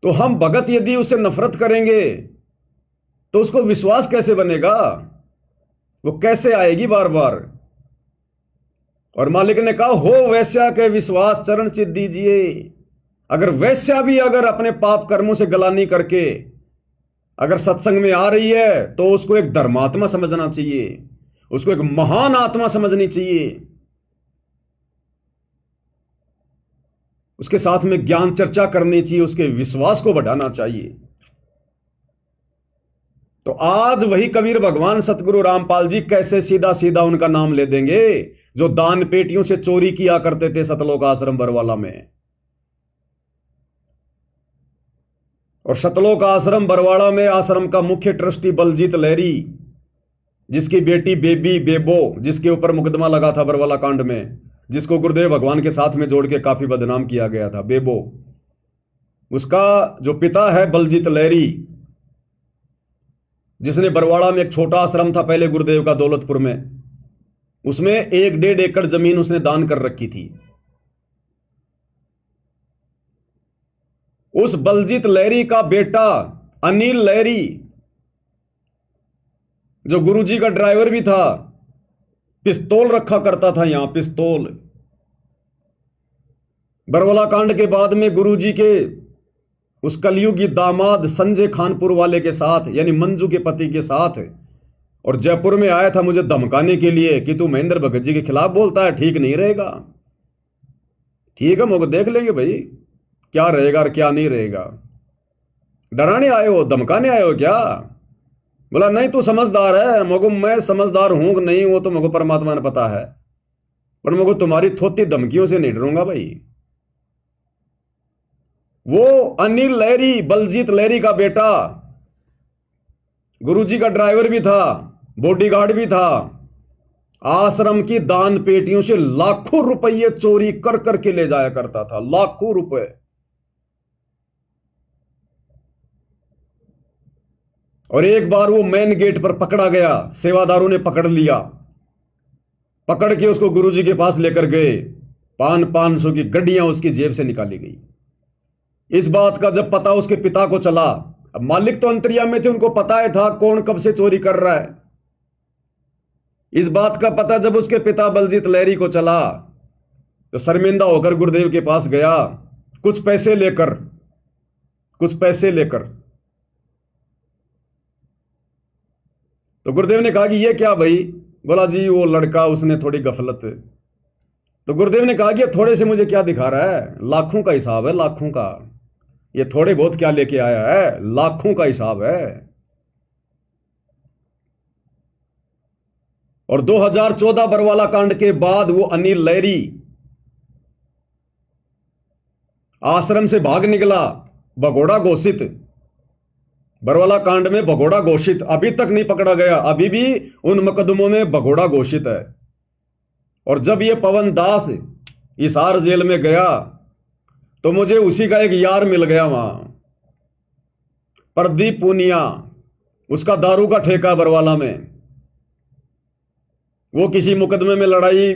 S1: तो हम भगत यदि उससे नफरत करेंगे तो उसको विश्वास कैसे बनेगा? वो कैसे आएगी बार बार? और मालिक ने कहा, हो वैश्या के विश्वास चरण चित दीजिए। अगर वैश्या भी अगर अपने पाप कर्मों से गलानी करके अगर सत्संग में आ रही है तो उसको एक धर्मात्मा समझना चाहिए, उसको एक महान आत्मा समझनी चाहिए, उसके साथ में ज्ञान चर्चा करनी चाहिए, उसके विश्वास को बढ़ाना चाहिए। तो आज वही कबीर भगवान सतगुरु रामपाल जी कैसे सीधा सीधा उनका नाम ले देंगे जो दान पेटियों से चोरी किया करते थे सतलोक आश्रम बरवाला में। और सतलोक आश्रम बरवाड़ा में आश्रम का मुख्य ट्रस्टी बलजीत लहरी, जिसकी बेटी बेबी बेबो, जिसके ऊपर मुकदमा लगा था बरवाला कांड में, जिसको गुरुदेव भगवान के साथ में जोड़ के काफी बदनाम किया गया था, बेबो, उसका जो पिता है बलजीत लहरी, जिसने बरवाड़ा में एक छोटा आश्रम था पहले गुरुदेव का दौलतपुर में, उसमें 1-1.5 एकड़ जमीन उसने दान कर रखी थी। उस बलजीत लहरी का बेटा अनिल लहरी, जो गुरुजी का ड्राइवर भी था, पिस्तौल रखा करता था यहां, पिस्तौल। बरवाला कांड के बाद में गुरुजी के उस कलयुगी दामाद संजय खानपुर वाले के साथ, यानी मंजू के पति के साथ, और जयपुर में आया था मुझे धमकाने के लिए कि तू महेंद्र भगत जी के खिलाफ बोलता है, ठीक नहीं रहेगा। ठीक है, मगर देख लेंगे भाई क्या रहेगा और क्या नहीं रहेगा। डराने आए हो, धमकाने आए हो क्या? बोला नहीं तू समझदार है। मगो मैं समझदार हूं कि नहीं वो तो मगो परमात्मा ने पता है, पर मगो तुम्हारी थोती धमकियों से नहीं डरूंगा भाई। वो अनिल लहरी, बलजीत लहरी का बेटा, गुरुजी का ड्राइवर भी था, बॉडीगार्ड भी था, आश्रम की दान पेटियों से लाखों रुपये चोरी कर करके ले जाया करता था, लाखों रुपए। और एक बार वो मेन गेट पर पकड़ा गया, सेवादारों ने पकड़ लिया, पकड़ के उसको गुरुजी के पास लेकर गए, 500 की गड्डियां उसकी जेब से निकाली गई। इस बात का जब पता उसके पिता को चला, अब मालिक तो अंतर्यामी में थे, उनको पता है था कौन कब से चोरी कर रहा है। इस बात का पता जब उसके पिता बलजीत लहरी को चला तो शर्मिंदा होकर गुरुदेव के पास गया, कुछ पैसे लेकर। तो गुरुदेव ने कहा कि ये क्या भाई? बोला जी वो लड़का, उसने थोड़ी गफलत। तो गुरुदेव ने कहा कि ये थोड़े से मुझे क्या दिखा रहा है? लाखों का हिसाब है, लाखों का। ये थोड़े बहुत क्या लेके आया है? लाखों का हिसाब है। और 2014 बरवाला कांड के बाद वो अनिल लहरी आश्रम से भाग निकला, भगोड़ा घोषित, बरवाला कांड में भगोड़ा घोषित, अभी तक नहीं पकड़ा गया, अभी भी उन मुकदमों में भगोड़ा घोषित है। और जब ये पवन दास हिसार जेल में गया तो मुझे उसी का एक यार मिल गया वहां, प्रदीप पूनिया, उसका दारू का ठेका बरवाला में। वो किसी मुकदमे में, लड़ाई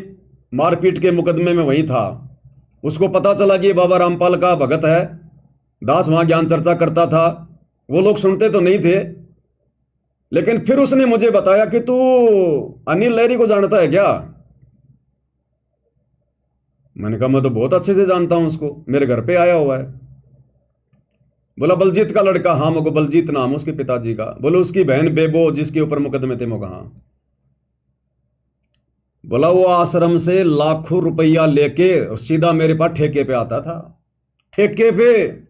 S1: मारपीट के मुकदमे में वही था। उसको पता चला कि ये बाबा रामपाल का भगत है, दास वहां ज्ञान चर्चा करता था। वो लोग सुनते तो नहीं थे, लेकिन फिर उसने मुझे बताया कि तू अनिल लहरी को जानता है क्या? मैंने कहा मैं तो बहुत अच्छे से जानता हूं उसको, मेरे घर पे आया हुआ है। बोला बलजीत का लड़का, हाँ मगो बलजीत नाम उसके पिताजी का। बोले उसकी बहन बेबो जिसके ऊपर मुकदमे थे मो कहा। बोला वो आश्रम से लाखों रुपया लेके और सीधा मेरे पास ठेके पे आता था, ठेके पे।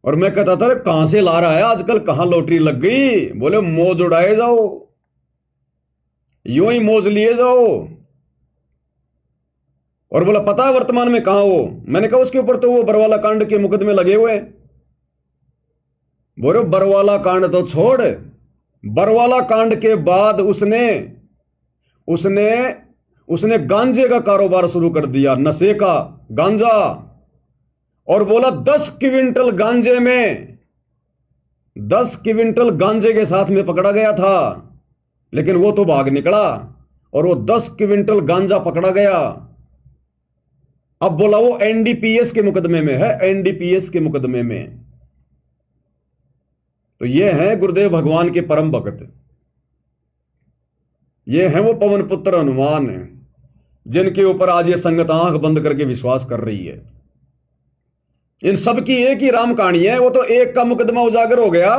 S1: और मैं कहता था कहां से ला रहा है आजकल, कहां लॉटरी लग गई। बोले मौज उड़ाए जाओ, यूं ही मौज लिए जाओ। और बोला पता है वर्तमान में कहां वो। मैंने कहा उसके ऊपर तो वो बरवाला कांड के मुकदमे लगे हुए। बोले बरवाला कांड तो छोड़, बरवाला कांड के बाद उसने उसने उसने गांजे का कारोबार शुरू कर दिया, नशे का गांजा। और बोला 10 क्विंटल गांजे में, 10 क्विंटल गांजे के साथ में पकड़ा गया था, लेकिन वो तो भाग निकला और वो 10 क्विंटल गांजा पकड़ा गया। अब बोला वो एनडीपीएस के मुकदमे में है, एनडीपीएस के मुकदमे में। तो ये हैं गुरुदेव भगवान के परम भक्त, ये हैं वो पवन पुत्र हनुमान, जिनके ऊपर आज ये संगत आंख बंद करके विश्वास कर रही है। इन सब की एक ही राम कहानी है। वो तो एक का मुकदमा उजागर हो गया,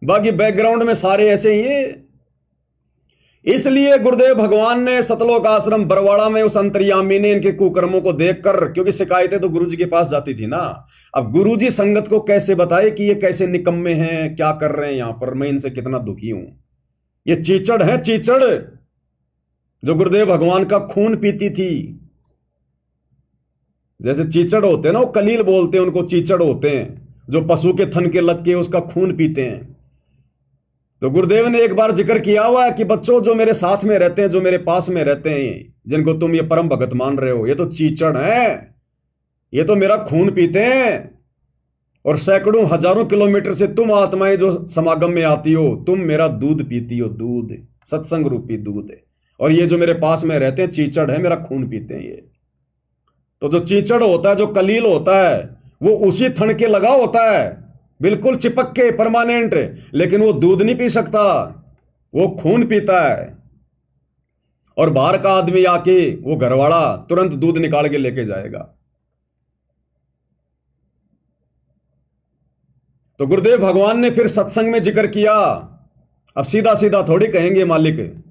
S1: बाकी बैकग्राउंड में सारे ऐसे ही है। इसलिए गुरुदेव भगवान ने सतलोक आश्रम बरवाड़ा में उस अंतर्यामी ने इनके कुकर्मों को देखकर, क्योंकि शिकायतें तो गुरुजी के पास जाती थी ना, अब गुरुजी संगत को कैसे बताए कि ये कैसे निकम्मे हैं, क्या कर रहे हैं यहां पर, मैं इनसे कितना दुखी हूं। ये चीचड़ है, चीचड़, जो गुरुदेव भगवान का खून पीती थी। जैसे चीचड़ होते हैं ना, वो कलील बोलते हैं उनको, चीचड़ होते हैं जो पशु के थन के लग के उसका खून पीते हैं। तो गुरुदेव ने एक बार जिक्र किया हुआ है कि बच्चों जो मेरे साथ में रहते हैं, जो मेरे पास में रहते हैं, जिनको तुम ये परम भगत मान रहे हो, ये तो चीचड़ हैं, ये तो मेरा खून पीते हैं। और सैकड़ों हजारों किलोमीटर से तुम आत्माएं जो समागम में आती हो, तुम मेरा दूध पीती हो, दूध, सत्संग रूपी दूध। और ये जो मेरे पास में रहते हैं चीचड़ है, मेरा खून पीते हैं ये। तो जो चीचड़ होता है, जो कलील होता है, वो उसी थन के लगा होता है, बिल्कुल चिपक के परमानेंट, लेकिन वो दूध नहीं पी सकता, वो खून पीता है। और बाहर का आदमी आके, वो घरवाला तुरंत दूध निकाल के लेके जाएगा। तो गुरुदेव भगवान ने फिर सत्संग में जिक्र किया। अब सीधा सीधा थोड़ी कहेंगे मालिक,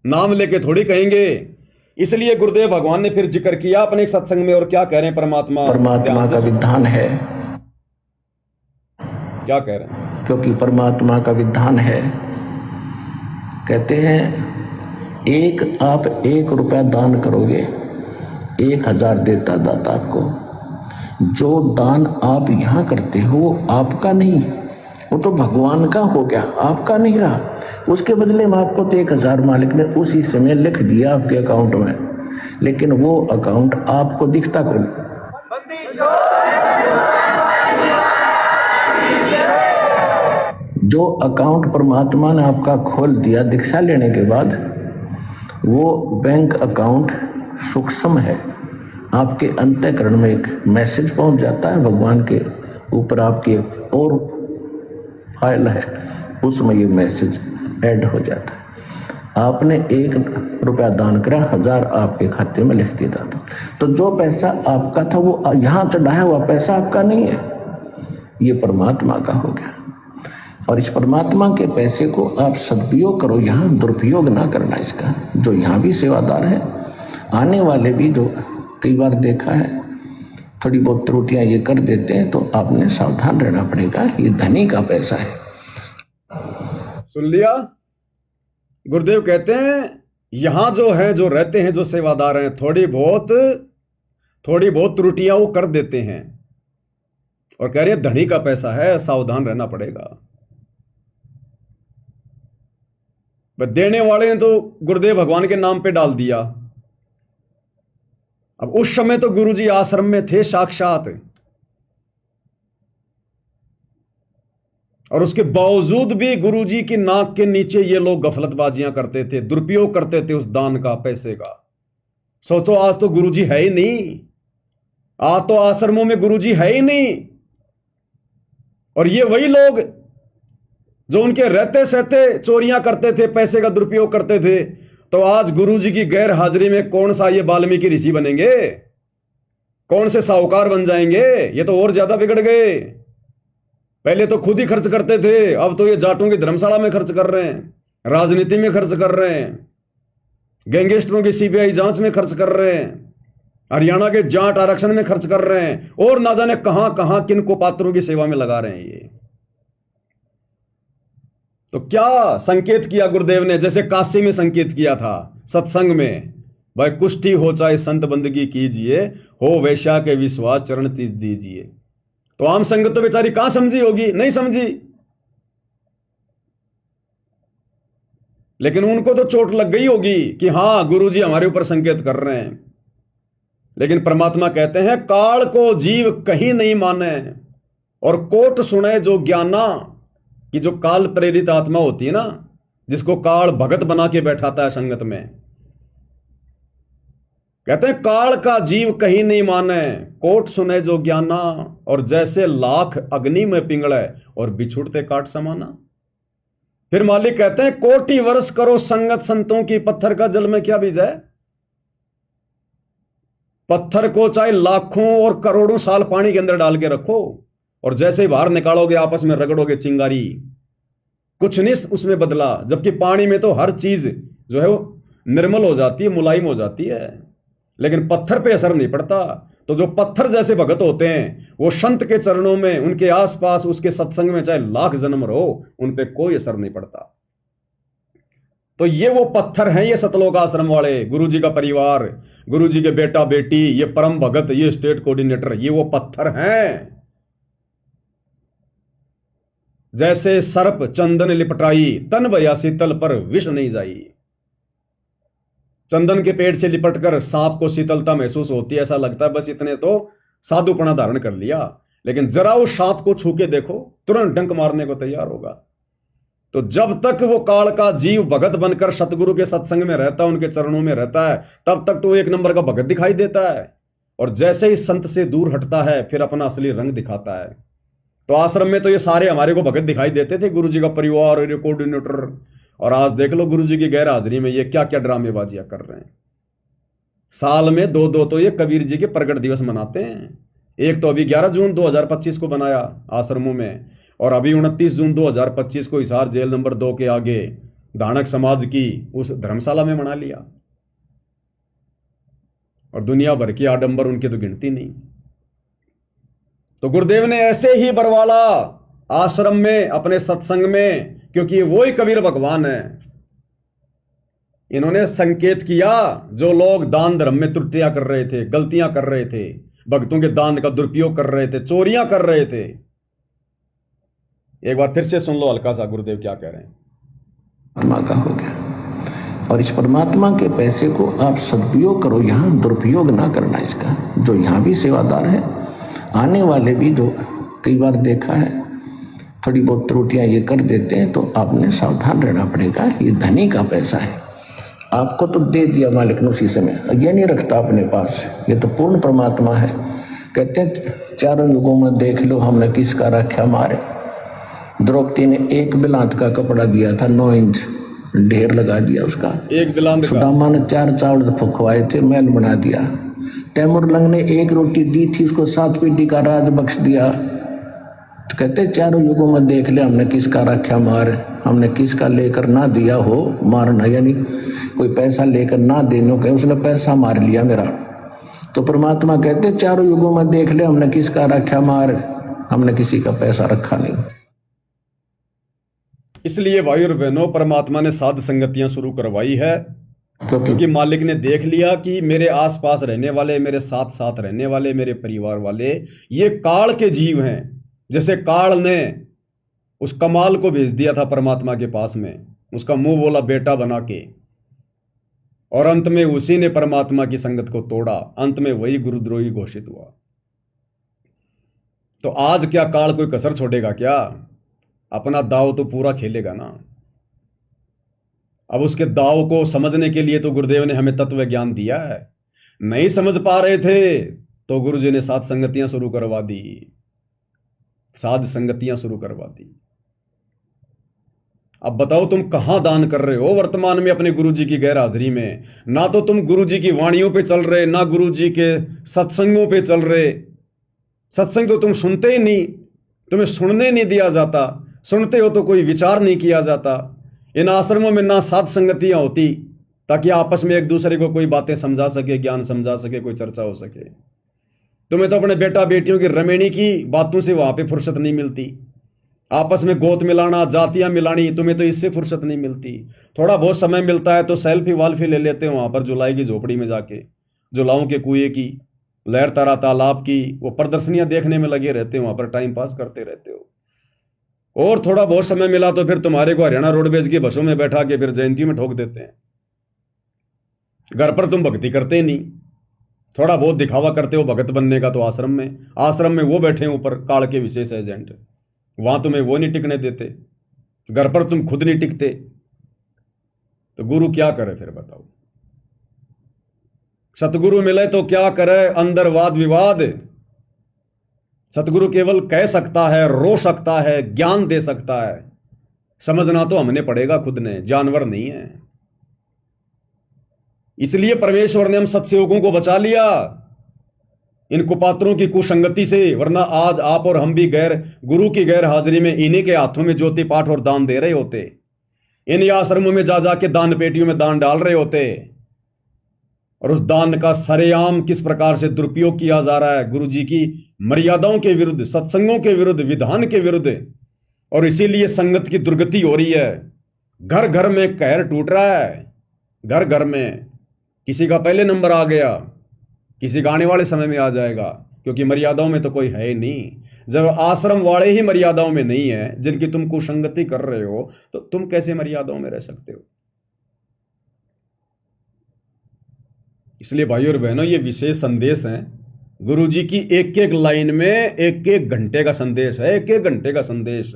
S1: नाम लेके थोड़ी कहेंगे। इसलिए गुरुदेव भगवान ने फिर जिक्र किया अपने एक सत्संग में। और क्या कह रहे हैं, परमात्मा
S2: का विधान है।
S1: क्या कह रहे हैं?
S2: क्योंकि परमात्मा का विधान है, कहते हैं आप 1 रुपया दान करोगे, 1000 देता दाता आपको। जो दान आप यहाँ करते हो वो आपका नहीं, वो तो भगवान का हो गया, आपका नहीं रहा। उसके बदले में आपको तो 1000 मालिक ने उसी समय लिख दिया आपके अकाउंट में, लेकिन वो अकाउंट आपको दिखता कोई। जो अकाउंट परमात्मा ने आपका खोल दिया दीक्षा लेने के बाद, वो बैंक अकाउंट सूक्ष्म है। आपके अंतःकरण में एक मैसेज पहुंच जाता है, भगवान के ऊपर आपकी एक और फाइल है, उसमें ये मैसेज ऐड हो जाता है। आपने 1 रुपया दान करा, 1000 आपके खाते में लिख दिया था। तो जो पैसा आपका था वो यहाँ चढ़ाया हुआ पैसा आपका नहीं है, ये परमात्मा का हो गया। और इस परमात्मा के पैसे को आप सदुपयोग करो, यहाँ दुरुपयोग ना करना इसका। जो यहाँ भी सेवादार है, आने वाले भी जो कई बार देखा है थोड़ी बहुत त्रुटियां ये कर देते हैं, तो आपने सावधान रहना पड़ेगा, ये धनी का पैसा है।
S1: सुन लिया? गुरुदेव कहते हैं यहां जो है, जो रहते हैं, जो सेवादार हैं, थोड़ी बहुत त्रुटियां वो कर देते हैं। और कह रहे हैं धनी का पैसा है, सावधान रहना पड़ेगा। देने वाले ने तो गुरुदेव भगवान के नाम पे डाल दिया। अब उस समय तो गुरुजी आश्रम में थे साक्षात, और उसके बावजूद भी गुरुजी की नाक के नीचे ये लोग गफलतबाजियां करते थे, दुरुपयोग करते थे उस दान का, पैसे का। सोचो आज तो गुरुजी है ही नहीं, आज तो आश्रमों में गुरुजी है ही नहीं। और ये वही लोग जो उनके रहते सहते चोरियां करते थे, पैसे का दुरुपयोग करते थे। तो आज गुरुजी की गैर हाजिरी में कौन सा ये वाल्मीकि ऋषि बनेंगे? कौन से साहूकार बन जाएंगे, ये तो और ज्यादा बिगड़ गए। पहले तो खुद ही खर्च करते थे, अब तो ये जाटों की धर्मशाला में खर्च कर रहे हैं, राजनीति में खर्च कर रहे हैं, गैंगस्टरों की सीबीआई जांच में खर्च कर रहे हैं, हरियाणा के जाट आरक्षण में खर्च कर रहे हैं, और ना जाने कहां कहां किन को पात्रों की सेवा में लगा रहे हैं ये। तो क्या संकेत किया गुरुदेव ने, जैसे काशी में संकेत किया था सत्संग में, भाई कुष्ठी हो चाहे संत बंदगी कीजिए, हो वैश्या के विश्वास चरण तीज दीजिए। तो आम संगत तो बेचारी कहां समझी होगी, नहीं समझी, लेकिन उनको तो चोट लग गई होगी कि हां गुरुजी हमारे ऊपर संकेत कर रहे हैं। लेकिन परमात्मा कहते हैं काल को जीव कहीं नहीं माने और कोट सुने जो ज्ञाना, कि जो काल प्रेरित आत्मा होती है ना, जिसको काल भगत बना के बैठाता है संगत में, कहते हैं काल का जीव कहीं नहीं माने, कोट सुने जो ज्ञाना, और जैसे लाख अग्नि में पिंगले और बिछुड़ते काट समाना। फिर मालिक कहते हैं कोटि वर्ष करो संगत संतों की, पत्थर का जल में क्या बीज है। पत्थर को चाहे लाखों और करोड़ों साल पानी के अंदर डाल के रखो, और जैसे ही बाहर निकालोगे आपस में रगड़ोगे चिंगारी, कुछ नहीं उसमें बदला। जबकि पानी में तो हर चीज जो है वो निर्मल हो जाती है, मुलायम हो जाती है, लेकिन पत्थर पे असर नहीं पड़ता। तो जो पत्थर जैसे भगत होते हैं वो संत के चरणों में, उनके आसपास, उसके सत्संग में चाहे लाख जन्म रहो, उन पे कोई असर नहीं पड़ता। तो ये वो पत्थर हैं, ये सतलोक आश्रम वाले, गुरुजी का परिवार, गुरुजी के बेटा बेटी, ये परम भगत, ये स्टेट कोऑर्डिनेटर, ये वो पत्थर हैं। जैसे सर्प चंदन लिपटाई, तन भया शीतल पर विष नहीं जाई। चंदन के पेड़ से लिपटकर सांप को शीतलता महसूस होती है, ऐसा लगता है बस इतने तो साधुपना धारण कर लिया, लेकिन जरा उस सांप को छू के देखो, तुरंत डंक मारने को तैयार होगा। तो जब तक वो काल का जीव भगत बनकर सतगुरु के सत्संग में रहता है, उनके चरणों में रहता है, तब तक तो एक नंबर का भगत दिखाई देता है। और जैसे ही संत से दूर हटता है फिर अपना असली रंग दिखाता है। तो आश्रम में तो ये सारे हमारे को भगत दिखाई देते थे, गुरुजी का परिवार और ये कोऑर्डिनेटर, और आज देख लो गुरुजी की गैर हाजिरी में ये क्या क्या ड्रामेबाजियां कर रहे हैं। साल में दो दो तो ये कबीर जी के प्रगट दिवस मनाते हैं। एक तो अभी 11 जून 2025 को बनाया आश्रमों में, और अभी 29 जून 2025 को हिसार जेल नंबर 2 के आगे धानक समाज की उस धर्मशाला में मना लिया। और दुनिया भर की आडंबर उनकी तो गिनती नहीं। तो गुरुदेव ने ऐसे ही बरवाला आश्रम में, अपने सत्संग में, क्योंकि वो ही कबीर भगवान है, इन्होंने संकेत किया जो लोग दान धर्म में त्रुटियां कर रहे थे, गलतियां कर रहे थे, भक्तों के दान का दुरुपयोग कर रहे थे, चोरियां कर रहे थे। एक बार फिर से सुन लो हल्का सा गुरुदेव क्या कह रहे हैं।
S2: परमात्मा का हो गया, और इस परमात्मा के पैसे को आप सदुपयोग करो, यहाँ दुरुपयोग ना करना इसका। जो यहाँ भी सेवादार है, आने वाले भी जो कई बार देखा है थोड़ी बहुत त्रुटियां ये कर देते हैं, तो आपने सावधान रहना पड़ेगा। ये धनी का पैसा है, आपको तो दे दिया मालिक ने उसी समय, ये नहीं रखता अपने पास। ये तो पूर्ण परमात्मा है। कहते हैं चारों युगों में देख लो हमने किसका रक्षा मारे। द्रौपदी ने एक बिलांत का कपड़ा दिया था, 9 इंच ढेर लगा दिया उसका। एक बिलांत। सुदामा ने 4 चावल फुकवाए थे, महल बना दिया। तैमुरलंग ने 1 रोटी दी थी, उसको 7 पीढ़ी का राज बख्श दिया। तो कहते चारों युगों में देख ले हमने किसका रक्षा मार, हमने किसका लेकर ना दिया हो मारना, यानी कोई पैसा लेकर ना देने के उसने पैसा मार लिया मेरा। तो परमात्मा कहते चारों युगों में देख ले हमने किसका रक्षा मार, हमने किसी का पैसा रखा नहीं।
S1: इसलिए भाई और बहनों, परमात्मा ने साध संगतियां शुरू करवाई है, क्योंकि मालिक ने देख लिया कि मेरे आसपास रहने वाले, मेरे साथ साथ रहने वाले, मेरे परिवार वाले, ये काल के जीव हैं। जैसे काल ने उस कमाल को भेज दिया था परमात्मा के पास में, उसका मुंह बोला बेटा बना के, और अंत में उसी ने परमात्मा की संगत को तोड़ा। अंत में वही गुरुद्रोही घोषित हुआ। तो आज क्या काल कोई कसर छोड़ेगा क्या? अपना दाव तो पूरा खेलेगा ना। अब उसके दाव को समझने के लिए तो गुरुदेव ने हमें तत्व ज्ञान दिया है। नहीं समझ पा रहे थे तो गुरुजी ने साध संगतियां शुरू करवा दी, साध संगतियां शुरू करवा दी। अब बताओ तुम कहां दान कर रहे हो वर्तमान में अपने गुरुजी की गैर हाजिरी में? ना तो तुम गुरुजी की वाणियों पे चल रहे, ना गुरुजी के सत्संगों पे चल रहे। सत्संग तो तुम सुनते ही नहीं, तुम्हें सुनने नहीं दिया जाता। सुनते हो तो कोई विचार नहीं किया जाता। इन आश्रमों में ना साध संगतियां होती ताकि आपस में एक दूसरे को कोई बातें समझा सके, ज्ञान समझा सके, कोई चर्चा हो सके। तुम्हें तो अपने बेटा बेटियों की रमेणी की बातों से वहां पे फुर्सत नहीं मिलती। आपस में गोत मिलाना, जातियां मिलानी, तुम्हें तो इससे फुर्सत नहीं मिलती। थोड़ा बहुत समय मिलता है तो सेल्फी वाल्फी ले लेते हो वहां पर जुलाई की झोपड़ी में जाके, जुलाओं के कुएं की, लहर तारा तालाब की, वो प्रदर्शनियां देखने में लगे रहते हो, वहां पर टाइम पास करते रहते हो। और थोड़ा बहुत समय मिला तो फिर तुम्हारे को हरियाणा रोडवेज की बसों में बैठा के फिर जयंती में ठोक देते हैं। घर पर तुम भक्ति करते नहीं, थोड़ा बहुत दिखावा करते हो भगत बनने का, तो आश्रम में वो बैठे हैं ऊपर काल के विशेष एजेंट, वहां तुम्हें वो नहीं टिकने देते। घर पर तुम खुद नहीं टिकते, तो गुरु क्या करे फिर बताओ? सतगुरु मिले तो क्या करे? अंदर वाद विवाद। सतगुरु केवल कह सकता है, रो सकता है, ज्ञान दे सकता है। समझना तो हमने पड़ेगा खुद ने, जानवर नहीं है। इसलिए परमेश्वर ने हम सत्सेवकों को बचा लिया इन कुपात्रों की कुसंगति से, वरना आज आप और हम भी गुरु की गैर हाजिरी में इन्हीं के हाथों में ज्योति पाठ और दान दे रहे होते। इन आश्रमों में जा जाके दान पेटियों में दान डाल रहे होते, और उस दान का सरेआम किस प्रकार से दुरुपयोग किया जा रहा है गुरु जी की मर्यादाओं के विरुद्ध, सत्संगों के विरुद्ध, विधान के विरुद्ध। और इसीलिए संगत की दुर्गति हो रही है। घर घर में कहर टूट रहा है। घर घर में किसी का पहले नंबर आ गया, किसी का आने वाले समय में आ जाएगा, क्योंकि मर्यादाओं में तो कोई है ही नहीं। जब आश्रम वाले ही मर्यादाओं में नहीं है, जिनकी तुम कुसंगति कर रहे हो, तो तुम कैसे मर्यादाओं में रह सकते हो? इसलिए भाइयों और बहनों, ये विशेष संदेश हैं गुरु जी की। एक एक लाइन में एक एक घंटे का संदेश है, एक एक घंटे का संदेश।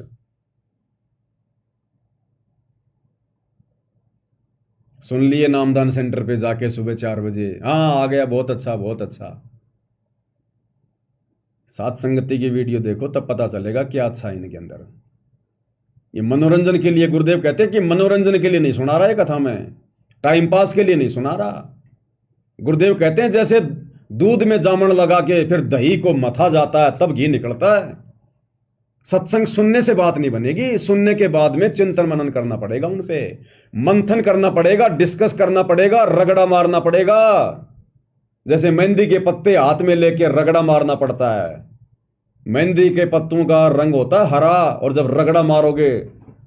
S1: सुन लिए नामदान सेंटर पे जाके सुबह 4 बजे, हाँ आ गया, बहुत अच्छा बहुत अच्छा। सात संगति की वीडियो देखो तब पता चलेगा क्या अच्छा है इनके अंदर। ये मनोरंजन के लिए, गुरुदेव कहते हैं कि मनोरंजन के लिए नहीं सुना रहा है कथा में, टाइम पास के लिए नहीं सुना रहा। गुरुदेव कहते हैं जैसे दूध में जामन लगा के फिर दही को मथा जाता है तब घी निकलता है। सत्संग सुनने से बात नहीं बनेगी, सुनने के बाद में चिंतन मनन करना पड़ेगा, उन पे मंथन करना पड़ेगा, डिस्कस करना पड़ेगा, रगड़ा मारना पड़ेगा। जैसे मेहंदी के पत्ते हाथ में लेके रगड़ा मारना पड़ता है। मेहंदी के पत्तों का रंग होता है हरा, और जब रगड़ा मारोगे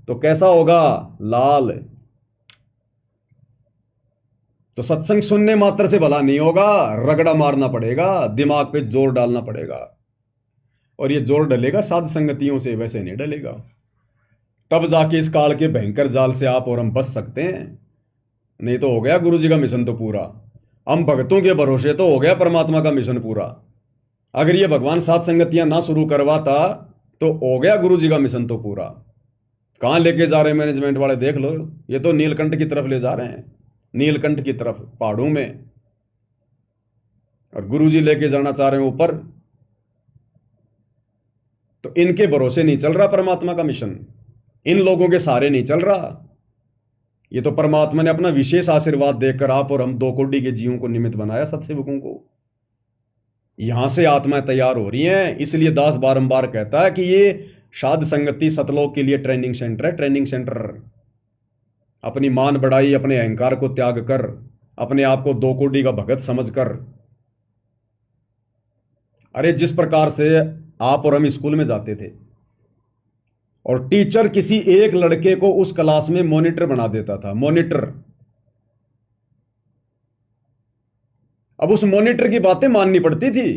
S1: तो कैसा होगा? लाल। तो सत्संग सुनने मात्र से भला नहीं होगा, रगड़ा मारना पड़ेगा, दिमाग पे जोर डालना पड़ेगा। और ये जोर डलेगा साध संगतियों से, वैसे नहीं डलेगा। तब जाके इस काल के भयंकर जाल से आप और हम बच सकते हैं। नहीं तो हो गया गुरु जी का मिशन तो पूरा, हम भक्तों के भरोसे तो हो गया परमात्मा का मिशन पूरा। अगर ये भगवान साध संगतियां ना शुरू करवाता तो हो गया गुरु जी का मिशन तो पूरा। कहां लेके जा रहे हैं मैनेजमेंट वाले देख लो, ये तो नीलकंठ की तरफ ले जा रहे हैं, नीलकंठ की तरफ, पहाड़ों में। और गुरु जी लेके जाना चाह रहे हैं ऊपर। तो इनके भरोसे नहीं चल रहा परमात्मा का मिशन, इन लोगों के सहारे नहीं चल रहा। ये तो परमात्मा ने अपना विशेष आशीर्वाद देकर आप और हम 2 कोटि के जीवों को निमित्त बनाया, सत्सेवकों को। यहां से आत्माएं तैयार हो रही हैं। इसलिए दास बारंबार कहता है कि ये साध संगति सतलोक के लिए ट्रेनिंग सेंटर है, ट्रेनिंग सेंटर। अपनी मान बढ़ाई, अपने अहंकार को त्याग कर, अपने आप को 2 कोटि का भगत समझकर। अरे जिस प्रकार से आप और हम स्कूल में जाते थे और टीचर किसी एक लड़के को उस क्लास में मॉनिटर बना देता था, मॉनिटर। अब उस मॉनिटर की बातें माननी पड़ती थी।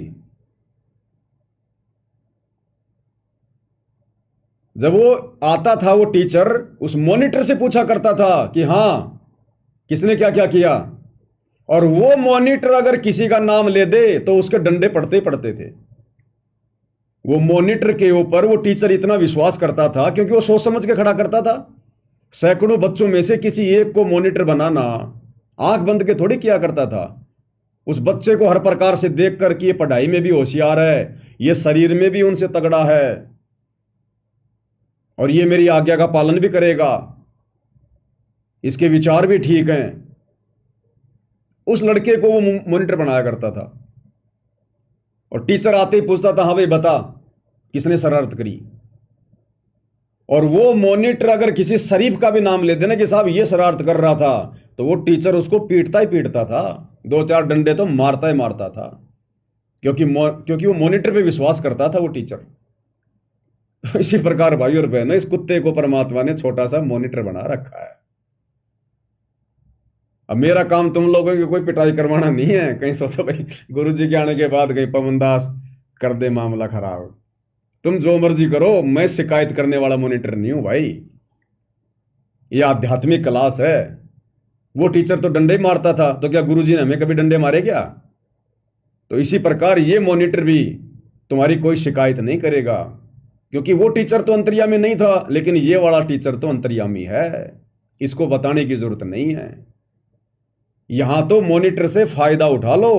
S1: जब वो आता था वो टीचर, उस मॉनिटर से पूछा करता था कि हां किसने क्या क्या किया, और वो मॉनिटर अगर किसी का नाम ले दे तो उसके डंडे पड़ते ही पड़ते थे। वो मॉनिटर के ऊपर वो टीचर इतना विश्वास करता था क्योंकि वो सोच समझ के खड़ा करता था। सैकड़ों बच्चों में से किसी एक को मॉनिटर बनाना आंख बंद के थोड़ी किया करता था। उस बच्चे को हर प्रकार से देखकर कि ये पढ़ाई में भी होशियार है, ये शरीर में भी उनसे तगड़ा है, और ये मेरी आज्ञा का पालन भी करेगा, इसके विचार भी ठीक हैं। उस लड़के को वो मॉनिटर बनाया करता था और टीचर आते ही पूछता था, हाँ भाई बता किसने शरारत करी। और वो मॉनिटर अगर किसी शरीफ का भी नाम ले देना कि साहब ये शरारत कर रहा था, तो वो टीचर उसको पीटता ही पीटता था, 2-4 डंडे तो मारता ही मारता था, क्योंकि वो मॉनिटर पे विश्वास करता था वो टीचर। इसी प्रकार भाई और बहनों, इस कुत्ते को परमात्मा ने छोटा सा मॉनिटर बना रखा है। अब मेरा काम तुम लोगों की कोई पिटाई करवाना नहीं है, कहीं सोचो भाई गुरु जी के आने के बाद कहीं पवन दास कर दे मामला खराब। तुम जो मर्जी करो, मैं शिकायत करने वाला मॉनिटर नहीं हूं भाई। ये आध्यात्मिक क्लास है। वो टीचर तो डंडे ही मारता था, तो क्या गुरु जी ने हमें कभी डंडे मारे क्या? तो इसी प्रकार ये मॉनिटर भी तुम्हारी कोई शिकायत नहीं करेगा, क्योंकि वो टीचर तो अंतर्यामी नहीं था, लेकिन ये वाला टीचर तो अंतर्यामी है। इसको बताने की जरूरत नहीं है। यहां तो मॉनिटर से फायदा उठा लो,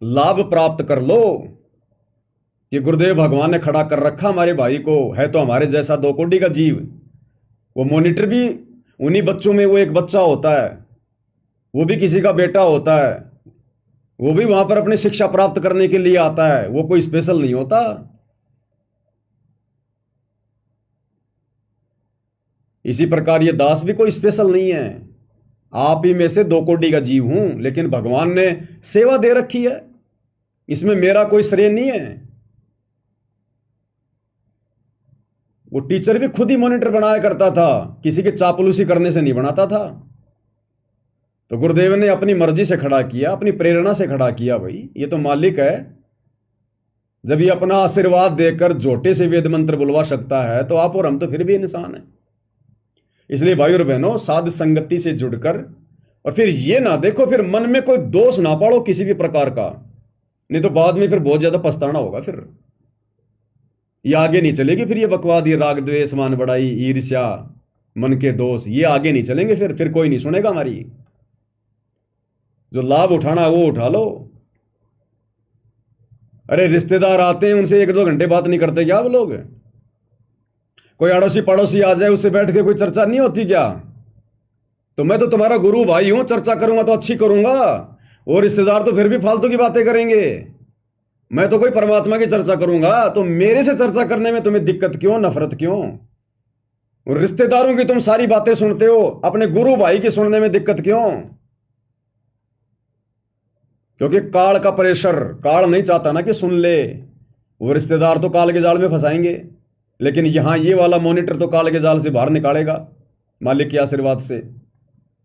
S1: लाभ प्राप्त कर लो कि गुरुदेव भगवान ने खड़ा कर रखा हमारे भाई को, है तो हमारे जैसा 2 कोटि का जीव। वो मॉनिटर भी उन्हीं बच्चों में वो एक बच्चा होता है, वो भी किसी का बेटा होता है, वो भी वहां पर अपनी शिक्षा प्राप्त करने के लिए आता है, वो कोई स्पेशल नहीं होता। इसी प्रकार ये दास भी कोई स्पेशल नहीं है। आप ही में से 2 कोटि का जीव हूं, लेकिन भगवान ने सेवा दे रखी है, इसमें मेरा कोई श्रेय नहीं है। वो टीचर भी खुद ही मॉनिटर बनाया करता था, किसी के चापलूसी करने से नहीं बनाता था। तो गुरुदेव ने अपनी मर्जी से खड़ा किया, अपनी प्रेरणा से खड़ा किया। भाई ये तो मालिक है, जब ये अपना आशीर्वाद देकर झोटे से वेद मंत्र बुलवा सकता है, तो आप और हम तो फिर भी इंसान हैं। इसलिए भाई और बहनों, साध संगति से जुड़कर, और फिर ये ना देखो, फिर मन में कोई दोष ना पाड़ो किसी भी प्रकार का, नहीं तो बाद में फिर बहुत ज्यादा पछताना होगा। फिर ये आगे नहीं चलेगी। फिर ये बकवाद, ये राग द्वेष मान बढ़ाई ईर्ष्या मन के दोष, ये आगे नहीं चलेंगे। फिर कोई नहीं सुनेगा हमारी। जो लाभ उठाना है वो उठा लो। अरे रिश्तेदार आते हैं, उनसे 1-2 घंटे बात नहीं करते क्या वो लोग? कोई अड़ोसी पड़ोसी आ जाए, उससे बैठ के कोई चर्चा नहीं होती क्या? तो मैं तो तुम्हारा गुरु भाई हूं, चर्चा करूंगा तो अच्छी करूंगा। और रिश्तेदार तो फिर भी फालतू की बातें करेंगे। मैं तो कोई परमात्मा की चर्चा करूंगा, तो मेरे से चर्चा करने में तुम्हें दिक्कत क्यों, नफरत क्यों? और रिश्तेदारों की तुम सारी बातें सुनते हो, अपने गुरु भाई की सुनने में दिक्कत क्यों? क्योंकि काल का प्रेशर, काल नहीं चाहता ना कि सुन ले। वो रिश्तेदार तो काल के जाल में फंसाएंगे, लेकिन यहां ये वाला मॉनिटर तो काल के जाल से बाहर निकालेगा मालिक के आशीर्वाद से।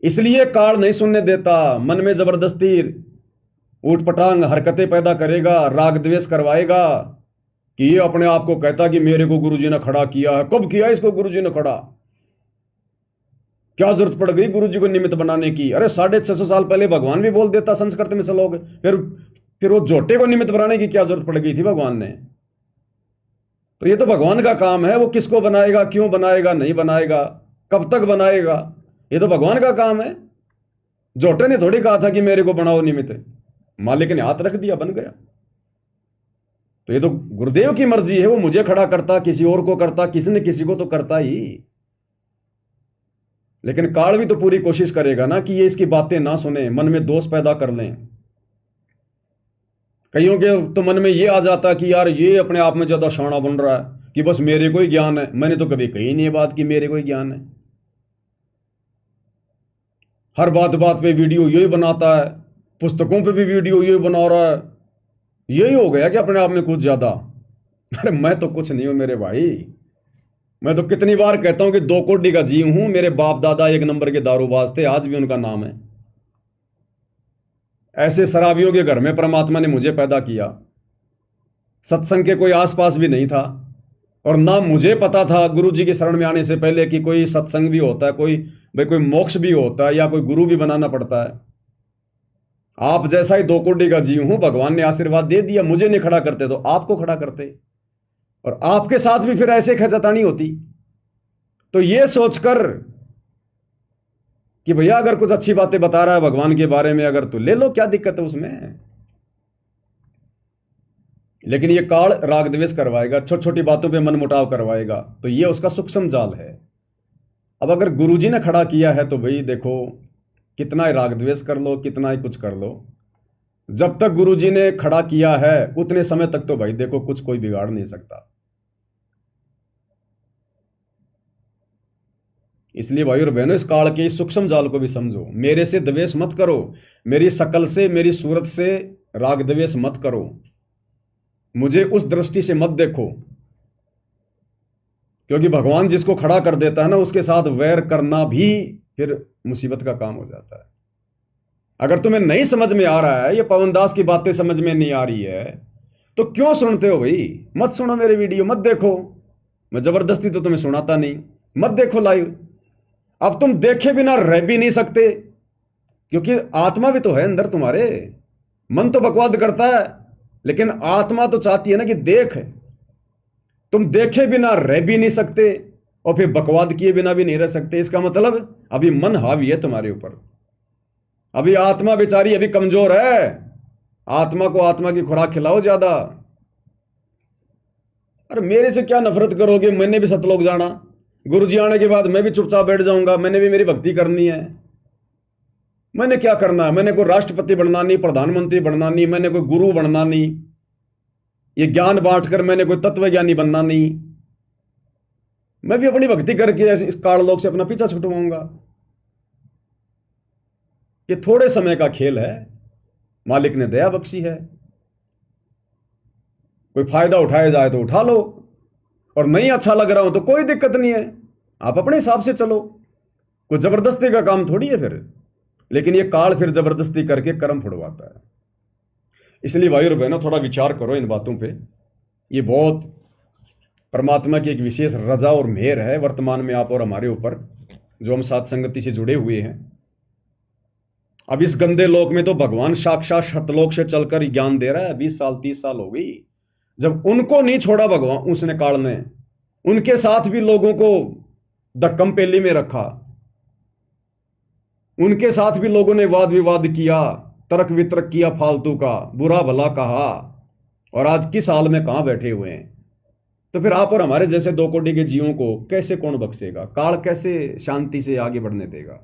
S1: इसलिए काल नहीं सुनने देता, मन में जबरदस्ती ऊटपटांग हरकतें पैदा करेगा, राग द्वेष करवाएगा कि ये अपने आप को कहता कि मेरे को गुरुजी ने खड़ा किया है। कब किया इसको गुरुजी ने खड़ा? क्या जरूरत पड़ गई गुरुजी को निमित्त बनाने की? अरे 650 साल पहले भगवान भी बोल देता संस्कृत में श्लोक, फिर वो जोटे को निमित्त बनाने की क्या जरूरत पड़ गई थी भगवान ने? तो ये तो भगवान का काम है, वो किसको बनाएगा, क्यों बनाएगा, नहीं बनाएगा, कब तक बनाएगा, ये तो भगवान का काम है। जोटे ने थोड़ी कहा था कि मेरे को बनाओ निमित्त, मालिक ने हाथ रख दिया, बन गया। तो ये तो गुरुदेव की मर्जी है, वो मुझे खड़ा करता, किसी और को करता, किसी न किसी को तो करता ही। लेकिन काल भी तो पूरी कोशिश करेगा ना कि ये इसकी बातें ना सुने, मन में दोष पैदा कर लें। कईयों के तो मन में ये आ जाता कि यार ये अपने आप में ज्यादा शाना बन रहा है कि बस मेरे को ही ज्ञान है। मैंने तो कभी कही नहीं है बात कि मेरे को ही ज्ञान है। हर बात बात पे वीडियो यही बनाता है, पुस्तकों पे भी वीडियो यही बना रहा है। यही हो गया कि अपने आप में कुछ ज्यादा। अरे मैं तो कुछ नहीं हूं मेरे भाई। मैं तो कितनी बार कहता हूं कि 2 कोटि का जीव हूं। मेरे बाप दादा 1 नंबर के दारूबाज थे, आज भी उनका नाम है। ऐसे शराबियों के घर में परमात्मा ने मुझे पैदा किया। सत्संग के कोई आसपास भी नहीं था, और ना मुझे पता था गुरु जी की शरण में आने से पहले कि कोई सत्संग भी होता है, कोई मोक्ष भी होता है, या कोई गुरु भी बनाना पड़ता है। आप जैसा ही 2 कोटि का जीव हूं, भगवान ने आशीर्वाद दे दिया। मुझे नहीं खड़ा करते तो आपको खड़ा करते, और आपके साथ भी फिर ऐसे खचातानी होती। तो ये सोचकर कि भैया अगर कुछ अच्छी बातें बता रहा है भगवान के बारे में, अगर तो ले लो, क्या दिक्कत है उसमें। लेकिन ये काल राग द्वेष करवाएगा, छोटी छोटी बातों पे मन मुटाव करवाएगा, तो ये उसका सूक्ष्म जाल है। अब अगर गुरुजी ने खड़ा किया है तो भाई देखो, कितना ही राग द्वेष कर लो, कितना ही कुछ कर लो, जब तक गुरुजी ने खड़ा किया है उतने समय तक तो भाई देखो कुछ कोई बिगाड़ नहीं सकता। इसलिए भाई और बहनों, इस काल के इस सूक्ष्म जाल को भी समझो। मेरे से द्वेष मत करो, मेरी शकल से, मेरी सूरत से राग द्वेष मत करो, मुझे उस दृष्टि से मत देखो, क्योंकि भगवान जिसको खड़ा कर देता है ना, उसके साथ वैर करना भी फिर मुसीबत का काम हो जाता है। अगर तुम्हें नहीं समझ में आ रहा है, ये पवन दास की बातें समझ में नहीं आ रही है, तो क्यों सुनते हो भाई? मत सुनो मेरे वीडियो, मत देखो। मैं जबरदस्ती तो तुम्हें सुनाता नहीं, मत देखो लाइव। अब तुम देखे बिना रह भी नहीं सकते, क्योंकि आत्मा भी तो है अंदर तुम्हारे। मन तो बकवाद करता है, लेकिन आत्मा तो चाहती है ना कि देख। तुम देखे बिना रह भी नहीं सकते और फिर बकवाद किए बिना भी नहीं रह सकते। इसका मतलब अभी मन हावी है तुम्हारे ऊपर, अभी आत्मा बेचारी अभी कमजोर है। आत्मा को आत्मा की खुराक खिलाओ ज्यादा। अरे मेरे से क्या नफरत करोगे? मैंने भी सतलोक जाना, गुरुजी आने के बाद मैं भी चुपचाप बैठ जाऊंगा। मैंने भी मेरी भक्ति करनी है। मैंने क्या करना है? मैंने कोई राष्ट्रपति बनना नहीं, प्रधानमंत्री बनना नहीं, मैंने कोई गुरु बनना नहीं, ये ज्ञान बांटकर मैंने कोई तत्वज्ञानी बनना नहीं। मैं भी अपनी भक्ति करके इस काललोक से अपना पीछा छुटवाऊंगा। ये थोड़े समय का खेल है, मालिक ने दया बख्शी है। कोई फायदा उठाया जाए तो उठा लो, और नहीं अच्छा लग रहा हो तो कोई दिक्कत नहीं है, आप अपने हिसाब से चलो। कोई जबरदस्ती का काम थोड़ी है फिर। लेकिन ये काल फिर जबरदस्ती करके कर्म फुड़वाता है। इसलिए भाई और बहनों, थोड़ा विचार करो इन बातों पे। ये बहुत परमात्मा की एक विशेष रजा और मेहर है वर्तमान में आप और हमारे ऊपर, जो हम साथ संगति से जुड़े हुए हैं। अब इस गंदे लोक में तो भगवान साक्षात सतलोक से चलकर ज्ञान दे रहा है। 20 साल 30 साल हो गई जब उनको नहीं छोड़ा भगवान, उसने काल ने, उनके साथ भी लोगों को धक्कम पेली में रखा, उनके साथ भी लोगों ने वाद विवाद किया, तर्क वितर्क किया, फालतू का बुरा भला कहा, और आज किस हाल में कहां बैठे हुए हैं। तो फिर आप और हमारे जैसे 2 कोटि के जीवों को कैसे कौन बख्शेगा? काल कैसे शांति से आगे बढ़ने देगा?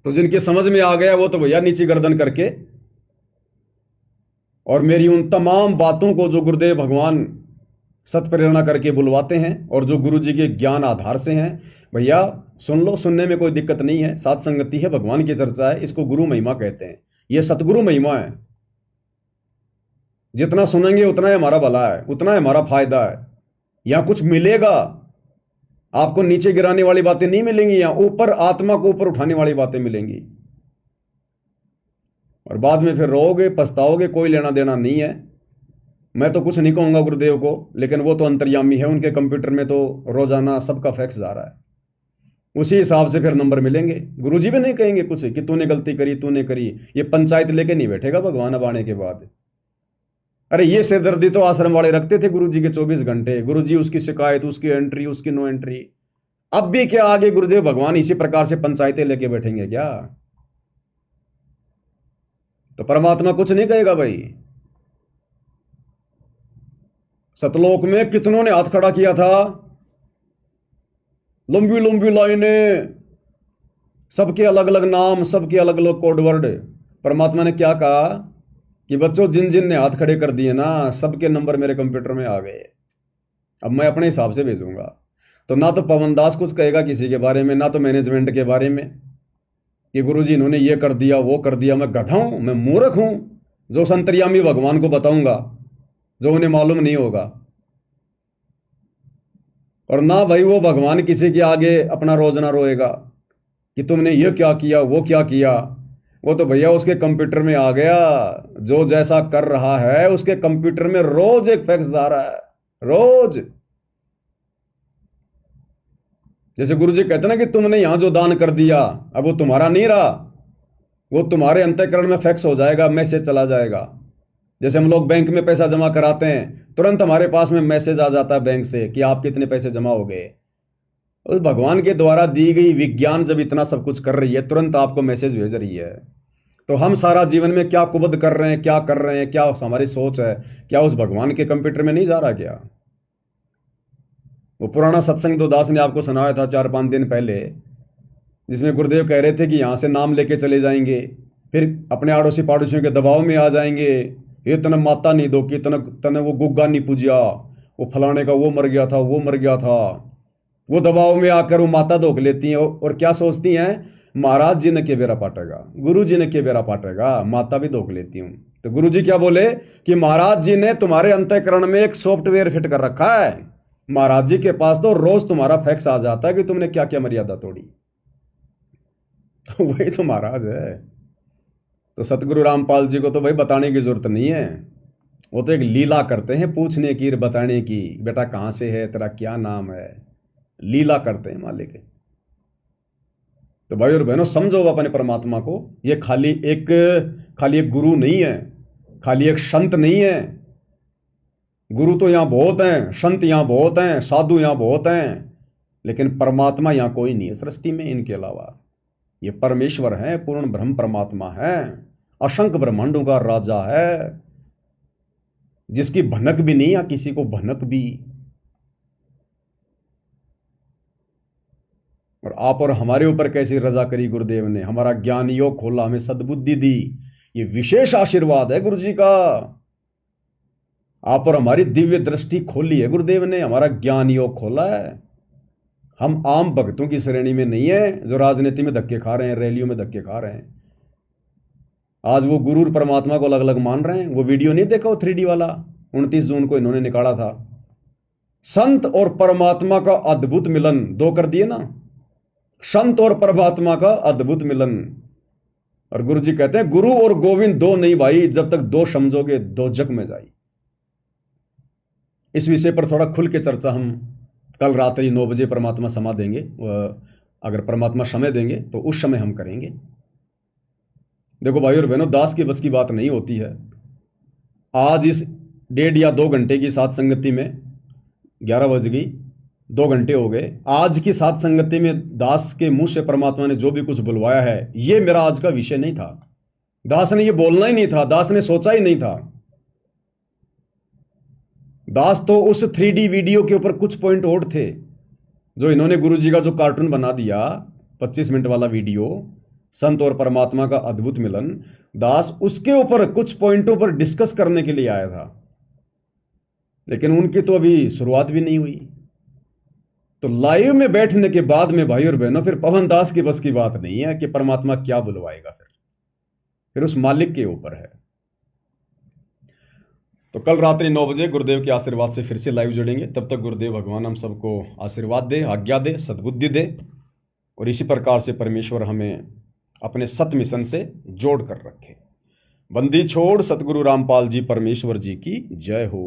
S1: तो जिनके समझ में आ गया वो तो भैया नीचे गर्दन करके, और मेरी उन तमाम बातों को जो गुरुदेव भगवान सत्प्रेरणा करके बुलवाते हैं और जो गुरु जी के ज्ञान आधार से हैं, भैया सुन लो, सुनने में कोई दिक्कत नहीं है। सात संगति है, भगवान की चर्चा है, इसको गुरु महिमा कहते हैं। ये सतगुरु महिमा है। जितना सुनेंगे उतना ही हमारा भला है, उतना ही हमारा फायदा है। यहां कुछ मिलेगा आपको, नीचे गिराने वाली बातें नहीं मिलेंगी, यहां ऊपर आत्मा को ऊपर उठाने वाली बातें मिलेंगी। और बाद में फिर रोओगे, पछताओगे, कोई लेना देना नहीं है। मैं तो कुछ नहीं कहूंगा गुरुदेव को, लेकिन वो तो अंतर्यामी है, उनके कंप्यूटर में तो रोजाना सबका फैक्स जा रहा है, उसी हिसाब से फिर नंबर मिलेंगे। गुरुजी भी नहीं कहेंगे कुछ कि तूने गलती करी, तूने करी। ये पंचायत लेके नहीं बैठेगा भगवान अब आने के बाद। अरे ये सिरदर्दी तो आश्रम वाले रखते थे गुरुजी के 24 घंटे। गुरुजी उसकी शिकायत, उसकी एंट्री, उसकी नो एंट्री। अब भी क्या आगे गुरुदेव भगवान इसी प्रकार से पंचायतें लेके बैठेंगे क्या? तो परमात्मा कुछ नहीं कहेगा भाई। सतलोक में कितनों ने हाथ खड़ा किया था, लंबी लंबी लाइनें, सबके अलग अलग नाम, सबके अलग अलग कोडवर्ड। परमात्मा ने क्या कहा कि बच्चों, जिन जिन ने हाथ खड़े कर दिए ना, सबके नंबर मेरे कंप्यूटर में आ गए। अब मैं अपने हिसाब से भेजूंगा। तो ना तो पवन दास कुछ कहेगा किसी के बारे में, ना तो मैनेजमेंट के बारे में कि गुरुजी इन्होंने ये कर दिया, वो कर दिया। मैं गधा हूं, मैं मूर्ख हूं जो संतर्यामी भगवान को बताऊंगा जो उन्हें मालूम नहीं होगा। और ना भाई वो भगवान किसी के आगे अपना रोजना रोएगा कि तुमने ये क्या किया, वो क्या किया। वो तो भैया उसके कंप्यूटर में आ गया। जो जैसा कर रहा है उसके कंप्यूटर में रोज एक फैक्स आ रहा है, रोज। जैसे गुरुजी कहते ना कि तुमने यहां जो दान कर दिया, अब वो तुम्हारा नहीं रहा, वो तुम्हारे अंतःकरण में फैक्स हो जाएगा, मैसेज चला जाएगा। जैसे हम लोग बैंक में पैसा जमा कराते हैं, तुरंत हमारे पास में मैसेज आ जाता है बैंक से कि आपके इतने पैसे जमा हो गए। उस भगवान के द्वारा दी गई विज्ञान जब इतना सब कुछ कर रही है, तुरंत आपको मैसेज भेज रही है। तो हम सारा जीवन में क्या कुबद कर रहे हैं, क्या कर रहे हैं, क्या हमारी सोच है, क्या उस भगवान के कंप्यूटर में नहीं जा रहा? क्या वो पुराना सत्संग तो दास ने आपको सुनाया था 4-5 दिन पहले, जिसमें गुरुदेव कह रहे थे कि यहाँ से नाम लेके चले जाएंगे, फिर अपने आड़ोसी पाड़ोसियों के दबाव में आ जाएंगे। ये तने माता नहीं दो कि तने वो गुग्गा नहीं पूजिया, वो फलाने का वो मर गया था, वो मर गया था। वो दबाव में आकर वो माता धोख लेती हैं और क्या सोचती हैं, महाराज जी ने के बेरा पाटेगा, गुरु जी ने के बेरा पाटेगा। माता भी धोख लेती हूँ। तो गुरु जी क्या बोले कि महाराज जी ने तुम्हारे अंतःकरण में एक सॉफ्टवेयर फिट कर रखा है। महाराज जी के पास तो रोज तुम्हारा फैक्स आ जाता है कि तुमने क्या क्या मर्यादा तोड़ी। तो वही तो महाराज है। तो सतगुरु रामपाल जी को तो भाई बताने की जरूरत नहीं है, वो तो एक लीला करते हैं पूछने की, बताने की, बेटा कहां से है, तेरा क्या नाम है, लीला करते हैं मालिक। तो भाई और बहनों समझो अपने परमात्मा को, ये खाली एक गुरु नहीं है, खाली एक संत नहीं है। गुरु तो यहां बहुत हैं, संत यहां बहुत हैं, साधु यहां बहुत हैं, लेकिन परमात्मा यहां कोई नहीं है सृष्टि में इनके अलावा। ये परमेश्वर है, पूर्ण ब्रह्म परमात्मा है, असंख्य ब्रह्मांडों का राजा है, जिसकी भनक भी नहीं या किसी को भनक भी। और आप और हमारे ऊपर कैसी रजा करी गुरुदेव ने, हमारा ज्ञान योग खोला, हमें सद्बुद्धि दी। ये विशेष आशीर्वाद है गुरु जी का। आप और हमारी दिव्य दृष्टि खोली है गुरुदेव ने, हमारा ज्ञान योग खोला है। हम आम भक्तों की श्रेणी में नहीं है जो राजनीति में धक्के खा रहे हैं, रैलियों में धक्के खा रहे हैं। आज वो गुरु और परमात्मा को अलग अलग मान रहे हैं। वो वीडियो नहीं देखा वो 3D वाला, 29 जून को इन्होंने निकाला था। संत और परमात्मा का अद्भुत मिलन, 2 कर दिए ना, संत और परमात्मा का अद्भुत मिलन। और गुरु जी कहते हैं गुरु और गोविंद 2 नहीं भाई, जब तक 2 समझोगे 2 जग में जाई। इस विषय पर थोड़ा खुल के चर्चा हम कल रात्रि 9 बजे परमात्मा समा देंगे, अगर परमात्मा समय देंगे तो उस समय हम करेंगे। देखो भाई और बहनों, दास की बस की बात नहीं होती है। आज इस 1.5 या 2 घंटे की साथ संगति में 11 बज गई, 2 घंटे हो गए। आज की साथ संगति में दास के मुंह से परमात्मा ने जो भी कुछ बुलवाया है, ये मेरा आज का विषय नहीं था। दास ने ये बोलना ही नहीं था, दास ने सोचा ही नहीं था। दास तो उस 3D वीडियो के ऊपर कुछ पॉइंट और थे जो इन्होंने गुरु जी का जो कार्टून बना दिया 25 मिनट वाला वीडियो, संत और परमात्मा का अद्भुत मिलन, दास उसके ऊपर कुछ पॉइंटों पर डिस्कस करने के लिए आया था, लेकिन उनकी तो अभी शुरुआत भी नहीं हुई। तो लाइव में बैठने के बाद में भाई और बहनों, फिर पवन दास की बस की बात नहीं है कि परमात्मा क्या बुलवाएगा, फिर उस मालिक के ऊपर है। तो कल रात्रि 9 बजे गुरुदेव के आशीर्वाद से फिर से लाइव जुड़ेंगे। तब तक गुरुदेव भगवान हम सबको आशीर्वाद दे, आज्ञा दे, सद्बुद्धि दे, और इसी प्रकार से परमेश्वर हमें अपने सत मिशन से जोड़ कर रखे। बंदी छोड़ सतगुरु रामपाल जी परमेश्वर जी की जय हो।